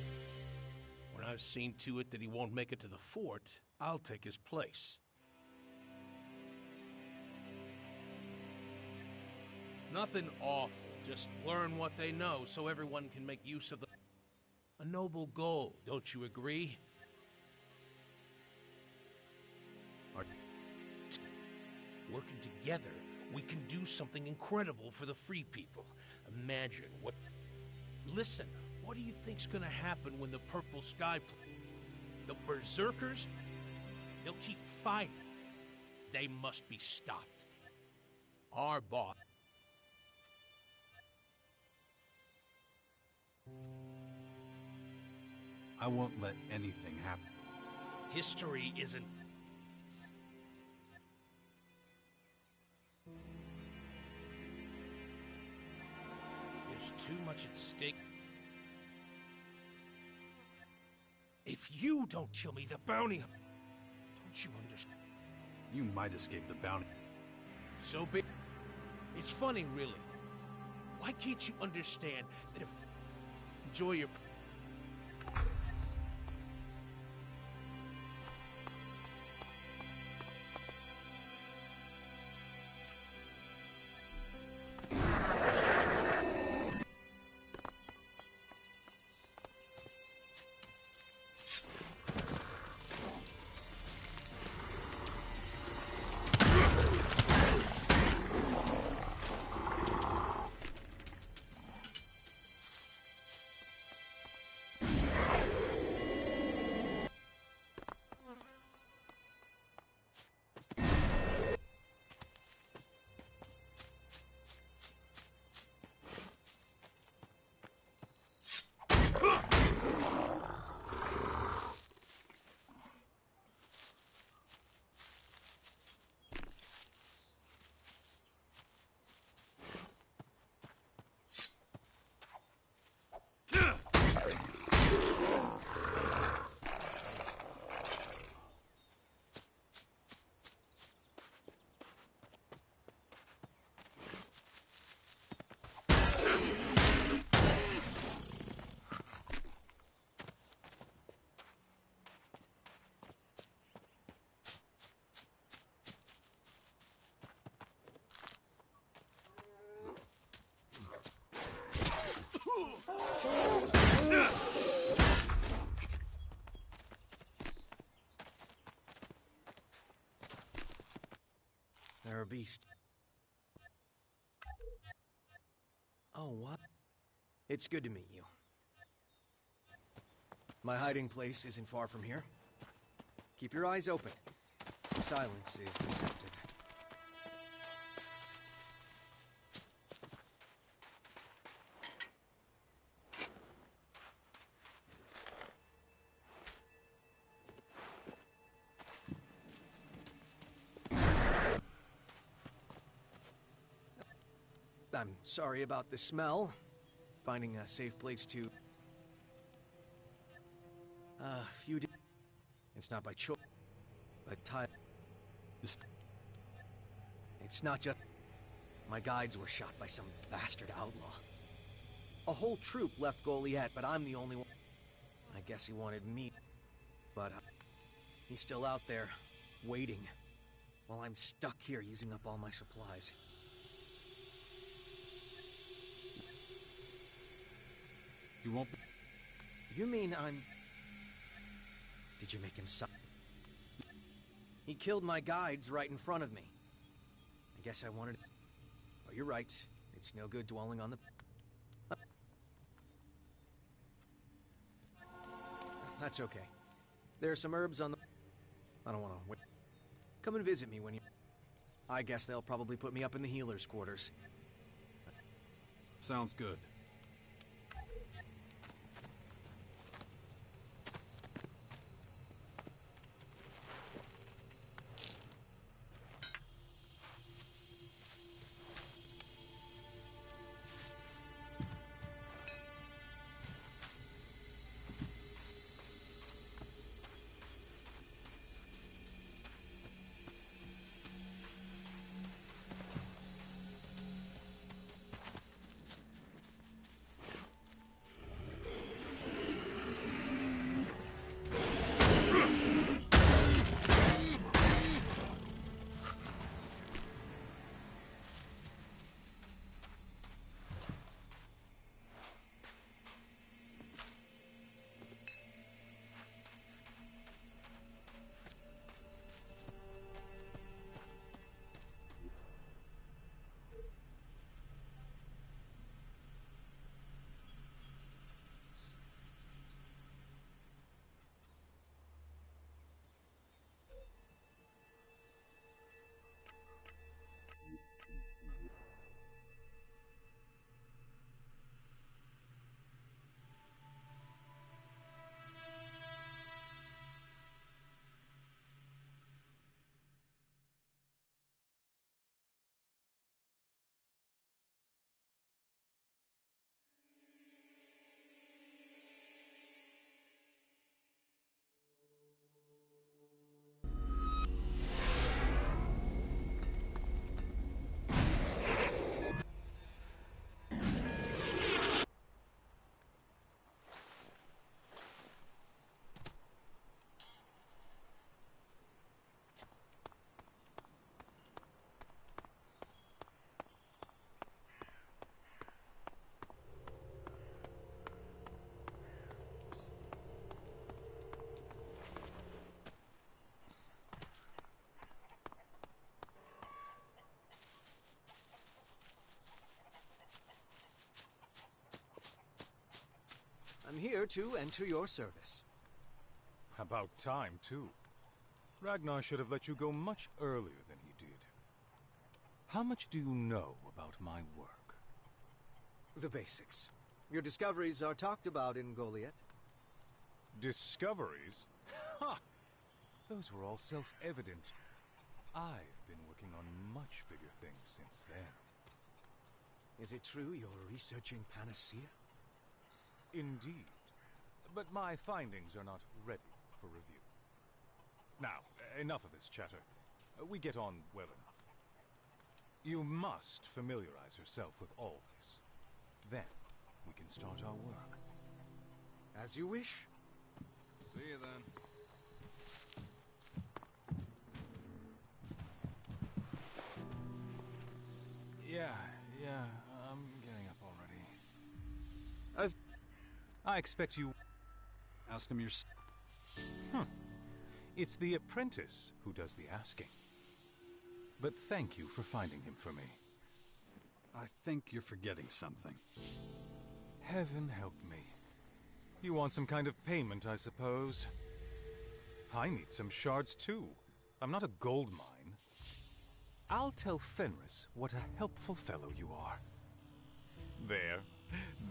When I've seen to it that he won't make it to the fort, I'll take his place. Nothing awful. Just learn what they know so everyone can make use of the... A noble goal, don't you agree? Working together, we can do something incredible for the free people. Imagine what... Listen, what do you think's gonna happen when the purple sky... The berserkers? They'll keep fighting. They must be stopped. Our boss... I won't let anything happen. History isn't... There's too much at stake. If you don't kill me, the bounty... Don't you understand? You might escape the bounty. So big. It's funny, really. Why can't you understand that if... Enjoy your... They're a beast. Oh, what? It's good to meet you. My hiding place isn't far from here. Keep your eyes open. Silence is deceptive. I'm sorry about the smell. Finding a safe place to... few days. It's not by choice, but time. It's not just... My guides were shot by some bastard outlaw. A whole troop left Goliath, but I'm the only one. I guess he wanted me. But he's still out there, waiting, while I'm stuck here using up all my supplies. You won't be... You mean I'm... Did you make him stop? He killed my guides right in front of me. I guess I wanted... Oh, you're right. It's no good dwelling on the... That's okay. There are some herbs on the... I don't want to wait. Come and visit me when you... I guess they'll probably put me up in the healer's quarters. Sounds good. I'm here to enter your service. About time, too. Ragnar should have let you go much earlier than he did. How much do you know about my work? The basics. Your discoveries are talked about in Goliath. Discoveries? Ha! Those were all self-evident. I've been working on much bigger things since then. Is it true you're researching Panacea? Indeed. But my findings are not ready for review. Now, enough of this chatter. We get on well enough. You must familiarize yourself with all this. Then, we can start our work. As you wish. See you then. Yeah, I'm getting up already. I expect you... Ask him your... It's the apprentice who does the asking. But thank you for finding him for me. I think you're forgetting something. Heaven help me. You want some kind of payment, I suppose. I need some shards too. I'm not a gold mine. I'll tell Fenris what a helpful fellow you are. There.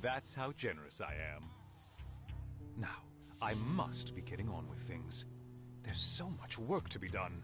That's how generous I am. Now, I must be getting on with things. There's so much work to be done.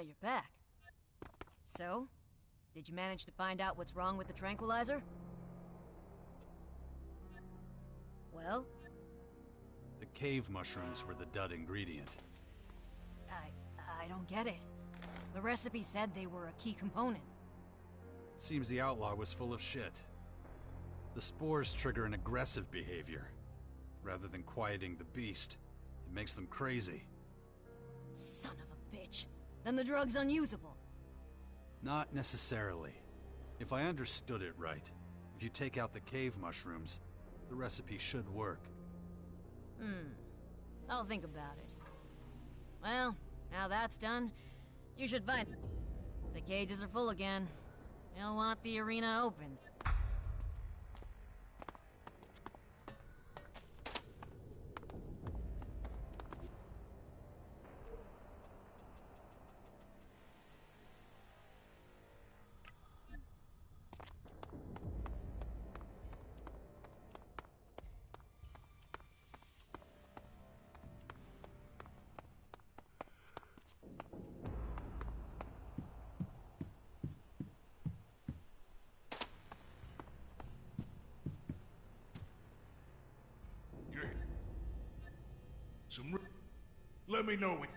you're back. So, did you manage to find out what's wrong with the tranquilizer? Well? The cave mushrooms were the dud ingredient. I don't get it. The recipe said they were a key component. Seems the outlaw was full of shit. The spores trigger an aggressive behavior. Rather than quieting the beast, it makes them crazy. Son of a bitch. Then the drug's unusable. Not necessarily. If I understood it right, if you take out the cave mushrooms, the recipe should work. I'll think about it. Well, now that's done, you should find... The cages are full again. You'll want the arena open. Let me know when...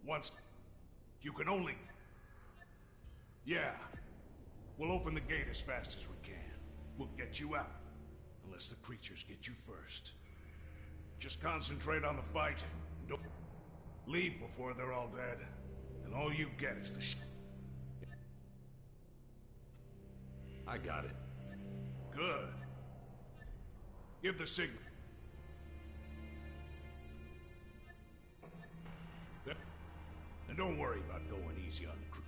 Once... You can only... Yeah. We'll open the gate as fast as we can. We'll get you out. Unless the creatures get you first. Just concentrate on the fight. And don't... Leave before they're all dead. And all you get is the I got it. Good. Give the signal. And don't worry about going easy on the crew.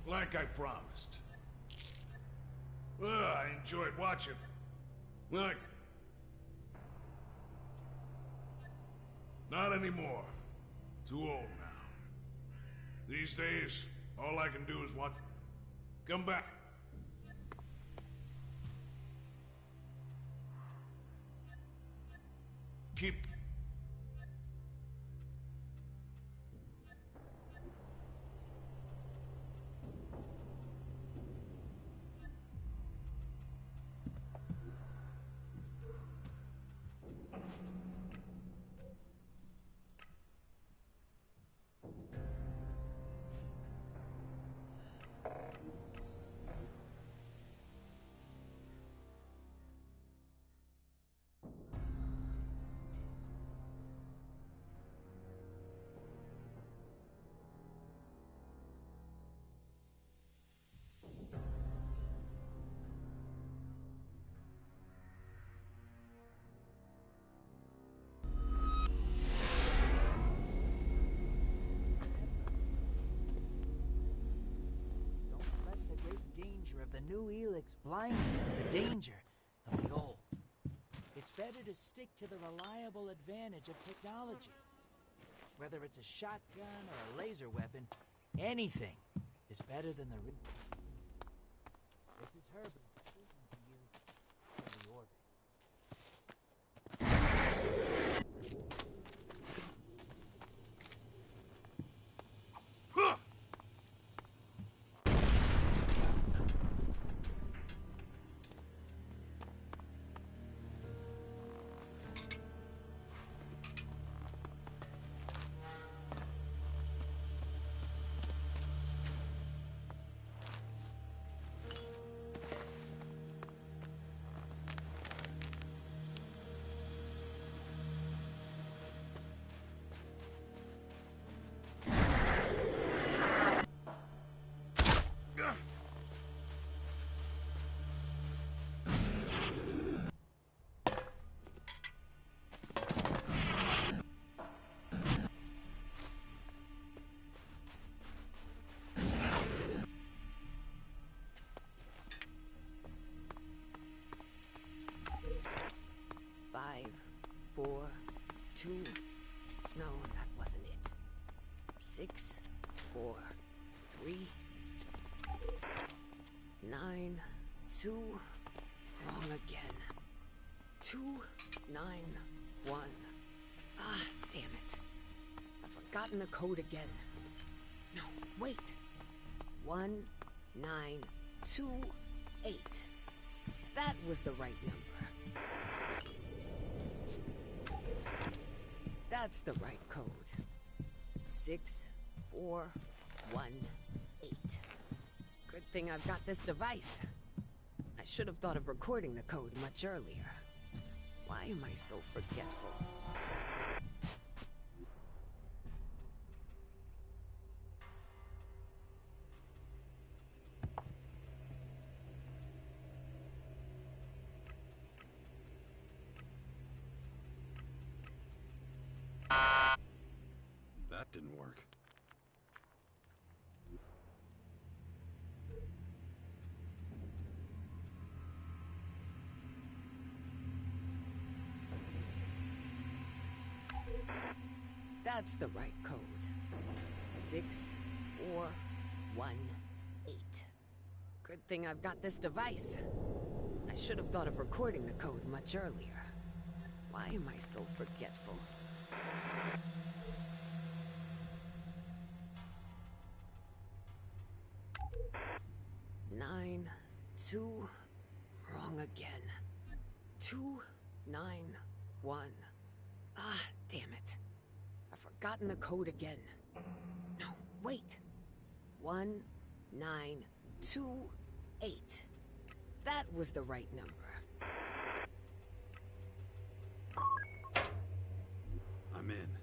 Like I promised. I enjoyed watching. Like... Not anymore. Too old now. These days, all I can do is want... Come back. Keep... Of the new Elex blind you to the danger of the old. It's better to stick to the reliable advantage of technology. Whether it's a shotgun or a laser weapon, anything is better than the... This is Herbert speaking to you from the orbit. 2. No, that wasn't it. 6, 4, 3, 9, 2. Wrong again. 2, 9, 1. Ah, damn it. I've forgotten the code again. No, wait. 1, 9, 2, 8. That was the right number. That's the right code. 6, 4, 1, 8. Good thing I've got this device. I should have thought of recording the code much earlier. Why am I so forgetful? That didn't work. That's the right code. 6, 4, 1, 8. Good thing I've got this device. I should have thought of recording the code much earlier. Why am I so forgetful? 9, 2. Wrong again. 2, 9, 1. Ah, damn it. I've forgotten the code again. No, wait. 1, 9, 2, 8. That was the right number. I'm in.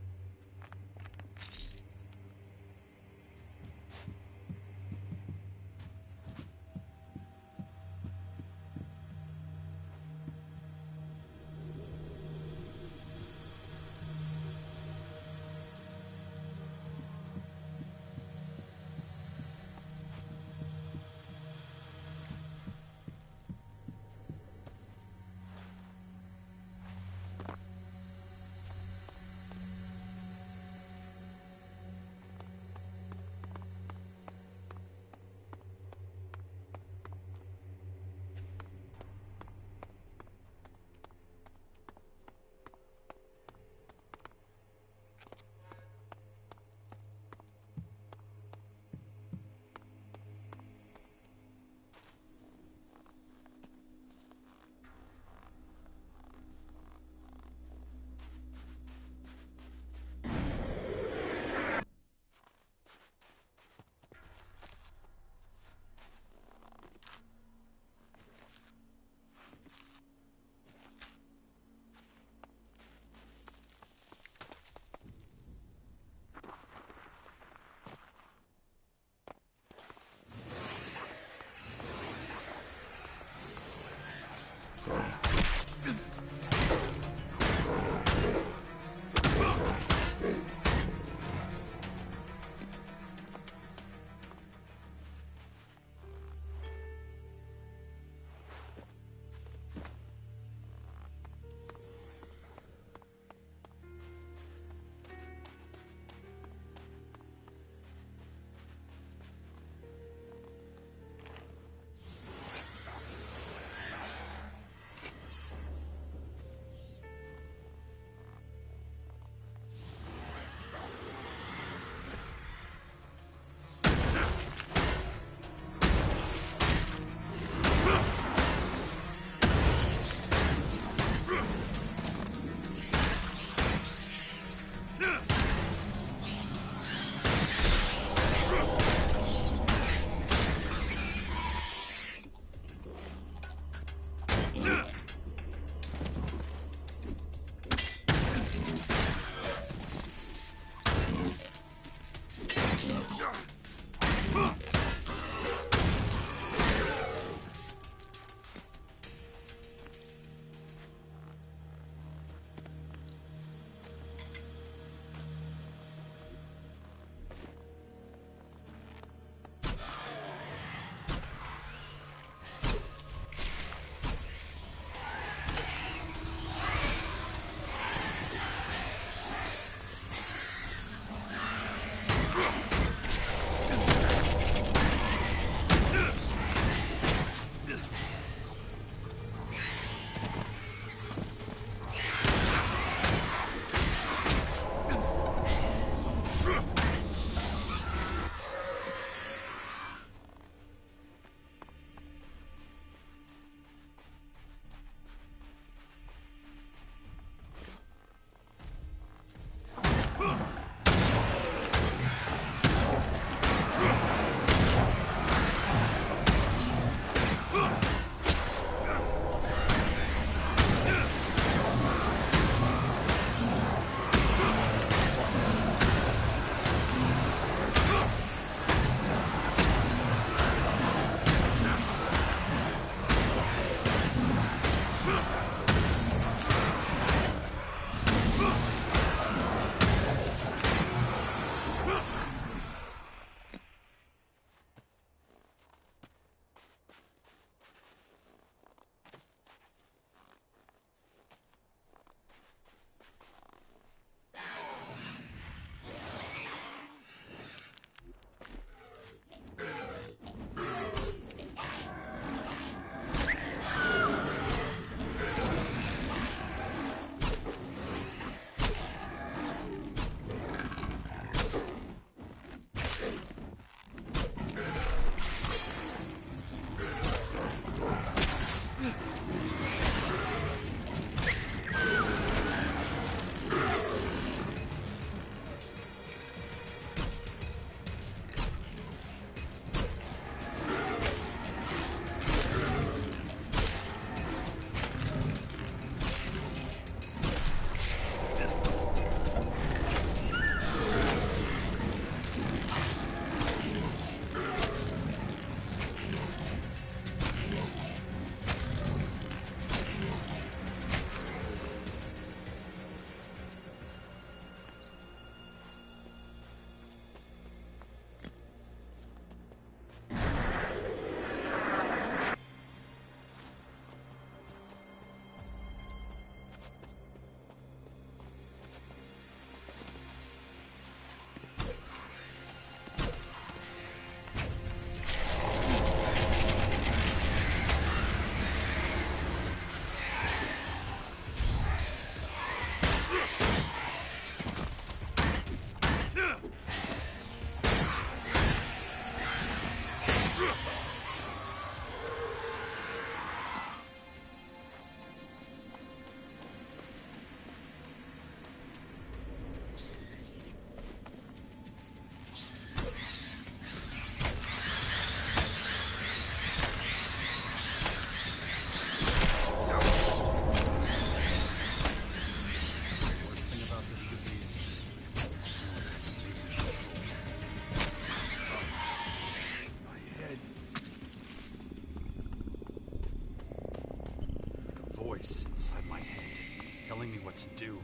telling me what to do.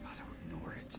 Gotta ignore it.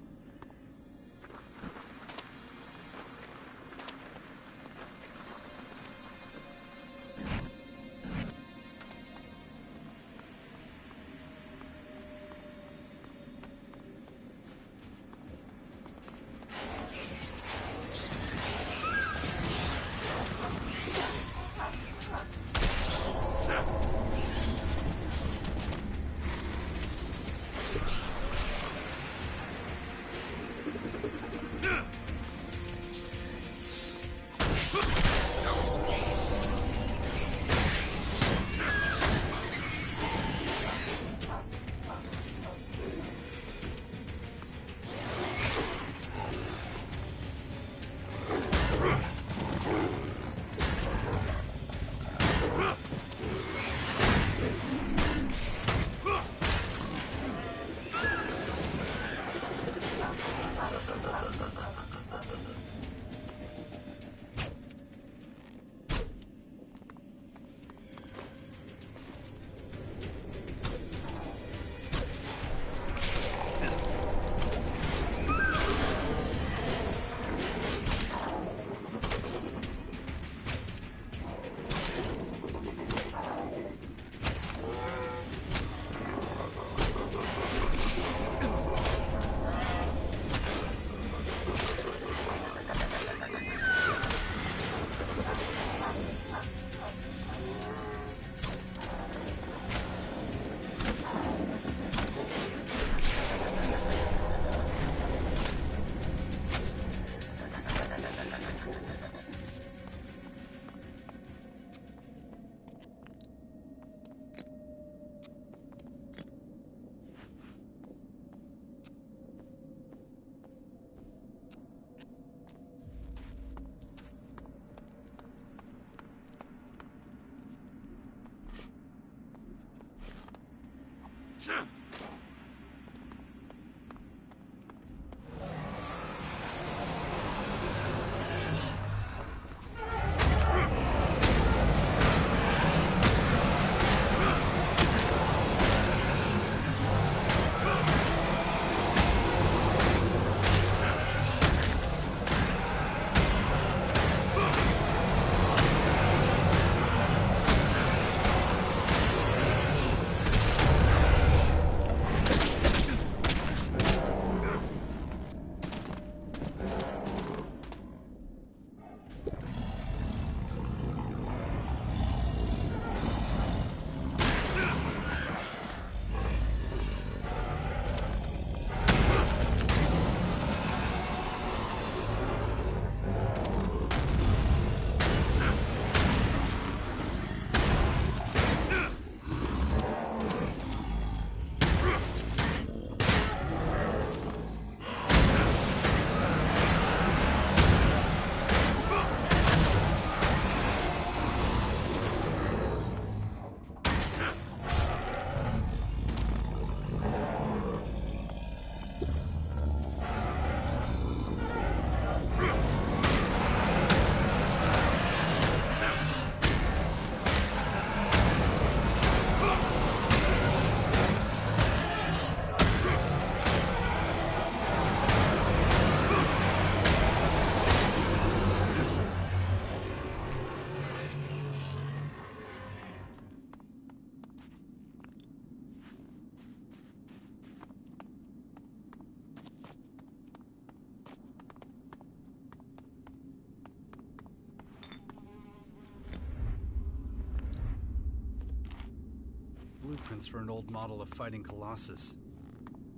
Blueprints for an old model of fighting Colossus.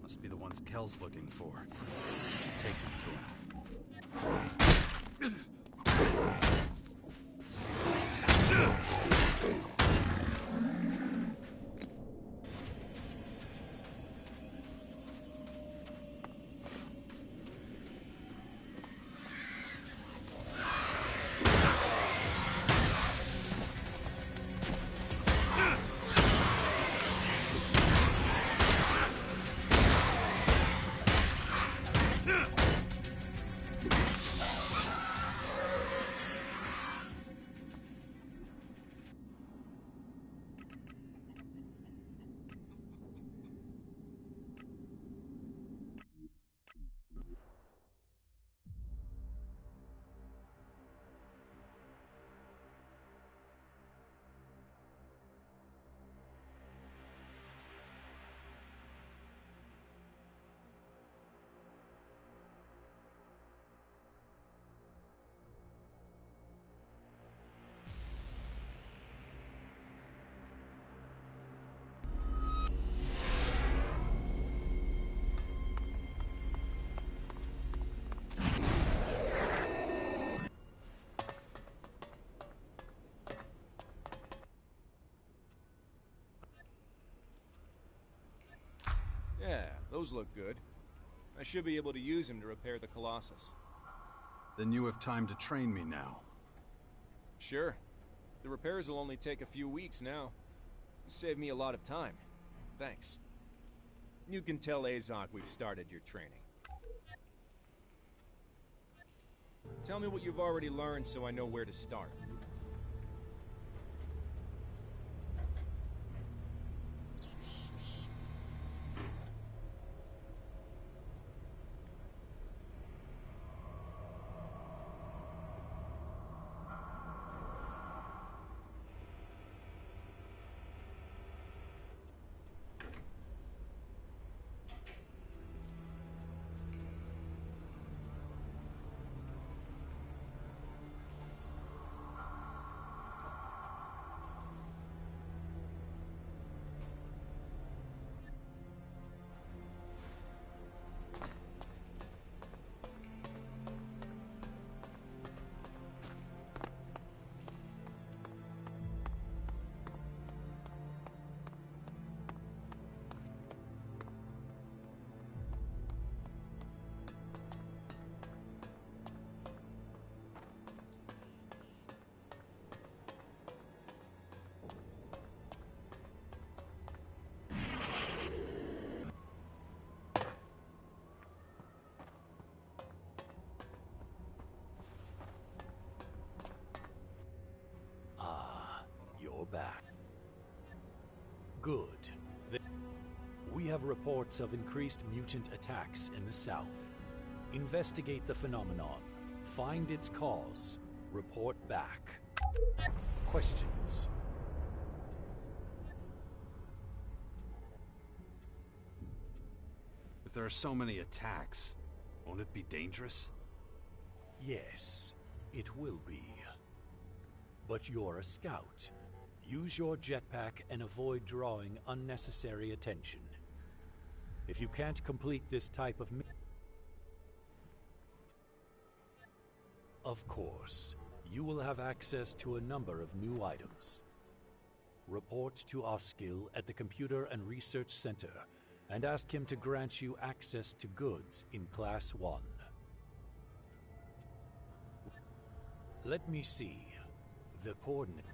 Must be the ones Kel's looking for. Should take them to him. Those look good. I should be able to use him to repair the Colossus. Then you have time to train me now. Sure. The repairs will only take a few weeks now. You saved me a lot of time. Thanks. You can tell Azok we've started your training. Tell me what you've already learned so I know where to start. You're back. Good. We have reports of increased mutant attacks in the south. Investigate the phenomenon. Find its cause. Report back. Questions? If there are so many attacks, won't it be dangerous? Yes, it will be. But you're a scout. Use your jetpack and avoid drawing unnecessary attention. If you can't complete this type of of course, you will have access to a number of new items. Report to Oskill at the Computer and Research Center and ask him to grant you access to goods in Class 1. Let me see. The coordinate.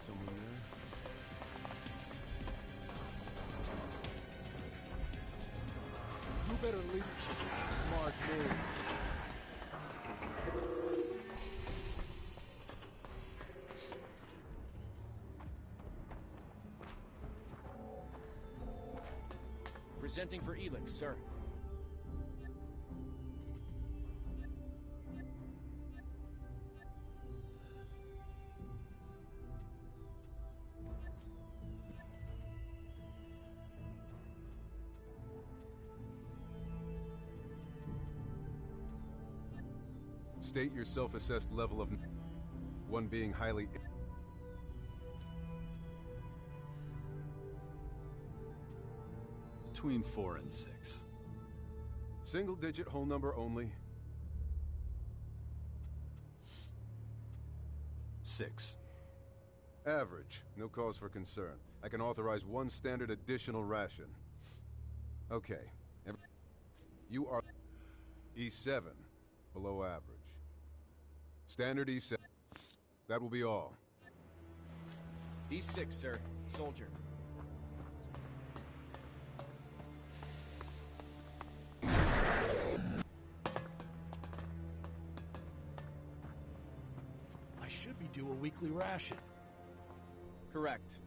Someone there? You better leave. Smart move. Presenting for Elex, sir. State your self-assessed level of... one being highly... Between 4 and 6. Single-digit whole number only. 6. Average. No cause for concern. I can authorize 1 standard additional ration. Okay. You are E7. Below average. Standard E7. That will be all. E6, sir. Soldier. I should be due a weekly ration. Correct.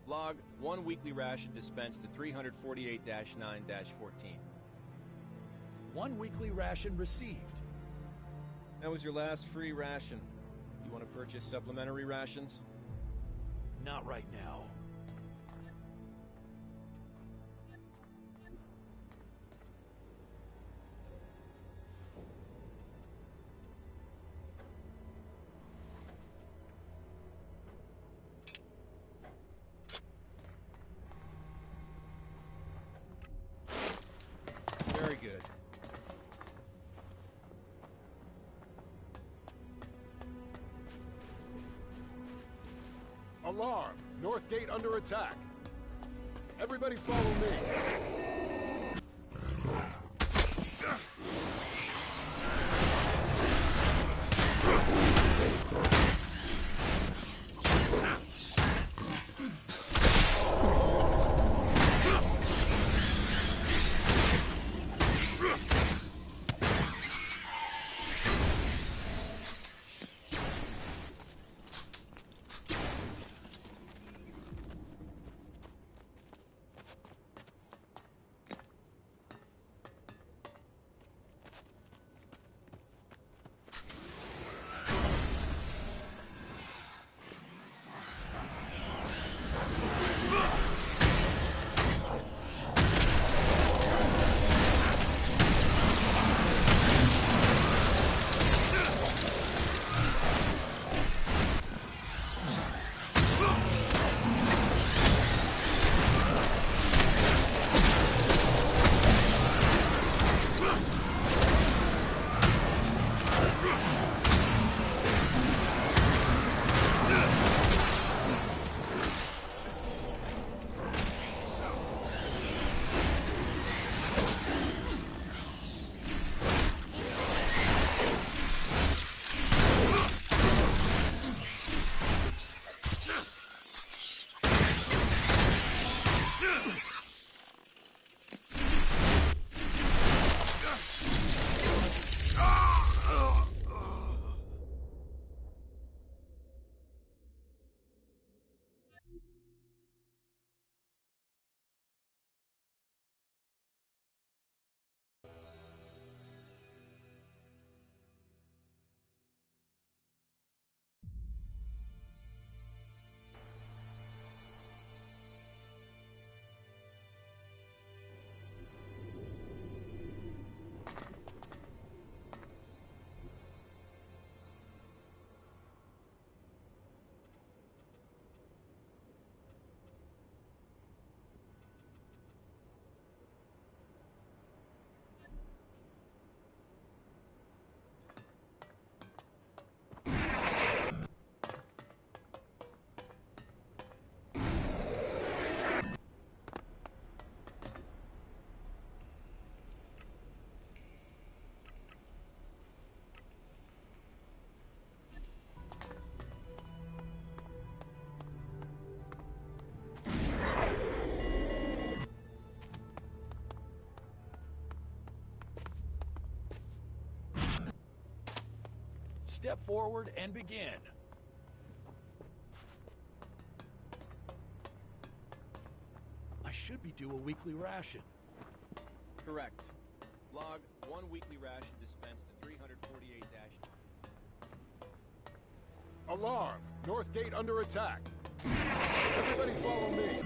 Log, 1 weekly ration dispensed to 348-9-14. 1 weekly ration received. That was your last free ration. You want to purchase supplementary rations? Not right now. Very good. Alarm! North Gate under attack. Everybody follow me. step forward and begin. I should be due a weekly ration. Correct. Log 1 weekly ration dispensed to 348 Alarm! North Gate under attack! Everybody follow me!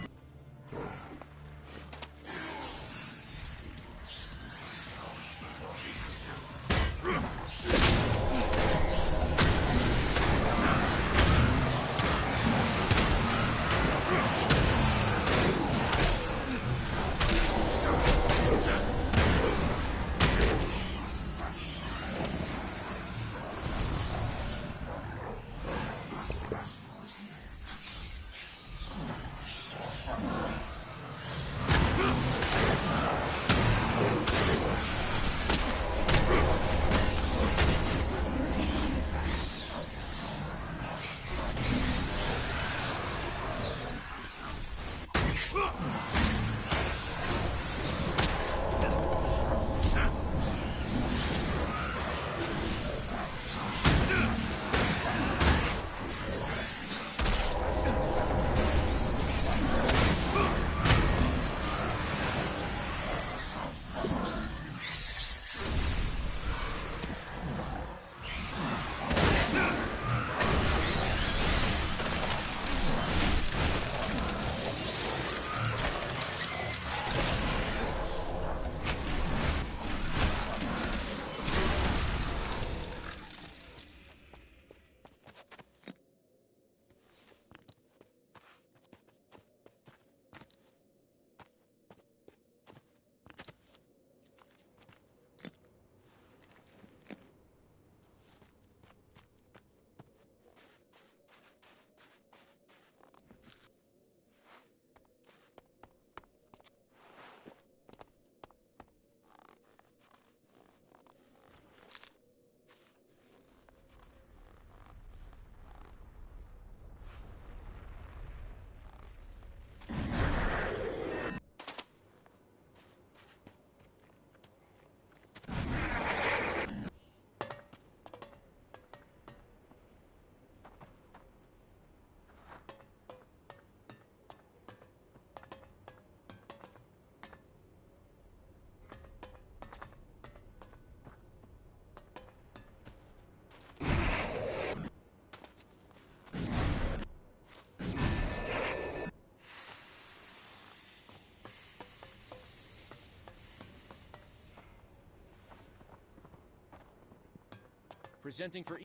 Presenting for...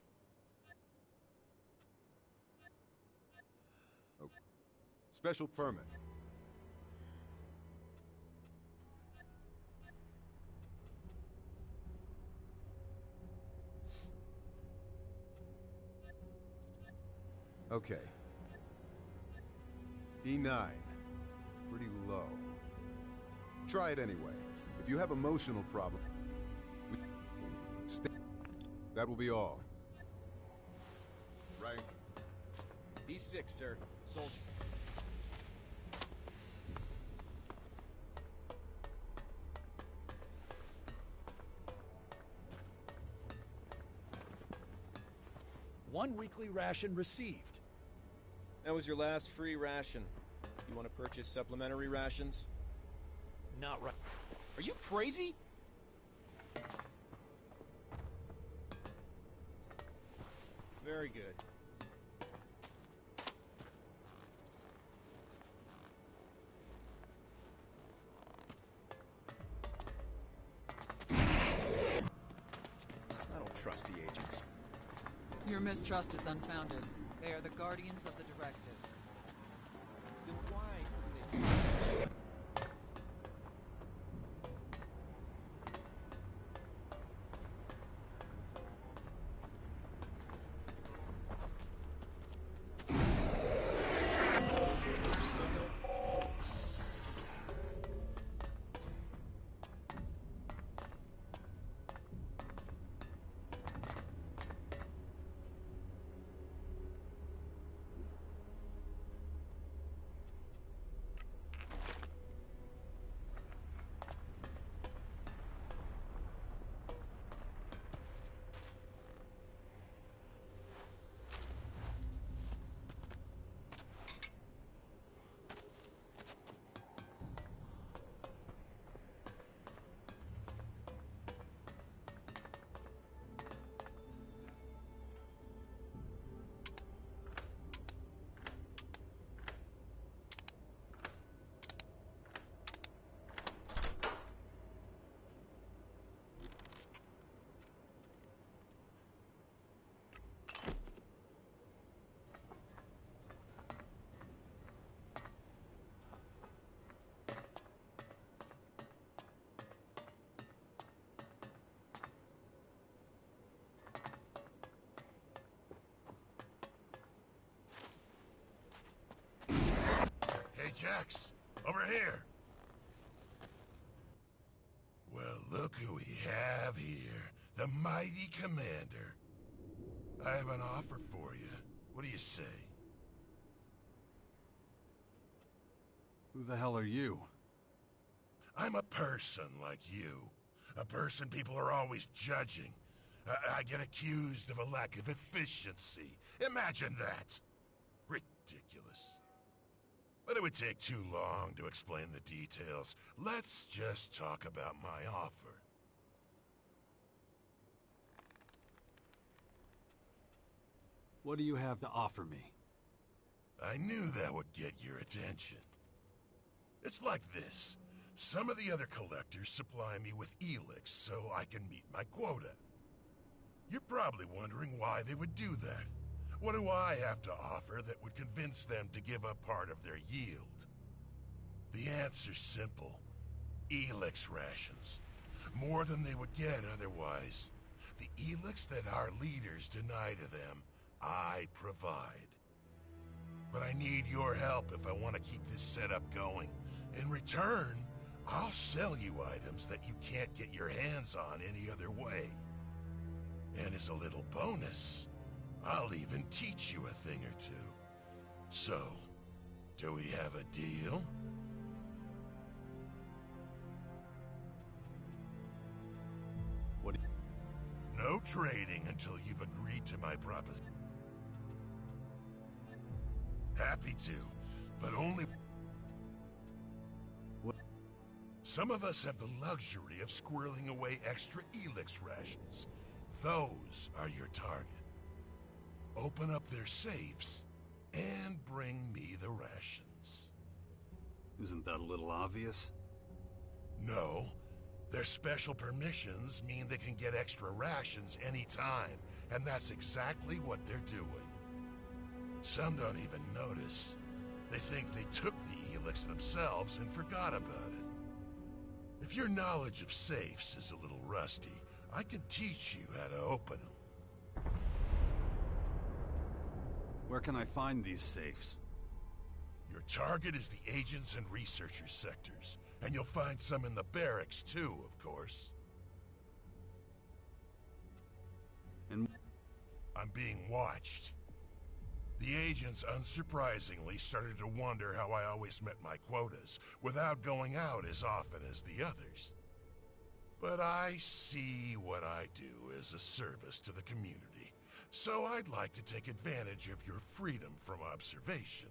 Oh. Special permit. Okay. E9. Pretty low. Try it anyway. If you have emotional problems, that will be all. Rank? B6, sir. Soldier. One weekly ration received. That was your last free ration. You want to purchase supplementary rations? Not right. Are you crazy? Very good. I don't trust the agents. Your mistrust is unfounded. They are the guardians of the directive. Then why? Jax, over here. Well, look who we have here. The mighty commander. I have an offer for you. What do you say? Who the hell are you? I'm a person like you. A person people are always judging. I get accused of a lack of efficiency. Imagine that. Ridiculous. But it would take too long to explain the details. Let's just talk about my offer. What do you have to offer me? I knew that would get your attention. It's like this. Some of the other collectors supply me with Elex so I can meet my quota. You're probably wondering why they would do that. What do I have to offer that would convince them to give up part of their yield? The answer's simple. Elex rations. More than they would get otherwise. The Elex that our leaders deny to them, I provide. But I need your help if I want to keep this setup going. In return, I'll sell you items that you can't get your hands on any other way. And as a little bonus, I'll even teach you a thing or two. So, do we have a deal? What? No trading until you've agreed to my proposition. Happy to, but only... What? Some of us have the luxury of squirreling away extra Elex rations. Those are your target. Open up their safes and bring me the rations. Isn't that a little obvious? No. Their special permissions mean they can get extra rations anytime, and that's exactly what they're doing. Some don't even notice. They think they took the Elex themselves and forgot about it. If your knowledge of safes is a little rusty, I can teach you how to open them. Where can I find these safes? Your target is the agents and researchers sectors, and you'll find some in the barracks too, of course. And I'm being watched. The agents, unsurprisingly, started to wonder how I always met my quotas, without going out as often as the others. But I see what I do as a service to the community, so I'd like to take advantage of your freedom from observation.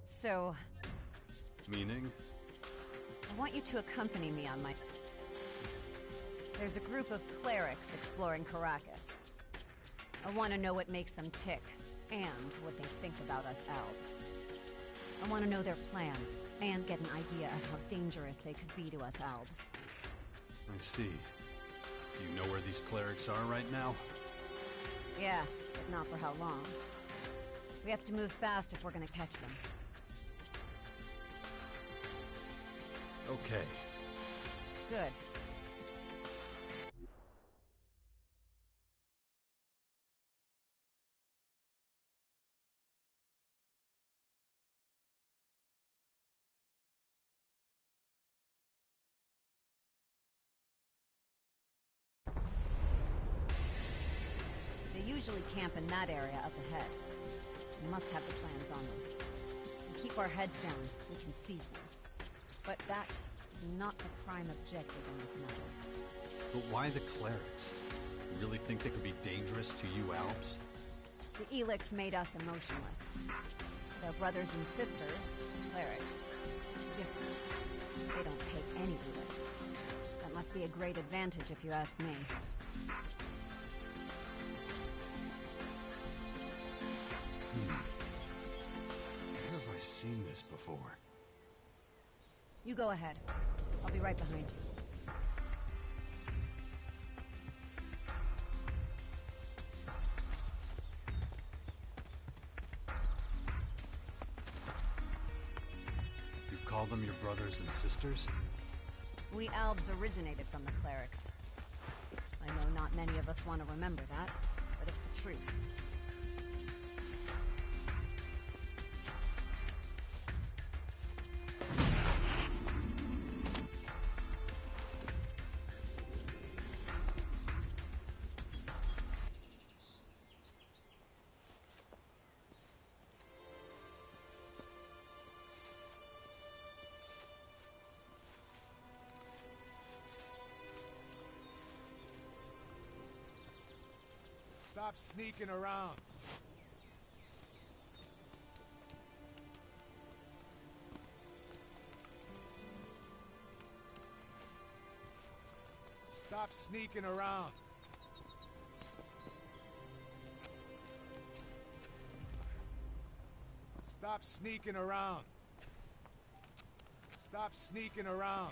So... Meaning? I want you to accompany me on my... There's a group of clerics exploring Caracas. I want to know what makes them tick, and what they think about us elves. I want to know their plans, and get an idea of how dangerous they could be to us elves. I see. Do you know where these clerics are right now? Yeah, but not for how long. We have to move fast if we're gonna catch them. Okay. Good. They usually camp in that area up ahead. We must have the plans on them. We keep our heads down, we can seize them. But that is not the prime objective in this matter. But why the clerics? You really think they could be dangerous to you elves? The Elex made us emotionless. Their brothers and sisters, clerics, it's different. They don't take any Elex. That must be a great advantage if you ask me. Where have I seen this before? You go ahead. I'll be right behind you. You call call them your brothers and sisters? We Albs originated from the clerics. I know not many of us want to remember that, but it's the truth. Stop sneaking around. Stop sneaking around. Stop sneaking around. Stop sneaking around.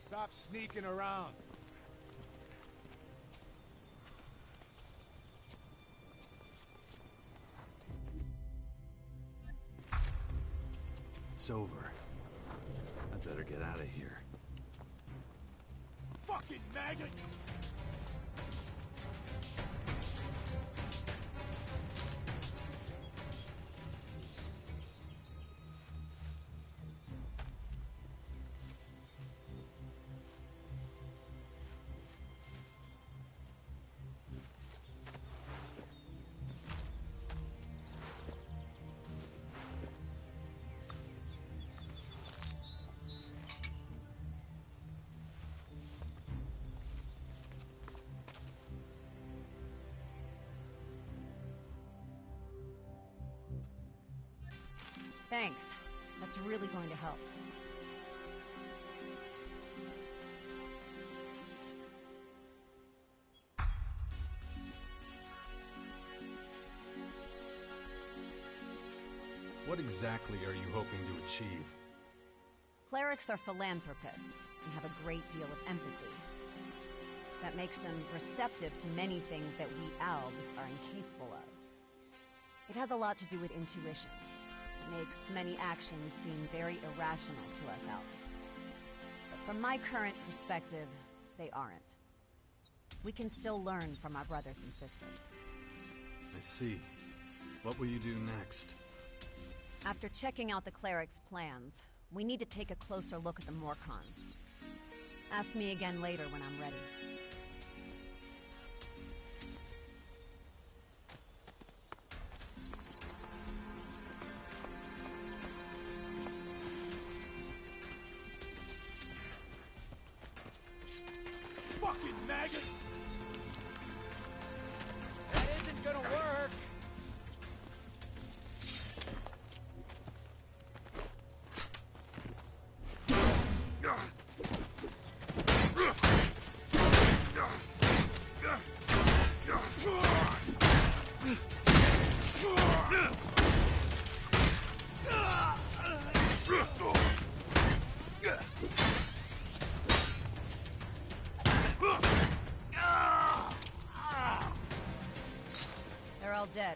Stop sneaking around. It's over. I better get out of here. Fucking maggot! Thanks. That's really going to help. What exactly are you hoping to achieve? Clerics are philanthropists and have a great deal of empathy. That makes them receptive to many things that we Albs are incapable of. It has a lot to do with intuition. It makes many actions seem very irrational to us Albs. But from my current perspective, they aren't. We can still learn from our brothers and sisters. I see. What will you do next? After checking out the cleric's plans, we need to take a closer look at the Morcons. Ask me again later when I'm ready. Fucking maggot! That isn't gonna work! They're all dead.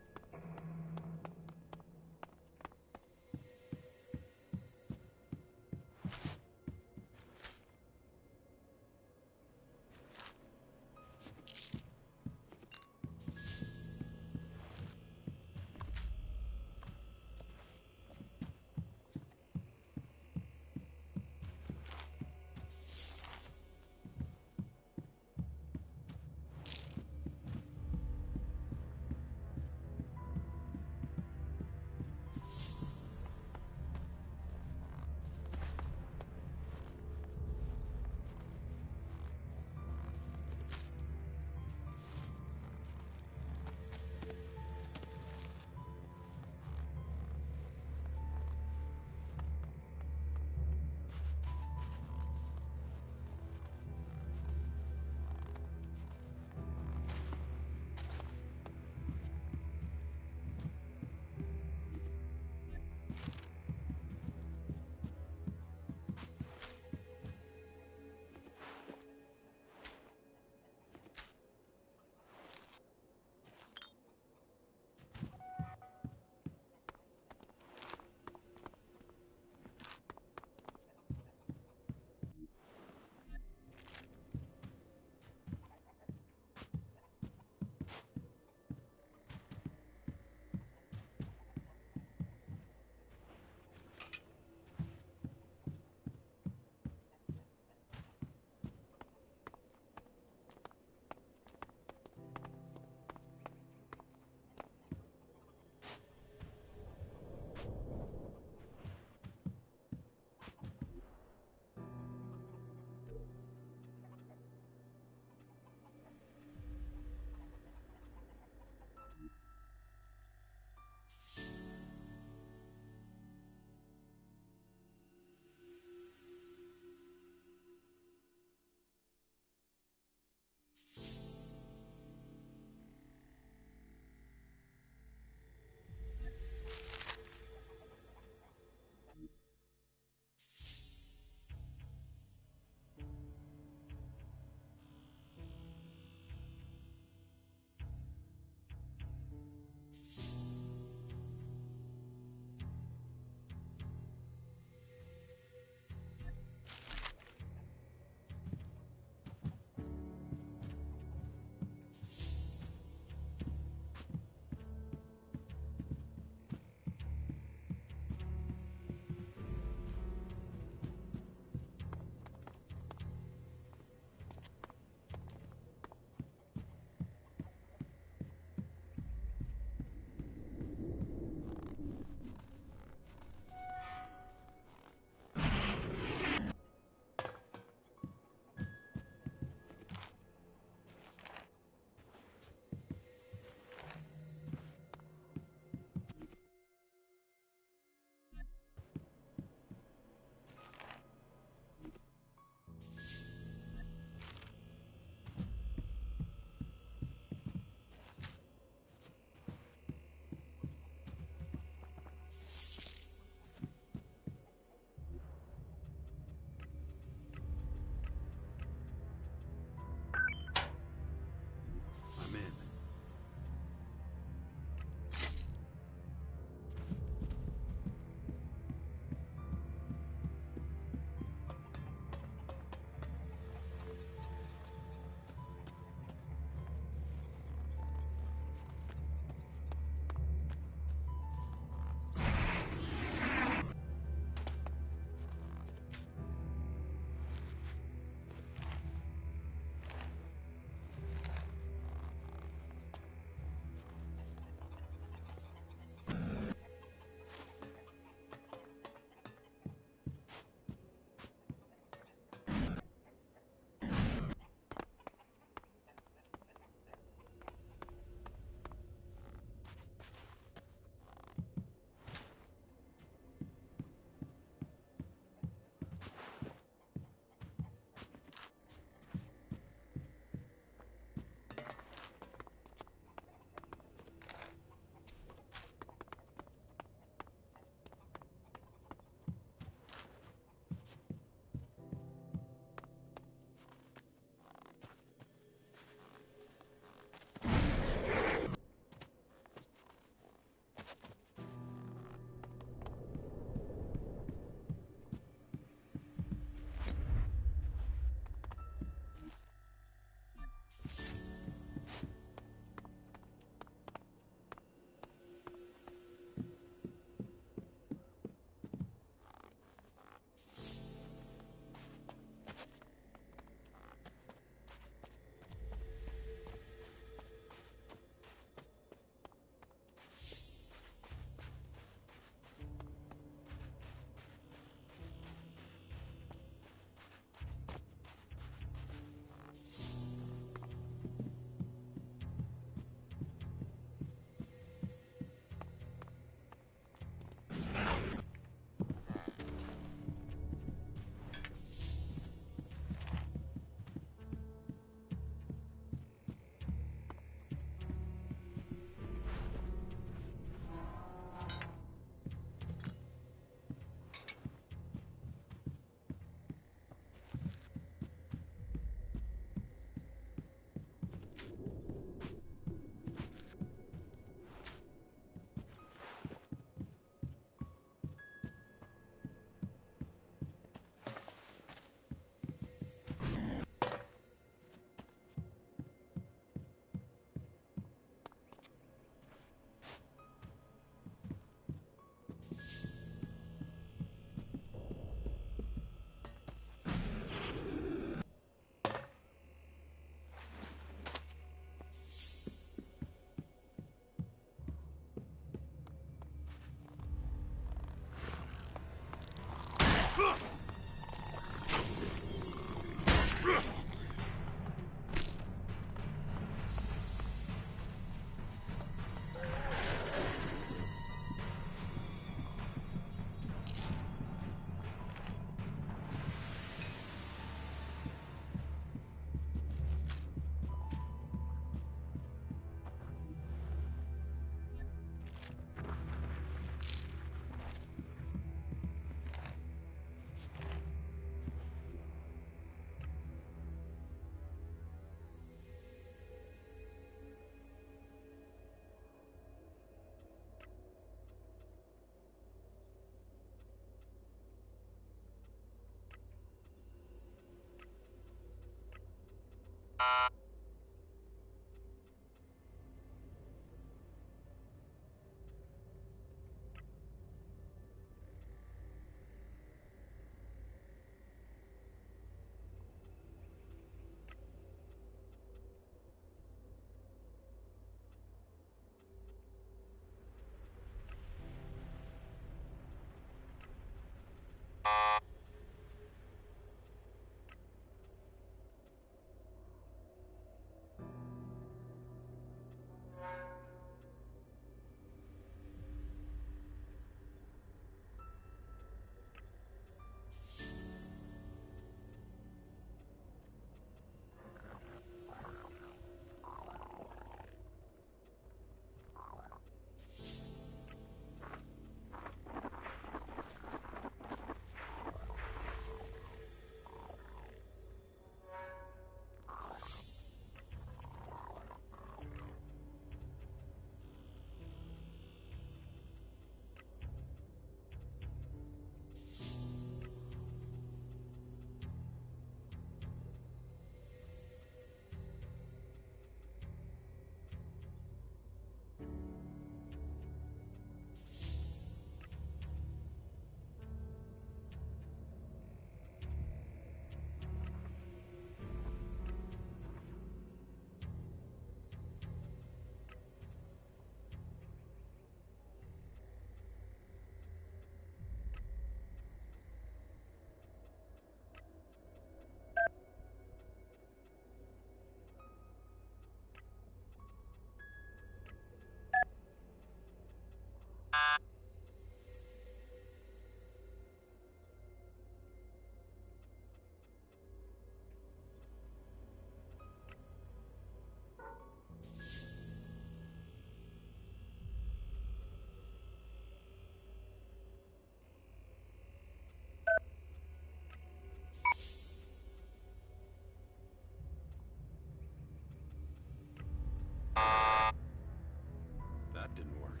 That didn't work.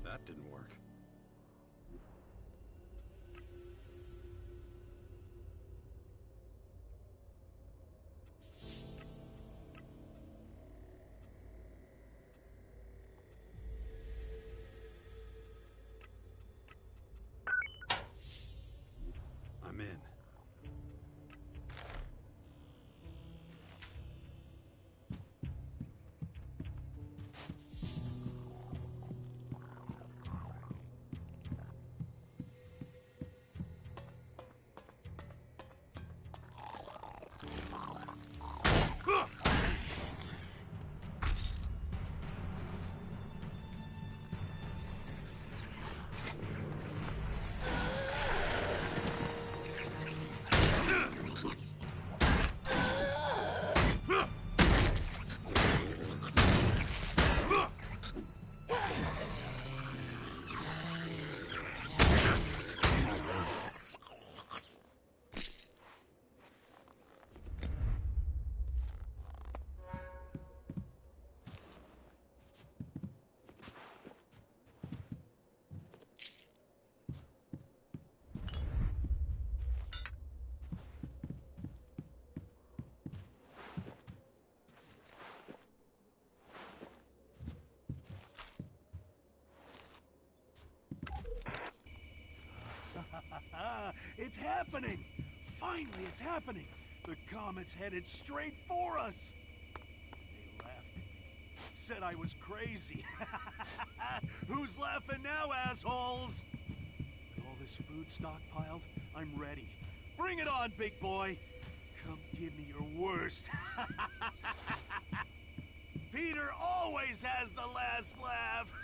That didn't work. I'm in. It's happening! Finally, it's happening! The comet's headed straight for us! They laughed at me. Said I was crazy. Who's laughing now, assholes? With all this food stockpiled, I'm ready. Bring it on, big boy! Come give me your worst. Peter always has the last laugh!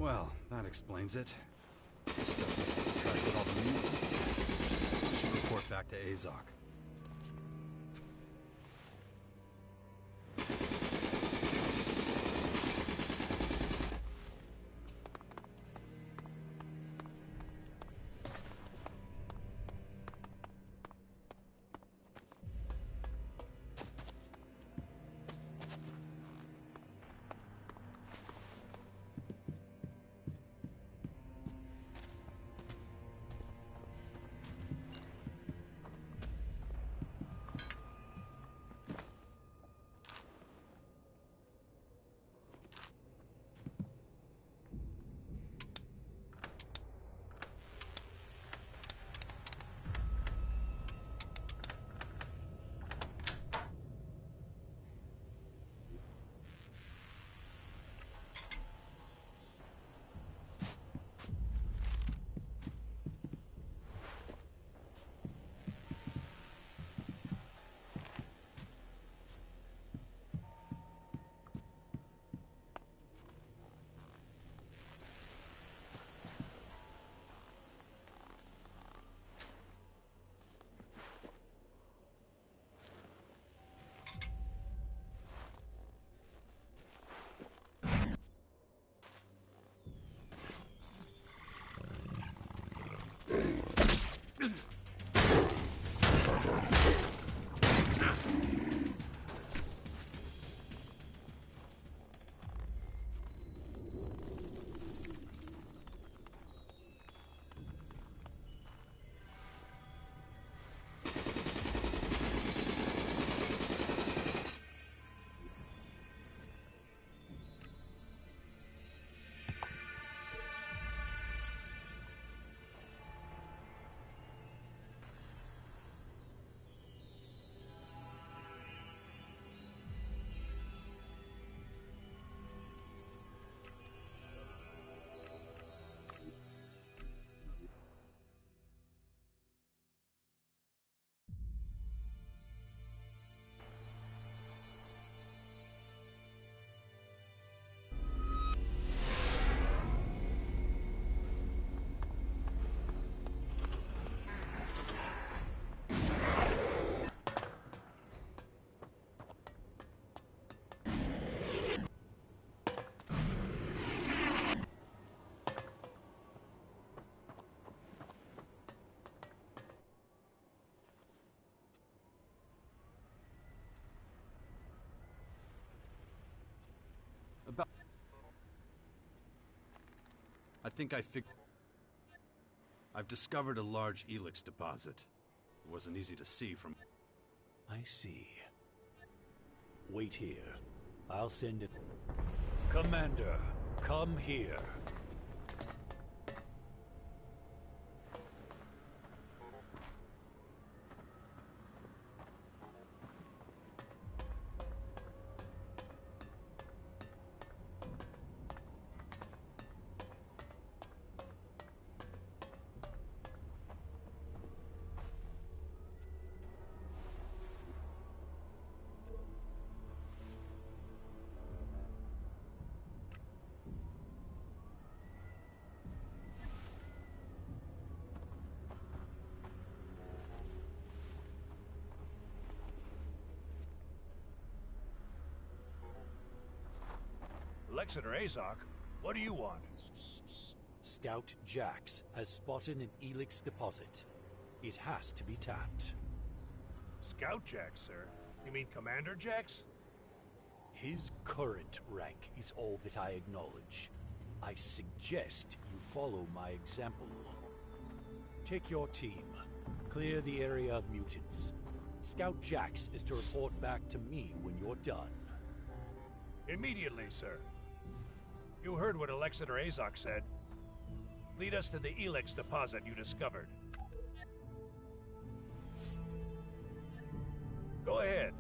Well, that explains it. This stuff must have attracted all the mutants. I should report back to Azok. I think I've discovered a large Elex deposit. It wasn't easy to see from... I see. Wait here. I'll send it. Commander, come here. Exeter Azok, what do you want? Scout Jax has spotted an Elex deposit. It has to be tapped. Scout Jax, sir? You mean Commander Jax? His current rank is all that I acknowledge. I suggest you follow my example. Take your team. Clear the area of mutants. Scout Jax is to report back to me when you're done. Immediately, sir. You heard what Alexander Azok said. Lead us to the Elex deposit you discovered. Go ahead.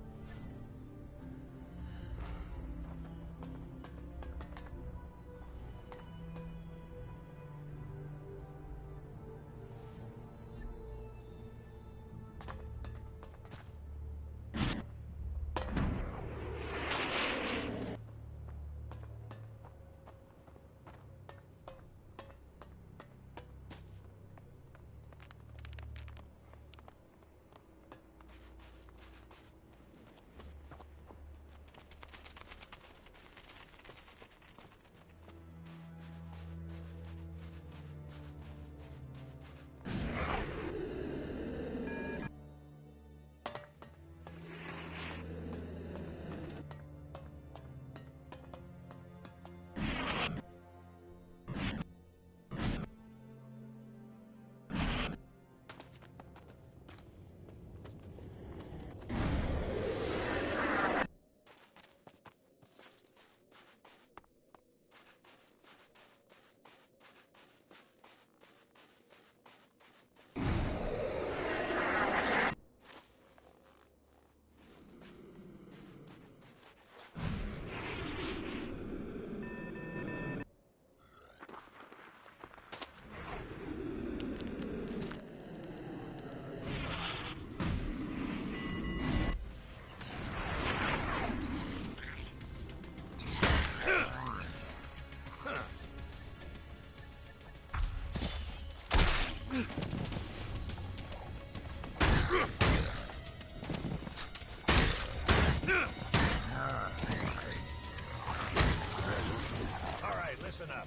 Listen up.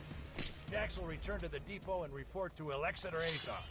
Jax will return to the depot and report to Alexander Azok.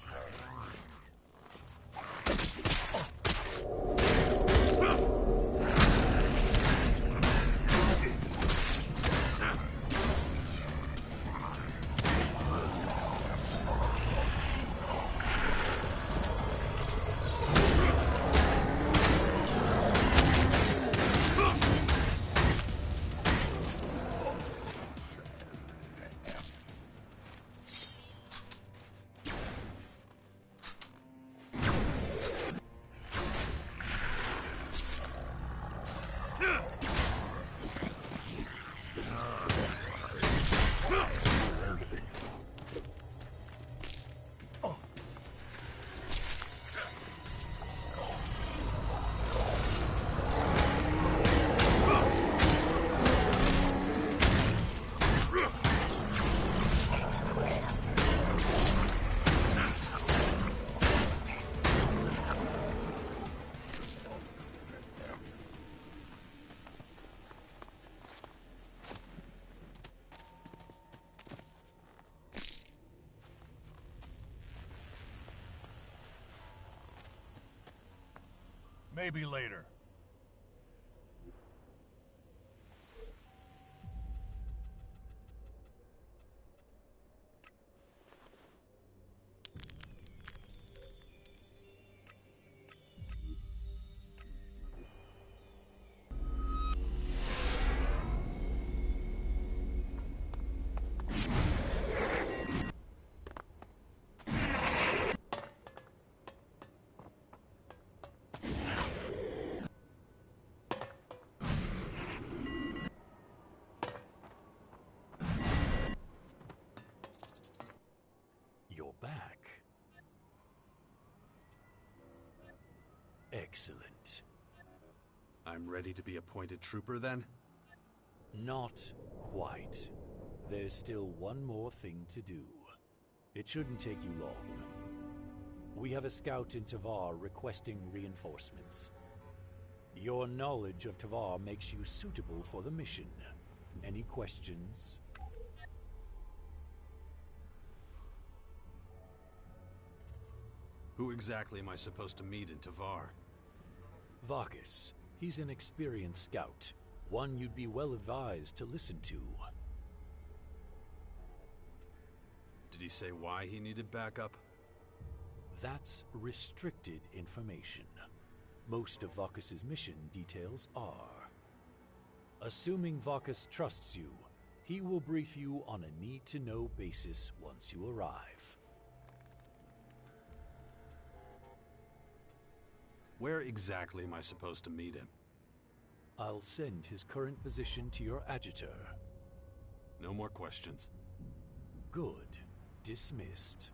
Maybe later. Excellent. I'm ready to be appointed trooper then? Not quite. There's still one more thing to do. It shouldn't take you long. We have a scout in Tavar requesting reinforcements. Your knowledge of Tavar makes you suitable for the mission. Any questions? Who exactly am I supposed to meet in Tavar? Vakis. He's an experienced scout. One you'd be well advised to listen to. Did he say why he needed backup? That's restricted information. Most of Vakis' mission details are. Assuming Vakis trusts you, he will brief you on a need-to-know basis once you arrive. Where exactly am I supposed to meet him? I'll send his current position to your adjutor. No more questions. Good. Dismissed.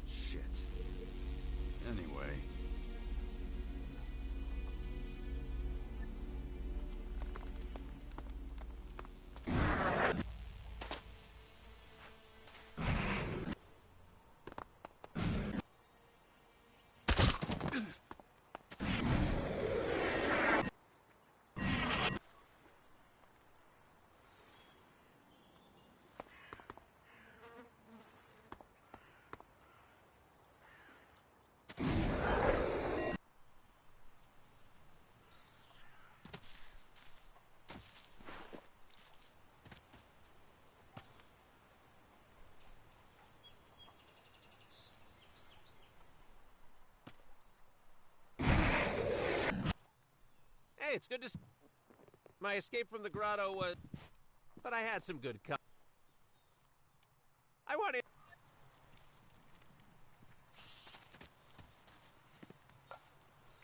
Shit. Anyway. Hey, it's good to see. My escape from the grotto was... But I had some good I want to...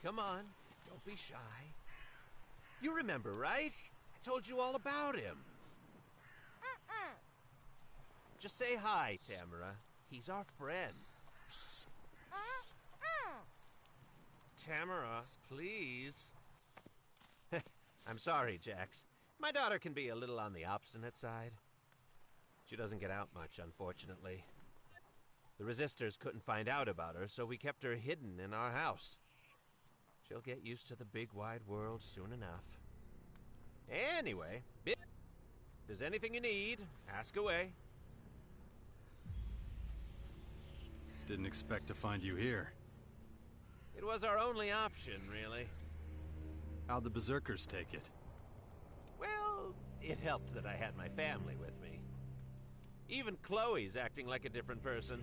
Come on, don't be shy. You remember, right? I told you all about him. Just say hi, Tamara. He's our friend. Tamara, please. I'm sorry, Jax. My daughter can be a little on the obstinate side. She doesn't get out much, unfortunately. The resistors couldn't find out about her, so we kept her hidden in our house. She'll get used to the big wide world soon enough. Anyway, if there's anything you need, ask away. Didn't expect to find you here. It was our only option, really. How'd the Berserkers take it? Well, it helped that I had my family with me. Even Chloe's acting like a different person.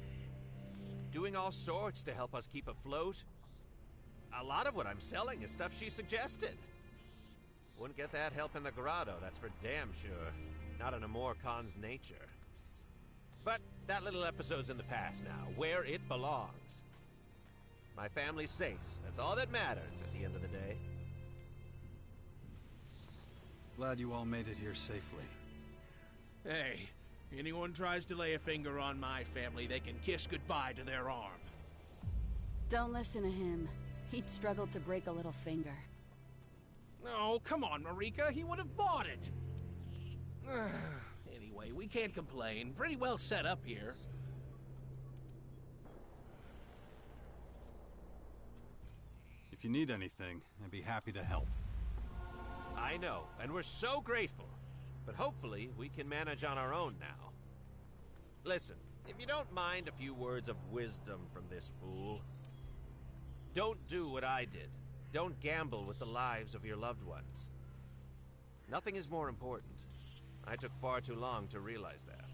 Doing all sorts to help us keep afloat. A lot of what I'm selling is stuff she suggested. Wouldn't get that help in the grotto, that's for damn sure. Not in a Morcon's nature. But that little episode's in the past now, where it belongs. My family's safe. That's all that matters at the end of the day. Glad you all made it here safely. Hey, anyone tries to lay a finger on my family, they can kiss goodbye to their arm. Don't listen to him. He'd struggle to break a little finger. No, come on, Marika. He would have bought it. Anyway, we can't complain. Pretty well set up here. If you need anything, I'd be happy to help. I know, and we're so grateful. But hopefully, we can manage on our own now. Listen, if you don't mind a few words of wisdom from this fool, don't do what I did. Don't gamble with the lives of your loved ones. Nothing is more important. I took far too long to realize that.